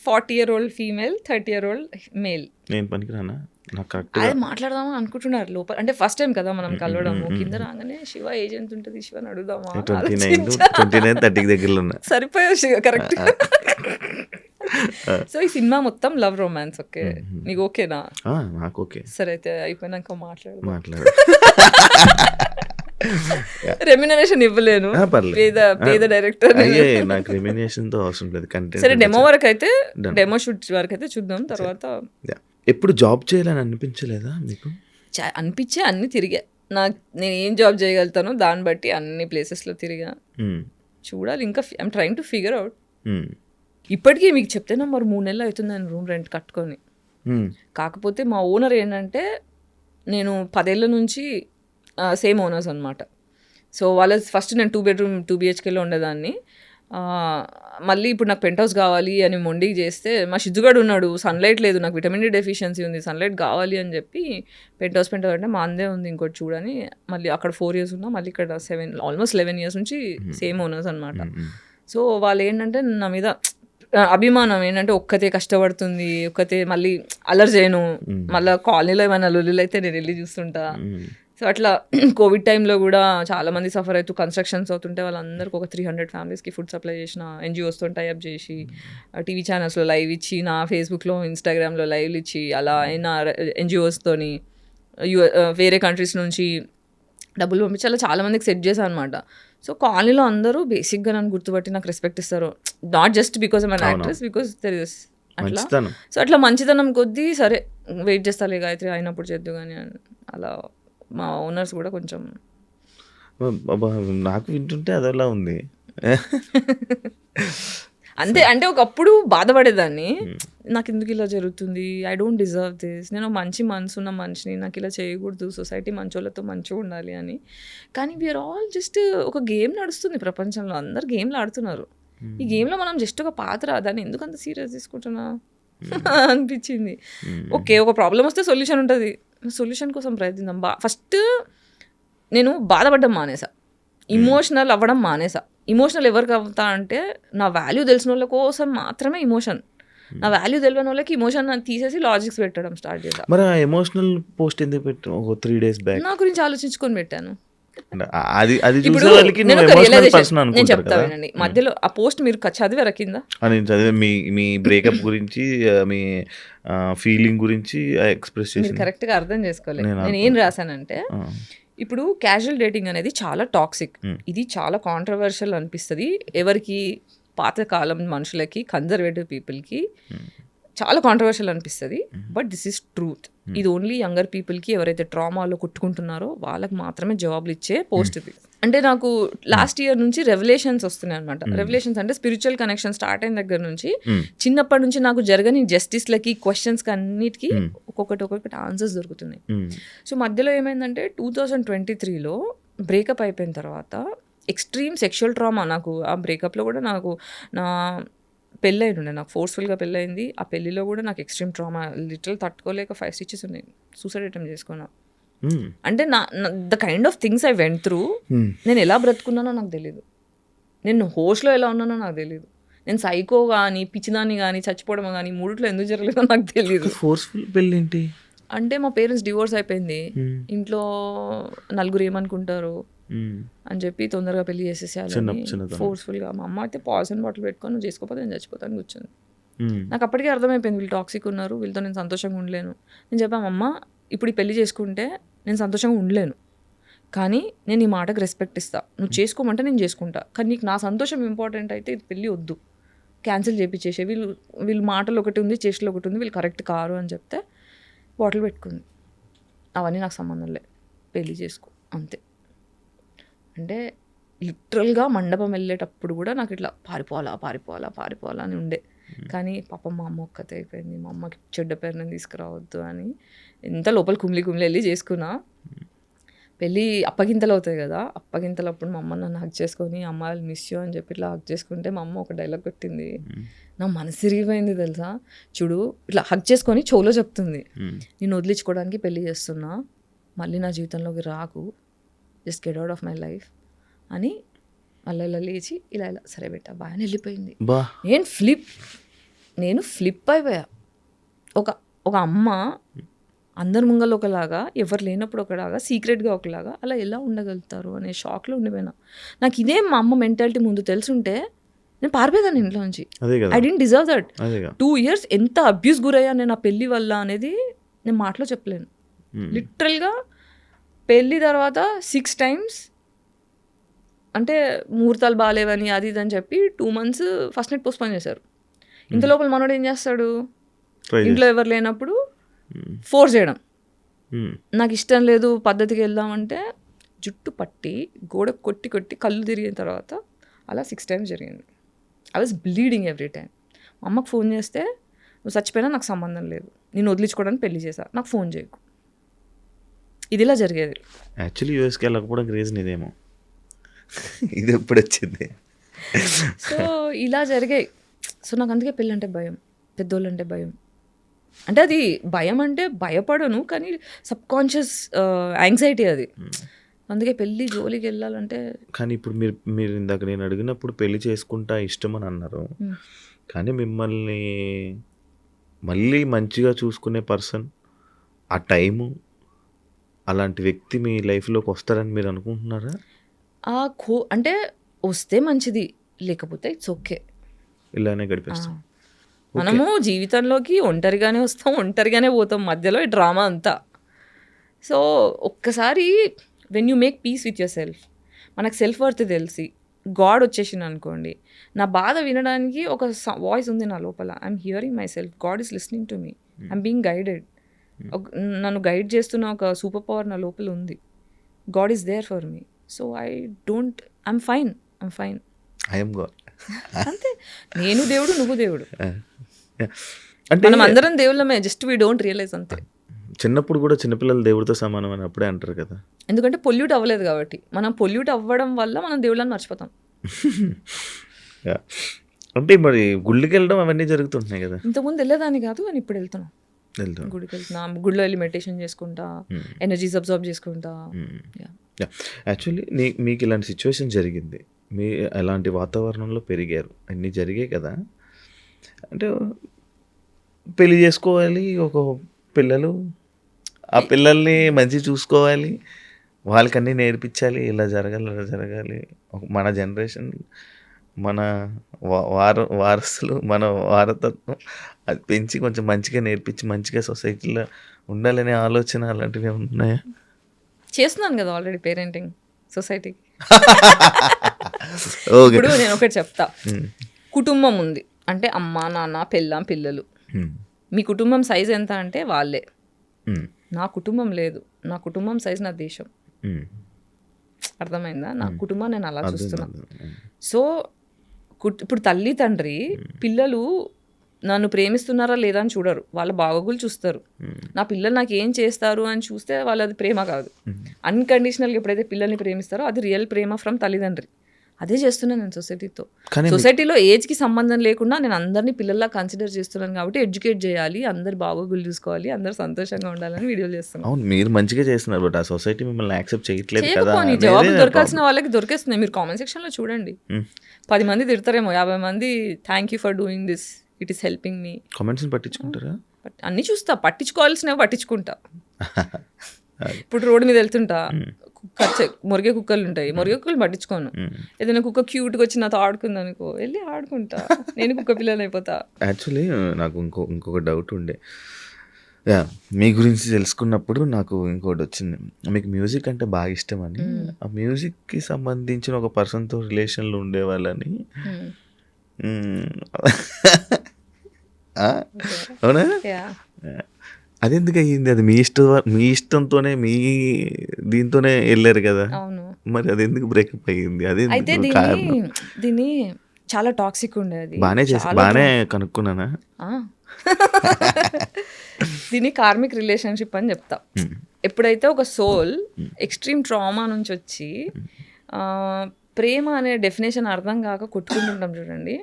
40-year-old ఫీమేల్, 30-year-old మేల్. నేను పనికిరానా? నాకు కరెక్ట్ అదే మాట్లాడదామని అనుకుంటున్నారు లోపల. అంటే ఫస్ట్ టైం కదా మనం కలవడము. కింద రాగానే శివ ఏజెంట్ ఉంటుంది, శివని అడుగుదామా? 29, 30 దగ్గరలో ఉన్నా. సరిపోయావు శివ, కరెక్ట్. సో ఈ సినిమా మొత్తం లవ్ రొమాన్స్. ఓకే, నీకు ఓకేనా? నాకు ఓకే. సరే అయితే అయిపోయినాక మాట్లాడు. రెమ్యునరేషన్ రెమ్యునరేషన్ ఇవ్వలేను, పేద డైరెక్టర్. నాకు రెమ్యునరేషన్ తో అవసరం లేదు. సరే డెమో వరకు అయితే, డెమో షూట్ వరకు అయితే చూద్దాం. తర్వాత ఎప్పుడు జాబ్ చేయాలని అనిపించలేదా మీకు? అనిపించే అన్ని తిరిగా. నేను ఏం జాబ్ చేయగలుగుతానో దాన్ని బట్టి అన్ని ప్లేసెస్లో తిరిగా. చూడాలి, ఇంకా I'm trying to figure out. ఇప్పటికీ మీకు చెప్తేనా మరి 3 నెలలు అవుతుంది నేను రూమ్ రెంట్ కట్టుకొని. కాకపోతే మా ఓనర్ ఏంటంటే, నేను 10 ఏళ్ళ నుంచి సేమ్ ఓనర్స్ అనమాట. సో వాళ్ళ ఫస్ట్ నేను 2 bedroom 2 BHKలో ఉండేదాన్ని. మళ్ళీ ఇప్పుడు నాకు పెంట్ హౌస్ కావాలి అని మొండికి చేస్తే, మా షిజ్జుగాడు ఉన్నాడు, సన్లైట్ లేదు, నాకు విటమిన్ డి డెఫిషియన్సీ ఉంది, సన్లైట్ కావాలి అని చెప్పి పెంట్ హౌస్ అంటే మా అందే ఉంది ఇంకోటి చూడని, మళ్ళీ అక్కడ 4 years ఉన్నా, మళ్ళీ ఇక్కడ ఆల్మోస్ట్ 11 years నుంచి సేమ్ ఓనర్స్ అనమాట. సో వాళ్ళు ఏంటంటే నా మీద అభిమానం ఏంటంటే, ఒక్కతే కష్టపడుతుంది, ఒక్కతే మళ్ళీ అల్లరి చేయను, మళ్ళీ కాలనీలో ఏమైనా లొల్లులు అయితే నేను వెళ్ళి చూస్తుంటా. సో అట్లా కోవిడ్ టైంలో కూడా చాలామంది సఫర్ అవుతూ కన్స్ట్రక్షన్స్ అవుతుంటే వాళ్ళందరికీ ఒక 300 familiesకి ఫుడ్ సప్లై చేసిన, NGOస్తో టైఅప్ చేసి, టీవీ ఛానల్స్లో లైవ్ ఇచ్చి, నా ఫేస్బుక్లో ఇన్స్టాగ్రామ్లో లైవ్లు ఇచ్చి, అలా అయినా NGOస్తోని వేరే కంట్రీస్ నుంచి డబ్బులు పంపించి అలా చాలామందికి సెట్ చేశాను అనమాట. సో కాలనీలో అందరూ బేసిక్గా నన్ను గుర్తుపట్టి నాకు రెస్పెక్ట్ ఇస్తారు. Not just because I'm an actress, because there is అట్లా. సో అట్లా మంచితనం కొద్దీ సరే వెయిట్ చేస్తాలే గాయత్రి అయినప్పుడు చేద్దు కానీ అలా మా ఓనర్స్ కూడా కొంచెం. నాకు వింటుంటే అదలా ఉంది. అంతే, అంటే ఒకప్పుడు బాధపడేదాన్ని, నాకు ఎందుకు ఇలా జరుగుతుంది, ఐ డోంట్ డిజర్వ్ దిస్, నేను మంచి మనసు ఉన్న మనిషిని, నాకు ఇలా చేయకూడదు, సొసైటీ మంచోళ్ళతో మంచిగా ఉండాలి అని. కానీ వీఆర్ ఆల్ జస్ట్ ఒక గేమ్ నడుస్తుంది ప్రపంచంలో, అందరు గేమ్లు ఆడుతున్నారు. ఈ గేమ్లో మనం జస్ట్ ఒక పాత్ర, దాన్ని ఎందుకు అంత సీరియస్ తీసుకుంటున్నా అనిపించింది. ఓకే, ఒక ప్రాబ్లం వస్తే సొల్యూషన్ ఉంటుంది, సొల్యూషన్ కోసం ప్రయత్నిద్దాం. ఫస్ట్ నేను బాధపడడం మానేసా, ఇమోషనల్ అవ్వడం మానేసా. ఇమోషనల్ ఎవరికి అవుతా అంటే, నా వాల్యూ తెలిసిన వాళ్ళ కోసం మాత్రమే ఇమోషన్, నా వాల్యూ తెలియని వాళ్ళకి ఇమోషన్ తీసేసి లాజిక్స్ పెట్టడం స్టార్ట్ చేసా. మరి ఎమోషనల్ పోస్ట్ ఎందుకు పెట్టాను? ఒక 3 days బ్యాక్ నా గురించి ఆలోచించుకొని పెట్టాను. నేను చెప్తానండి మధ్యలో ఆ పోస్ట్ మీరు చదివారా కింద? నేను చదివే మీ బ్రేకప్ గురించి, మీ ఫీలింగ్ గురించి ఎక్స్ప్రెస్ చేసి కరెక్ట్గా అర్థం చేసుకోలేదు. నేను ఏం రాశానంటే, ఇప్పుడు క్యాజువల్ డేటింగ్ అనేది చాలా టాక్సిక్, ఇది చాలా కాంట్రవర్షియల్ అనిపిస్తుంది ఎవరికి, పాతకాలం మనుషులకి, కన్జర్వేటివ్ పీపుల్కి చాలా కాంట్రవర్షియల్ అనిపిస్తుంది. But this is truth. ఇది ఓన్లీ యంగర్ పీపుల్కి, ఎవరైతే ట్రామాలో కొట్టుకుంటున్నారో వాళ్ళకి మాత్రమే జవాబులు ఇచ్చే పోస్ట్ ఇది. అంటే నాకు లాస్ట్ ఇయర్ నుంచి రెవల్యూషన్స్ వస్తున్నాయి అనమాట. రెవల్యూషన్స్ అంటే స్పిరిచువల్ కనెక్షన్ స్టార్ట్ అయిన దగ్గర నుంచి, చిన్నప్పటి నుంచి నాకు జరగని జస్టిస్లకి, క్వశ్చన్స్కి అన్నిటికీ ఒక్కొక్కటి ఆన్సర్స్ దొరుకుతున్నాయి. సో మధ్యలో ఏమైందంటే 2023లో బ్రేకప్ అయిపోయిన తర్వాత ఎక్స్ట్రీమ్ సెక్షువల్ ట్రామా. నాకు ఆ బ్రేకప్లో కూడా నాకు నా పెళ్ళైంది, నాకు ఫోర్స్ఫుల్గా పెళ్ళయింది. ఆ పెళ్ళిలో కూడా నాకు ఎక్స్ట్రీమ్ ట్రామా, లిటరల్ తట్టుకోలేక 5 stitches ఉన్నాయి, సూసైడ్ అటెంప్ట్ చేసుకున్నా. అంటే the kind of things I went through, నేను ఎలా బ్రతుకున్నానో నాకు తెలీదు, నేను హోస్ట్లో ఎలా ఉన్నానో నాకు తెలీదు, నేను సైకో కానీ, పిచ్చిదాన్ని కానీ, చచ్చిపోవడం కానీ, మూడిట్లో ఎందుకు జరగలేదో నాకు తెలీదు. ఫోర్స్ఫుల్ పెళ్ళి ఏంటి అంటే మా పేరెంట్స్ డివోర్స్ అయిపోయింది, ఇంట్లో నలుగురు ఏమనుకుంటారు అని చెప్పి తొందరగా పెళ్లి చేసేసేయాలి ఫోర్స్ఫుల్గా. మా అమ్మ అయితే పాయిజన్ బాటిల్ పెట్టుకొని, నువ్వు చేసుకోకపోతే నేను చచ్చిపోతాను కూర్చొని. నాకు అప్పటికే అర్థమైపోయింది వీళ్ళు టాక్సిక్ ఉన్నారు, వీళ్ళతో నేను సంతోషంగా ఉండలేను. నేను చెప్పాను, అమ్మ ఇప్పుడు ఈ పెళ్లి చేసుకుంటే నేను సంతోషంగా ఉండలేను, కానీ నేను ఈ మాటకు రెస్పెక్ట్ ఇస్తా, నువ్వు చేసుకోమంటే నేను చేసుకుంటా, కానీ నీకు నా సంతోషం ఇంపార్టెంట్ అయితే ఇది పెళ్ళి వద్దు, క్యాన్సిల్ చేయించేసి వీళ్ళు మాటలు ఒకటి ఉంది, చేష్టలు ఒకటి ఉంది, వీళ్ళు కరెక్ట్ కారు అని చెప్తే బాటిల్ పెట్టుకుంది. అవన్నీ నాకు సంబంధం లే, పెళ్ళి చేసుకో అంతే. అంటే లిటరల్గా మండపం వెళ్ళేటప్పుడు కూడా నాకు ఇట్లా పారిపోవాలా అని ఉండే. కానీ పాపం మా అమ్మ ఒక్కతే అయిపోయింది, మా అమ్మకి చెడ్డ పేరు నేను తీసుకురావద్దు అని ఎంత లోపల కుమిలి వెళ్ళి చేసుకున్నా. పెళ్ళి అప్పగింతలు అవుతాయి కదా, అప్పగింతలప్పుడు మా అమ్మ నన్ను హక్ చేసుకొని అమ్మ మిస్ యూ అని చెప్పి ఇట్లా హక్ చేసుకుంటే మా అమ్మ ఒక డైలాగ్ కొట్టింది, నా మనసు ఇరిగిపోయింది తెలుసా. చూడు ఇట్లా హక్ చేసుకొని చెవులో చెప్తుంది, నేను వదిలించుకోవడానికి పెళ్ళి చేస్తున్నా, మళ్ళీ నా జీవితంలోకి రాకు, just get out of my life అని అలా ఇలా లేచి ఇలా సరే బెట్ట బాగానే వెళ్ళిపోయింది. నేను ఫ్లిప్ అయిపోయా. ఒక అమ్మ అందరి ముంగలు ఒకలాగా, ఎవరు లేనప్పుడు ఒకలాగా, సీక్రెట్గా ఒకలాగా అలా ఎలా ఉండగలుగుతారు అనే షాక్లో ఉండిపోయినా. నాకు ఇదే మా అమ్మ మెంటాలిటీ ముందు తెలుసుంటే నేను పారిపోయేదాన్ని ఇంట్లోంచి. I don't deserve that. 2 years ఎంత అబ్యూస్ గురయ్యా నేను ఆ పెళ్ళి వల్ల అనేది నేను మాటలో చెప్పలేను. లిటరల్గా పెళ్ళి తర్వాత 6 times అంటే ముహూర్తాలు బాగాలేవని అది ఇది అని చెప్పి 2 months ఫస్ట్ నైట్ పోస్ట్పోన్ చేశారు. ఇంత లోపల మనోడు ఏం చేస్తాడు, ఇంట్లో ఎవరు లేనప్పుడు ఫోర్స్ చేయడం. నాకు ఇష్టం లేదు, పద్ధతికి వెళ్దామంటే జుట్టు పట్టి గోడ కొట్టి కళ్ళు తిరిగిన తర్వాత అలా 6 times జరిగింది. I was bleeding every time. మా అమ్మకు ఫోన్ చేస్తే నువ్వు చచ్చిపోయినా నాకు సంబంధం లేదు, నేను వదిలించుకోవడానికి పెళ్లి చేశా, నాకు ఫోన్ చేయకు, ఇదిలా జరిగేది. యాక్చువల్లీ యూఎస్కి వెళ్ళకపోవడం రీజన్ ఇదేమో, ఇది ఎప్పుడు వచ్చింది. సో ఇలా జరిగాయి. సో నాకు అందుకే పెళ్ళి అంటే భయం, పెద్దోళ్ళు అంటే భయం. అంటే అది భయం అంటే భయపడను, కానీ సబ్కాన్షియస్ యాంగ్జైటీ అది. అందుకే పెళ్ళి జోలికి వెళ్ళాలంటే. కానీ ఇప్పుడు మీరు ఇందాక నేను అడిగినప్పుడు పెళ్లి చేసుకుంటా ఇష్టం అని అన్నారు, కానీ మిమ్మల్ని మళ్ళీ మంచిగా చూసుకునే పర్సన్, ఆ టైము, అలాంటి వ్యక్తి మీ లైఫ్లోకి వస్తారని మీరు అనుకుంటున్నారా? అంటే వస్తే మంచిది, లేకపోతే ఇట్స్ ఓకే, ఇలానే గడిపేస్తాం. మనము జీవితంలోకి ఒంటరిగానే వస్తాం, ఒంటరిగానే పోతాం, మధ్యలో ఈ డ్రామా అంతా. సో ఒక్కసారి when you make peace with your self, మనకు సెల్ఫ్ వర్త్ తెలిసి గాడ్ వచ్చేసింది అనుకోండి, నా బాధ వినడానికి ఒక వాయిస్ ఉంది నా లోపల, I'm hearing myself, God is listening to me, I'm being guided. నన్ను గైడ్ చేస్తున్న ఒక సూపర్ పవర్ నా లోపల ఉంది, God is there for me. So I'm fine. I'm God. అంతే, నేను దేవుడు, నువ్వు దేవుడు, అంటే మనం అందరం దేవుళ్ళమే, జస్ట్ వీ డోంట్ రియలైజ్ అంతే. చిన్నప్పుడు కూడా చిన్నపిల్లలు దేవుడితో సమానం అని అప్పుడే అంటారు కదా, ఎందుకంటే పొల్యూట్ అవ్వలేదు కాబట్టి. మనం పొల్యూట్ అవ్వడం వల్ల మనం దేవుళ్ళని మర్చిపోతాం. అంటే మరి గుళ్ళకి వెళ్ళడం అవన్నీ జరుగుతుంటున్నాయి కదా. ఇంతకుముందు వెళ్ళేదాన్ని కాదు, కానీ ఇప్పుడు వెళ్తున్నాం. గుడికి వెళ్తున్నా, గుడిలో వెళ్ళి మెడిటేషన్ చేసుకుంటా, ఎనర్జీస్ అబ్జర్వ్ చేసుకుంటా. యాక్చువల్లీ మీకు ఇలాంటి సిచ్యువేషన్ జరిగింది, మీ ఎలాంటి వాతావరణంలో పెరిగారు, అన్నీ జరిగాయి కదా. అంటే పెళ్లి చేసుకోవాలి, ఒక పిల్లలు, ఆ పిల్లల్ని మంచి చూసుకోవాలి, వాళ్ళకన్నీ నేర్పించాలి, ఇలా జరగాలి అలా జరగాలి. మన జనరేషన్, మన వారసులు, మన వారతత్వం అది పెంచి కొంచెం మంచిగా నేర్పించి మంచిగా సొసైటీలో ఉండాలనే ఆలోచన అలాంటివి ఉన్నాయా? చేస్తున్నాను కదా ఆల్రెడీ పేరెంటింగ్ సొసైటీకి. ఇప్పుడు నేను ఒకటి చెప్తా, కుటుంబం ఉంది అంటే అమ్మ నాన్న పెళ్ళాం పిల్లలు. మీ కుటుంబం సైజ్ ఎంత అంటే వాళ్ళే. నా కుటుంబం లేదు, నా కుటుంబం సైజ్ నా దేశం. అర్థమైందా? నా కుటుంబం నేను అలా చూస్తున్నా. సో ఇప్పుడు తల్లి తండ్రి పిల్లలు నన్ను ప్రేమిస్తున్నారా లేదా అని చూడరు, వాళ్ళ బాగోగులు చూస్తారు. నా పిల్లలు నాకు ఏం చేస్తారు అని చూస్తే వాళ్ళది ప్రేమ కాదు. అన్కండిషనల్గా ఎప్పుడైతే పిల్లల్ని ప్రేమిస్తారో అది రియల్ ప్రేమ ఫ్రమ్ తల్లిదండ్రి. అదే చేస్తున్నాను నేను సొసైటీతో. సొసైటీలో ఏజ్కి సంబంధం లేకుండా నేను అందరినీ పిల్లల్లా కన్సిడర్ చేస్తున్నాను కాబట్టి ఎడ్యుకేట్ చేయాలి, అందరు బాగోగులు చూసుకోవాలి, అందరు సంతోషంగా ఉండాలని వీడియోలు చేస్తున్నాను. అవును, మీరు మంచిగా చేస్తున్నారు, బట్ ఆ సొసైటీ మిమ్మల్ని యాక్సెప్ట్ చేయట్లేదు కదా. జవాబు దొరకాల్సిన వాళ్ళకి దొరికేస్తున్నాయి. మీరు కామెంట్ సెక్షన్లో చూడండి, 10 మంది తిడతారేమో, 50 మంది thank you for doing this, it is helping me. కామెంట్స్ని పట్టించుకుంటారా? అన్నీ చూస్తా, పట్టించుకోవాల్సినవి పట్టించుకుంటా. ఇప్పుడు రోడ్డు మీద వెళ్తుంటా, మురిగే కుక్కలు ఉంటాయి, మురిగే కుక్కలు పట్టించుకోను. ఏదైనా కుక్క క్యూట్గా వచ్చి నాతో ఆడుకుంది అనుకో, వెళ్ళి ఆడుకుంటా, నేను కుక్క పిల్లలు అయిపోతా. యాక్చువల్లీ నాకు ఇంకొక డౌట్ ఉండే, మీ గురించి తెలుసుకున్నప్పుడు నాకు ఇంకోటి వచ్చింది, మీకు మ్యూజిక్ అంటే బాగా ఇష్టం అని. ఆ మ్యూజిక్కి సంబంధించిన ఒక పర్సన్తో రిలేషన్లో ఉండే వాళ్ళని అవునా? Yeah. అది ఎందుకు అయ్యింది? అది మీ ఇష్టంతోనే మీ దీంతోనే వెళ్ళారు కదా, అవును. మరి అది ఎందుకు బ్రేకప్ అయ్యింది? అది అయితే దీన్ని చాలా టాక్సిక్ ఉండేది. బాగానే కనుక్కున్నానా? దీన్ని కార్మిక్ రిలేషన్షిప్ అని చెప్తా. ఎప్పుడైతే ఒక సోల్ ఎక్స్ట్రీమ్ ట్రామా నుంచి వచ్చి ప్రేమ అనే డెఫినేషన్ అర్థం కాక కొట్టుకుంటుంటాం చూడండి.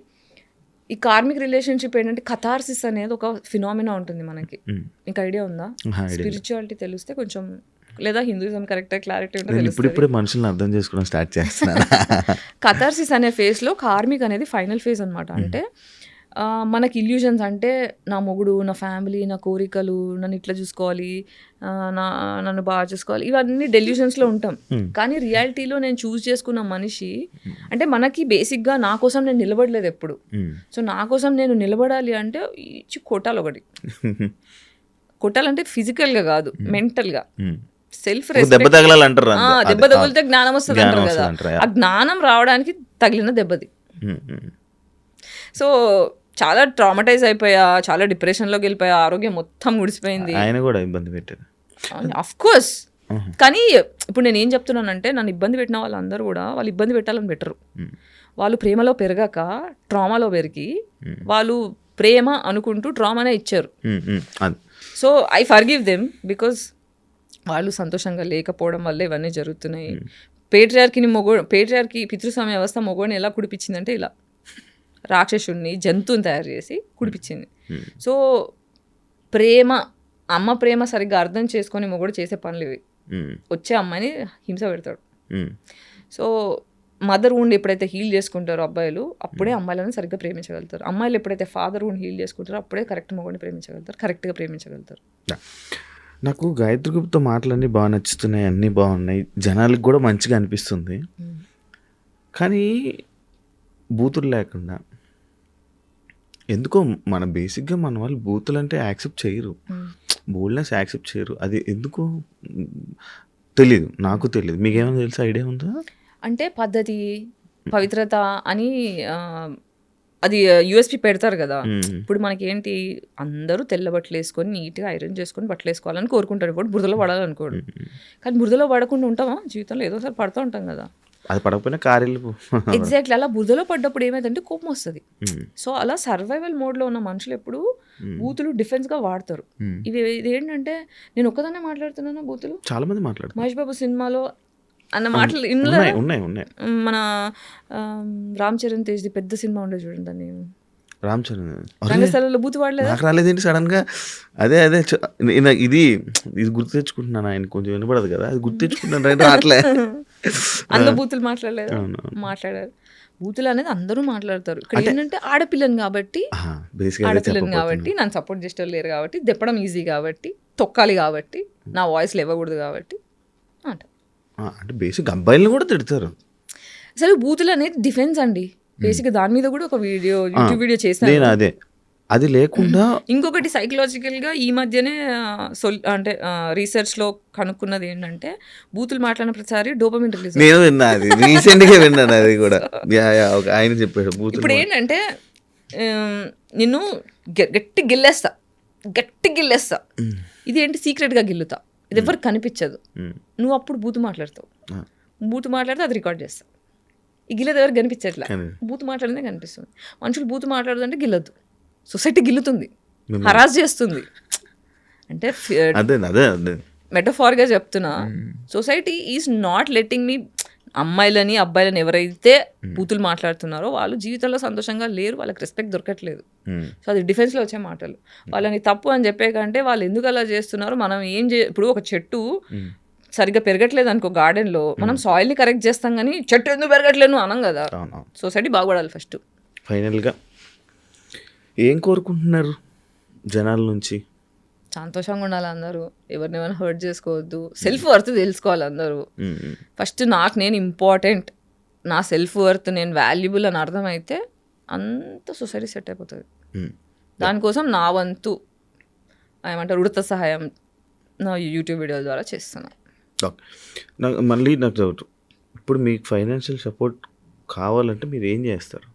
ఈ కార్మిక్ రిలేషన్షిప్ ఏంటంటే కథార్సిస్ అనేది ఒక ఫినామినా ఉంటుంది మనకి. మీకు ఐడియా ఉందా? స్పిరిచువాలిటీ తెలిస్తే కొంచెం, లేదా హిందూయిజం కరెక్ట్ క్లారిటీ ఉంటే ఇప్పుడే మనుషులను అర్థం చేసుకోవడం స్టార్ట్ చేస్తున్నాను. కథార్సిస్ అనే ఫేజ్లో కార్మిక్ అనేది ఫైనల్ ఫేజ్ అనమాట. అంటే మనకి ఇల్యూజన్స్, అంటే నా మొగుడు, నా ఫ్యామిలీ, నా కోరికలు, నన్ను ఇట్లా చూసుకోవాలి, నన్ను బాగా చూసుకోవాలి, ఇవన్నీ డెల్యూషన్స్లో ఉంటాం. కానీ రియాలిటీలో నేను చూస్ చేసుకున్న మనిషి అంటే మనకి బేసిక్గా నా కోసం నేను నిలబడలేదు ఎప్పుడు. సో నా కోసం నేను నిలబడాలి అంటే ఇచ్చి కొట్టాలి ఒకటి. కొట్టాలంటే ఫిజికల్గా కాదు, మెంటల్గా. సెల్ఫ్ దెబ్బ తగలాలంటారు. దెబ్బ తగిలితే జ్ఞానం వస్తుంది అంటారు కదా. ఆ జ్ఞానం రావడానికి తగిలిన దెబ్బది. సో చాలా ట్రామటైజ్ అయిపోయా, చాలా డిప్రెషన్లోకి వెళ్ళిపోయా, ఆరోగ్యం మొత్తం ముడిసిపోయింది. ఆయన కూడా ఇబ్బంది పెట్టారు అఫ్ కోర్స్. కానీ ఇప్పుడు నేను ఏం చెప్తున్నానంటే, నన్ను ఇబ్బంది పెట్టిన వాళ్ళందరూ కూడా వాళ్ళు ఇబ్బంది పెట్టాలని పెట్టరు. వాళ్ళు ప్రేమలో పెరగాక ట్రామాలో పెరిగి వాళ్ళు ప్రేమ అనుకుంటూ ట్రామానే ఇచ్చారు. So I forgive them because వాళ్ళు సంతోషంగా లేకపోవడం వల్ల ఇవన్నీ జరుగుతున్నాయి. పేట్రియార్కి పితృస్వామ్య వ్యవస్థ మొగోడిని ఎలా కుడిపించిందంటే ఇలా రాక్షసుడిని, జంతువుని తయారు చేసి కుడిపించింది. సో అమ్మ ప్రేమ సరిగ్గా అర్థం చేసుకొని మొగోడు చేసే పనులు ఇవి. వచ్చే అమ్మాయిని హింస పెడతాడు. సో మదర్ వుండ్ ఎప్పుడైతే హీల్ చేసుకుంటారో అబ్బాయిలు, అప్పుడే అమ్మాయిలను సరిగ్గా ప్రేమించగలుగుతారు. అమ్మాయిలు ఎప్పుడైతే ఫాదర్ వుండ్ హీల్ చేసుకుంటారో అప్పుడే కరెక్ట్ మొగోడిని ప్రేమించగలుగుతారు, కరెక్ట్గా ప్రేమించగలుగుతారు. నాకు గాయత్రి గుప్తా మాటలన్నీ బాగా నచ్చుతున్నాయి, అన్నీ బాగున్నాయి, జనాలకు కూడా మంచిగా అనిపిస్తుంది. కానీ బూతులు లేకుండా ఎందుకో మన బేసిక్గా మన వాళ్ళు బూతులు అంటే యాక్సెప్ట్ చేయరు, బోల్డ్నెస్ యాక్సెప్ట్ చేయరు. అది ఎందుకో తెలీదు, నాకు తెలీదు. మీకేమైనా తెలుసు, ఐడియా ఉందా? అంటే పద్ధతి, పవిత్రత అని అది యూఎస్పీ పెడతారు కదా. ఇప్పుడు మనకి ఏంటి, అందరూ తెల్ల బట్టలు వేసుకొని నీట్గా ఐరన్ చేసుకొని బట్టలు వేసుకోవాలని కోరుకుంటారు. ఇప్పుడు బురదలో పడాలనుకోడు. కానీ బురదలో పడకుండా ఉంటామా జీవితంలో? ఏదోసారి పడుతూ ఉంటాం కదా. అది పడకపోయినా కారీలు. ఎగ్జాక్ట్లీ. అలా బురదలో పడ్డప్పుడు ఏమైందంటే కోపం వస్తుంది. సో అలా సర్వైవల్ మోడ్లో ఉన్న మనుషులు ఎప్పుడు బూతులు డిఫెన్స్గా వాడతారు. ఇది ఏంటంటే నేను ఒక్కదాన్నే మాట్లాడుతున్నాను, బూతులు చాలా మంది మాట్లాడుతారు. మహేష్ బాబు సినిమాలో అన్న మాటలు ఉన్నాయి. మన రామ్ చరణ్ తేజ్ది పెద్ద సినిమా ఉండే చూడండి, దాన్ని రామ్ చరణ్ రంగస్థలంలో బూతు వాడలేదు. నాకు రాలేదేంటి సడన్గా? అదే ఇది గుర్తు తెచ్చుకుంటున్నాను. ఆయన కొంచెం వినపడదు కదా, అది గుర్తు తెచ్చుకుంటున్నాను. రైట్ అట్లే అందరూ బూతులు మాట్లాడలేదు, మాట్లాడారు. బూతులు అనేది అందరూ మాట్లాడతారు. ఇక్కడ ఏంటంటే ఆడపిల్లని కాబట్టి నన్ను సపోర్ట్ చేసే లేరు కాబట్టి, దెప్పడం ఈజీ కాబట్టి, తొక్కాలి కాబట్టి, నా వాయిస్ లేవకూడదు కాబట్టి అంట. అంటే బేసిక్ అబ్బాయిలను కూడా తిడతారు. అసలు బూతులు అనేది డిఫెన్స్ అండి. బేసిక్గా దాని మీద కూడా ఒక యూట్యూబ్ వీడియో చేశాను. అదే అది లేకుండా ఇంకొకటి సైకలాజికల్గా ఈ మధ్యనే అంటే రీసెర్చ్లో కనుక్కున్నది ఏంటంటే, బూతులు మాట్లాడిన ప్రతిసారి డోపమిన్ రిలీజ్. నేను విన్నా, అది రీసెంట్గా విన్నాను. అది కూడా ఆయన చెప్పాడు. ఇప్పుడు ఏంటంటే నిన్ను గట్టి గిల్లేస్తా. ఇది ఏంటి, సీక్రెట్గా గిల్లుతా, ఇది ఎవరికి కనిపించదు. నువ్వు అప్పుడు బూతు మాట్లాడతావు, మాట్లాడితే అది రికార్డ్ చేస్తావు. ఈ గిల్లదు ఎవరికి కనిపించట్లే, బూతు మాట్లాడితే కనిపిస్తుంది. మనుషులు బూతు మాట్లాడదంటే గిల్లద్దు, సొసైటీ గిల్లుతుంది, హరాస్ చేస్తుంది. అంటే మెటఫార్గా చెప్తున్నా, సొసైటీ ఈజ్ నాట్ లెట్టింగ్ మీ. అమ్మాయిలని అబ్బాయిలని ఎవరైతే బూతులు మాట్లాడుతున్నారో వాళ్ళు జీవితంలో సంతోషంగా లేరు, వాళ్ళకి రెస్పెక్ట్ దొరకట్లేదు. సో అది డిఫెన్స్లో వచ్చే మాటలు. వాళ్ళని తప్పు అని చెప్పే కంటే వాళ్ళు ఎందుకు అలా చేస్తున్నారో మనం ఇప్పుడు ఒక చెట్టు సరిగ్గా పెరగట్లేదు అనుకో గార్డెన్లో, మనం సాయిల్ని కరెక్ట్ చేస్తాం కానీ చెట్టు ఎందుకు పెరగట్లేదు అనం కదా. సొసైటీ బాగుపడాలి ఫస్ట్. ఫైనల్గా ఏం కోరుకుంటున్నారు జనాల నుంచి? సంతోషంగా ఉండాలి అందరూ, ఎవరినైనా హర్ట్ చేసుకోవద్దు, సెల్ఫ్ వర్త్ తెలుసుకోవాలి అందరూ. ఫస్ట్ నాకు నేను ఇంపార్టెంట్, నా సెల్ఫ్ వర్త్, నేను వాల్యుబుల్ అని అర్థమైతే అంత సొసైటీ సెట్ అయిపోతుంది. దానికోసం నా వంతు ఏమంటారు ఉడత సహాయం నా యూట్యూబ్ వీడియోల ద్వారా చేస్తున్నాను. మళ్ళీ నాకు డౌట్, ఇప్పుడు మీకు ఫైనాన్షియల్ సపోర్ట్ కావాలంటే మీరు ఏం చేస్తారు?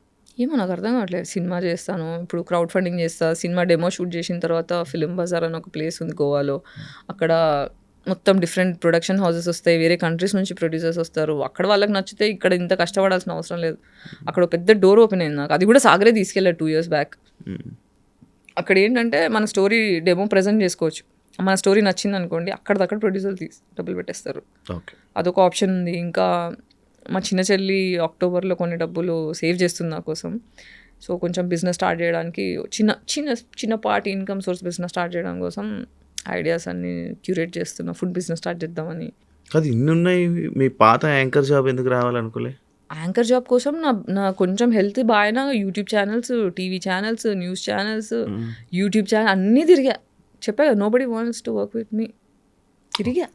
ఏమో నాకు అర్థం కావట్లేదు. సినిమా చేస్తాను, ఇప్పుడు క్రౌడ్ ఫండింగ్ చేస్తా, సినిమా డెమో షూట్ చేసిన తర్వాత ఫిలిం బజార్ అని ఒక ప్లేస్ ఉంది గోవాలో, అక్కడ మొత్తం డిఫరెంట్ ప్రొడక్షన్ హౌసెస్ వస్తాయి, వేరే కంట్రీస్ నుంచి ప్రొడ్యూసర్స్ వస్తారు, అక్కడ వాళ్ళకి నచ్చితే ఇక్కడ ఇంత కష్టపడాల్సిన అవసరం లేదు. అక్కడ ఒక పెద్ద డోర్ ఓపెన్ అయింది నాకు, అది కూడా సాగరే తీసుకెళ్ళాడు 2 years బ్యాక్. అక్కడ ఏంటంటే మన స్టోరీ డెమో ప్రజెంట్ చేసుకోవచ్చు, మన స్టోరీ నచ్చింది అనుకోండి అక్కడిదక్కడ ప్రొడ్యూసర్లు డబ్బులు పెట్టేస్తారు, అదొక ఆప్షన్ ఉంది. ఇంకా మా చిన్న చెల్లి అక్టోబర్లో కొన్ని డబ్బులు సేవ్ చేస్తుంది నా కోసం, సో కొంచెం బిజినెస్ స్టార్ట్ చేయడానికి చిన్నపాటి ఇన్కమ్ సోర్స్ బిజినెస్ స్టార్ట్ చేయడం కోసం ఐడియాస్ అన్ని క్యూరేట్ చేస్తున్నా, ఫుడ్ బిజినెస్ స్టార్ట్ చేద్దామని. అది ఇన్ని ఉన్నాయి, మీ పాత యాంకర్ జాబ్ ఎందుకు రావాలనుకోలే? యాంకర్ జాబ్ కోసం నా కొంచెం హెల్త్ బాగా YouTube channels, TV channels, news channels, YouTube channel అన్నీ తిరిగా. చెప్పా కదా, nobody wants to work with me. తిరిగా.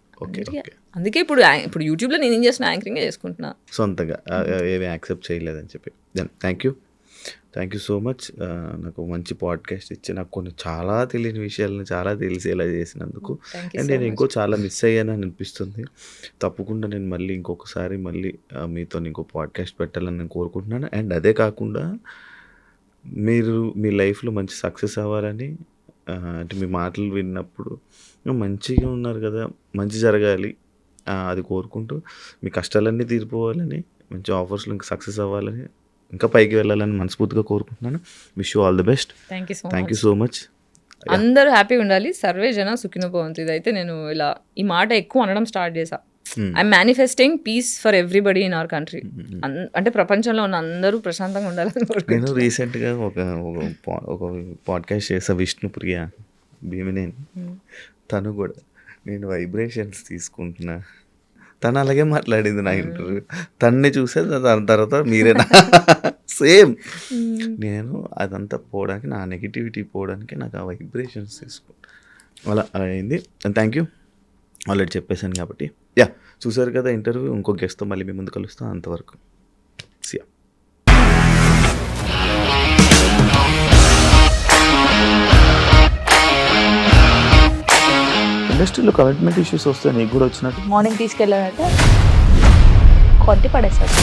అందుకే ఇప్పుడు యూట్యూబ్లో నేను ఏం చేస్తున్నా, యాంకరింగే చేసుకుంటున్నా సొంతగా, ఏమి యాక్సెప్ట్ చేయలేదని చెప్పి. Then thank you so much. నాకు మంచి పాడ్కాస్ట్ ఇచ్చి నాకు కొన్ని చాలా తెలియని విషయాలను చాలా తెలిసేలా చేసినందుకు. అండ్ నేను ఇంకో చాలా మిస్ అయ్యానని అనిపిస్తుంది. తప్పకుండా నేను మళ్ళీ ఇంకొకసారి మీతో ఇంకో పాడ్కాస్ట్ పెట్టాలని నేను కోరుకుంటున్నాను. అండ్ అదే కాకుండా మీరు మీ లైఫ్లో మంచి సక్సెస్ అవ్వాలని, అంటే మీ మాటలు విన్నప్పుడు మంచిగా ఉన్నారు కదా, మంచి జరగాలి అది కోరుకుంటూ, మీ కష్టాలన్నీ తీరిపోవాలని, మంచి ఆఫర్స్లో ఇంకా సక్సెస్ అవ్వాలని, ఇంకా పైకి వెళ్ళాలని మనస్ఫూర్తిగా కోరుకుంటున్నాను. Wish you all the best. Thank you so much. అందరూ హ్యాపీగా ఉండాలి. సర్వే జన సుఖినో భవంతు. ఇదైతే నేను ఇలా ఈ మాట ఎక్కువ అనడం స్టార్ట్ చేశా. I'm manifesting peace for everybody in our country. అంటే ప్రపంచంలో ఉన్న అందరూ ప్రశాంతంగా ఉండాలని. నేను రీసెంట్గా ఒక పాడ్కాస్ట్ చేసా, విష్ణుప్రియ భీమినేని. తను కూడా నేను వైబ్రేషన్స్ తీసుకుంటున్నా, తను అలాగే మాట్లాడింది నా ఇంటర్వ్యూ. తన్ని చూసే దాని తర్వాత మీరేనా సేమ్. నేను అదంతా పోవడానికి, నా నెగిటివిటీ పోవడానికి నాకు ఆ వైబ్రేషన్స్ తీసుకుంటా, అలా అయింది. థ్యాంక్ యూ, ఆల్రెడీ చెప్పేశాను కాబట్టి. చూసారు కదా ఇంటర్వ్యూ. ఇంకో గెస్ట్తో మళ్ళీ మీ ముందు కలుస్తాం. అంతవరకు సియా. ఇండస్ట్రీలో కమిట్మెంట్ ఇష్యూస్ వస్తాయి, నీకు కూడా వచ్చినట్టు. మార్నింగ్ తీసుకెళ్ళాలంటే కొట్టి పడేస్తాడు.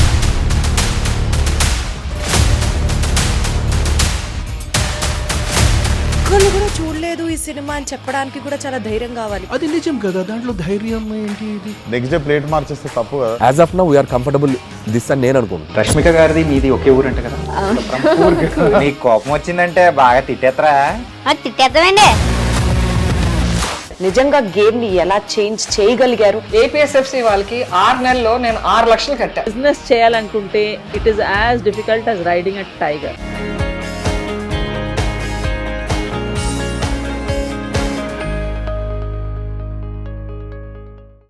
ఒక్కళ్ళు కూడా చూడలేదు ఈ సినిమా అని చెప్పడానికి కూడా చాలా ధైర్యం కావాలి. అది నిజం కదా, దాంట్లో ధైర్యం ఏంటి? ఇది నెక్స్ట్ డే ప్లేట్ మార్చేస్తే తప్పు కదా. As of now we're comfortable this అని నేను అనుకుంటున్నాను. రష్మిక గారిది మీది ఒకే ఊరు అంట కదా. నీకు కోపం వచ్చిందంటే బాగా తిట్టేత్తరా? తిట్టేద్దామండి. నిజంగా గేమ్ ని ఎలా చేంజ్ చేయగలిగారు? ఏపీఎస్ఎఫ్సి వాళ్ళకి 6 నెలల్లో నేను 6 లక్షలు కట్టా. బిజినెస్ చేయాలనుకుంటే it is as difficult as riding a tiger.